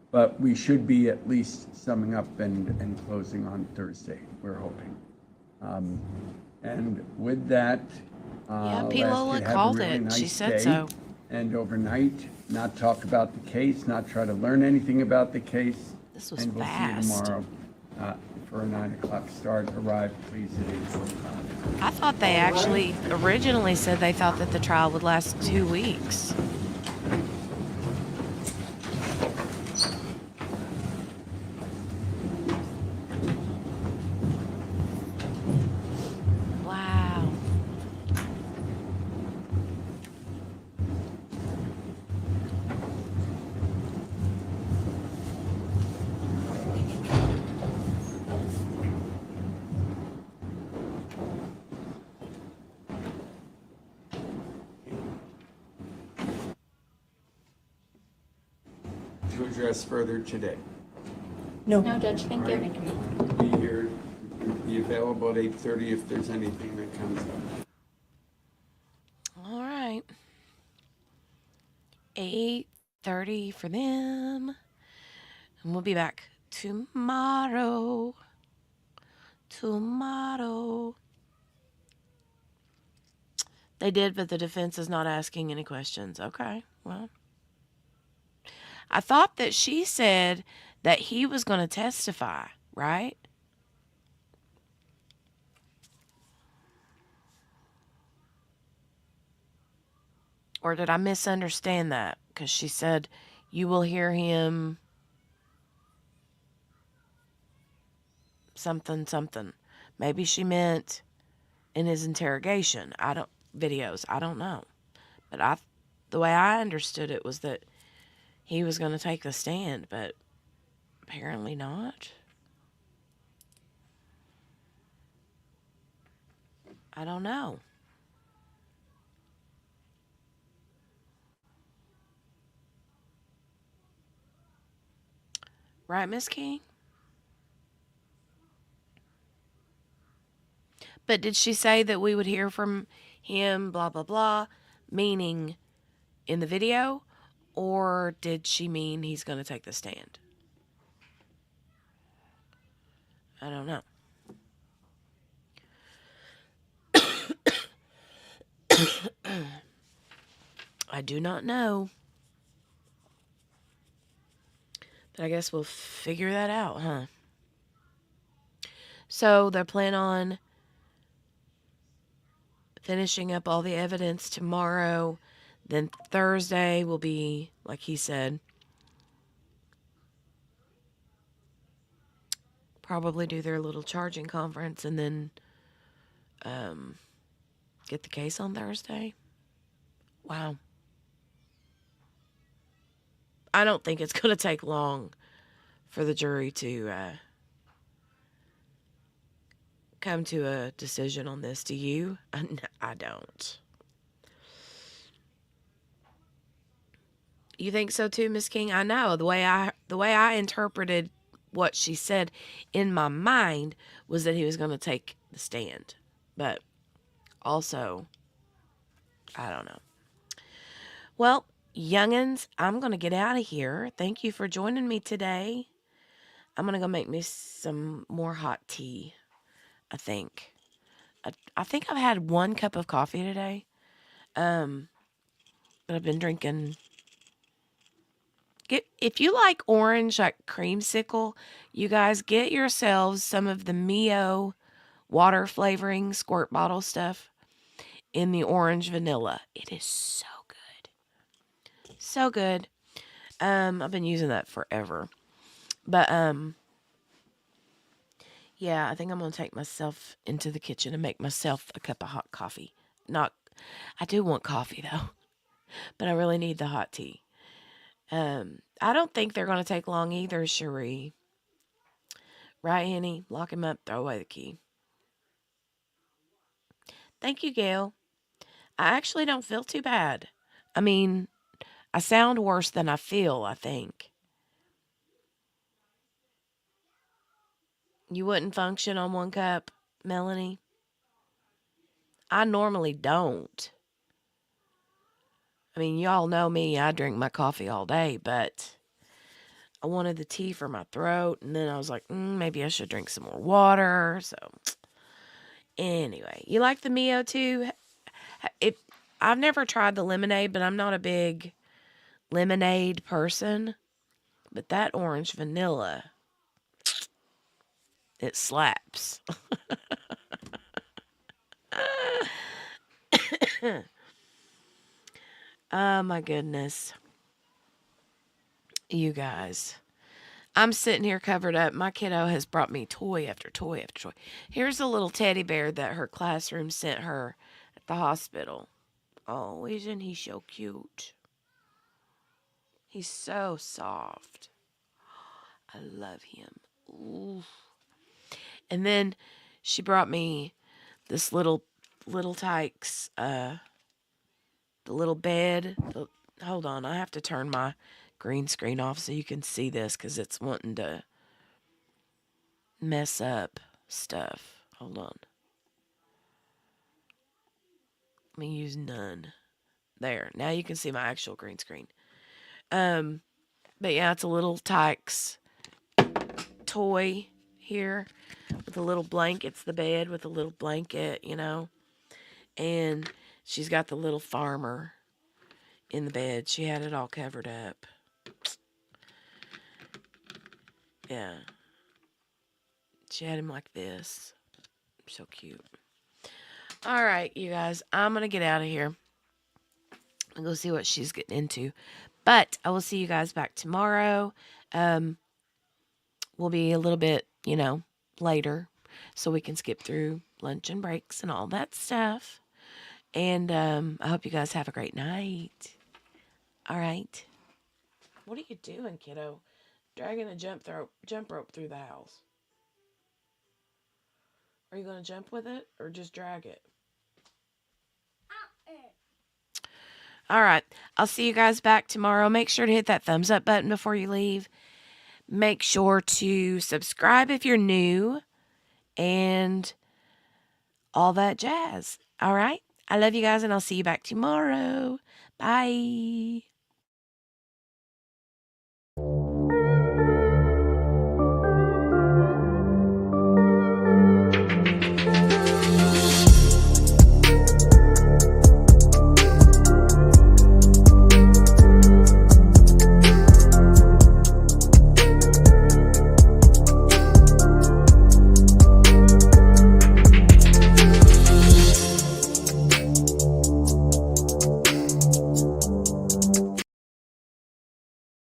But we should be at least summing up and closing on Thursday, we're hoping. And with that, I'll P. ask Lola you to have a called really it. She nice said day. so. And overnight, not talk about the case, not try to learn anything about the case. This was And we'll fast. see you tomorrow for a 9 o'clock start. Arrive, please, at 8:45. I thought they actually originally said they thought that the trial would last 2 weeks. Wow. To address further today. No, Judge, thank you. Be here, be available at 8:30 if there's anything that comes up. All right. 8:30 for them. And we'll be back tomorrow. Tomorrow. They did, but the defense is not asking any questions. Okay, well. I thought that she said that he was going to testify, right? Or did I misunderstand that? Because she said, you will hear him something, something. Maybe she meant in his interrogation. Videos. I don't know. But the way I understood it was that he was going to take the stand, but apparently not. I don't know. Right, Miss King? But did she say that we would hear from him, blah, blah, blah, meaning in the video? Or did she mean he's going to take the stand? I don't know. I do not know. But I guess we'll figure that out, huh? So they're planning on finishing up all the evidence tomorrow. Then Thursday will be, like he said, probably do their little charging conference and then get the case on Thursday. Wow. I don't think it's going to take long for the jury to come to a decision on this. Do you? I don't. You think so too, Miss King? I know the way I interpreted what she said in my mind was that he was going to take the stand, but also I don't know. Well, youngins, I'm going to get out of here. Thank you for joining me today. I'm going to go make me some more hot tea, I think. I think I've had 1 cup of coffee today. But I've been drinking. If you like orange, like creamsicle, you guys get yourselves some of the Mio water flavoring squirt bottle stuff in the orange vanilla. It is so good. So good. I've been using that forever. But yeah, I think I'm gonna take myself into the kitchen and make myself a cup of hot coffee. I do want coffee though, but I really need the hot tea. I don't think they're gonna take long either, Cherie. Right, Henny? Lock him up, throw away the key. Thank you, Gail. I actually don't feel too bad. I mean, I sound worse than I feel, I think. You wouldn't function on 1 cup, Melanie? I normally don't. I mean, y'all know me. I drink my coffee all day, but I wanted the tea for my throat, and then I was like, maybe I should drink some more water. So, anyway, you like the Mio too? I've never tried the lemonade, but I'm not a big lemonade person. But that orange vanilla, it slaps. Oh my goodness. You guys. I'm sitting here covered up. My kiddo has brought me toy after toy after toy. Here's a little teddy bear that her classroom sent her at the hospital. Oh, isn't he so cute? He's so soft. I love him. Ooh. And then she brought me this little Tykes, the little bed. Hold on, I have to turn my green screen off so you can see this because it's wanting to mess up stuff. Hold on. Let me use none. There. Now you can see my actual green screen. But yeah, it's a little Tykes toy here with a little blanket. It's the bed with a little blanket, you know. And she's got the little farmer in the bed. She had it all covered up. Yeah. She had him like this. So cute. All right, you guys. I'm going to get out of here and go see what she's getting into. But I will see you guys back tomorrow. We'll be a little bit, later so we can skip through lunch and breaks and all that stuff. And I hope you guys have a great night. All right. What are you doing, kiddo? Dragging a jump rope through the house. Are you going to jump with it or just drag it? All right. I'll see you guys back tomorrow. Make sure to hit that thumbs up button before you leave. Make sure to subscribe if you're new and all that jazz. All right. I love you guys and I'll see you back tomorrow. Bye.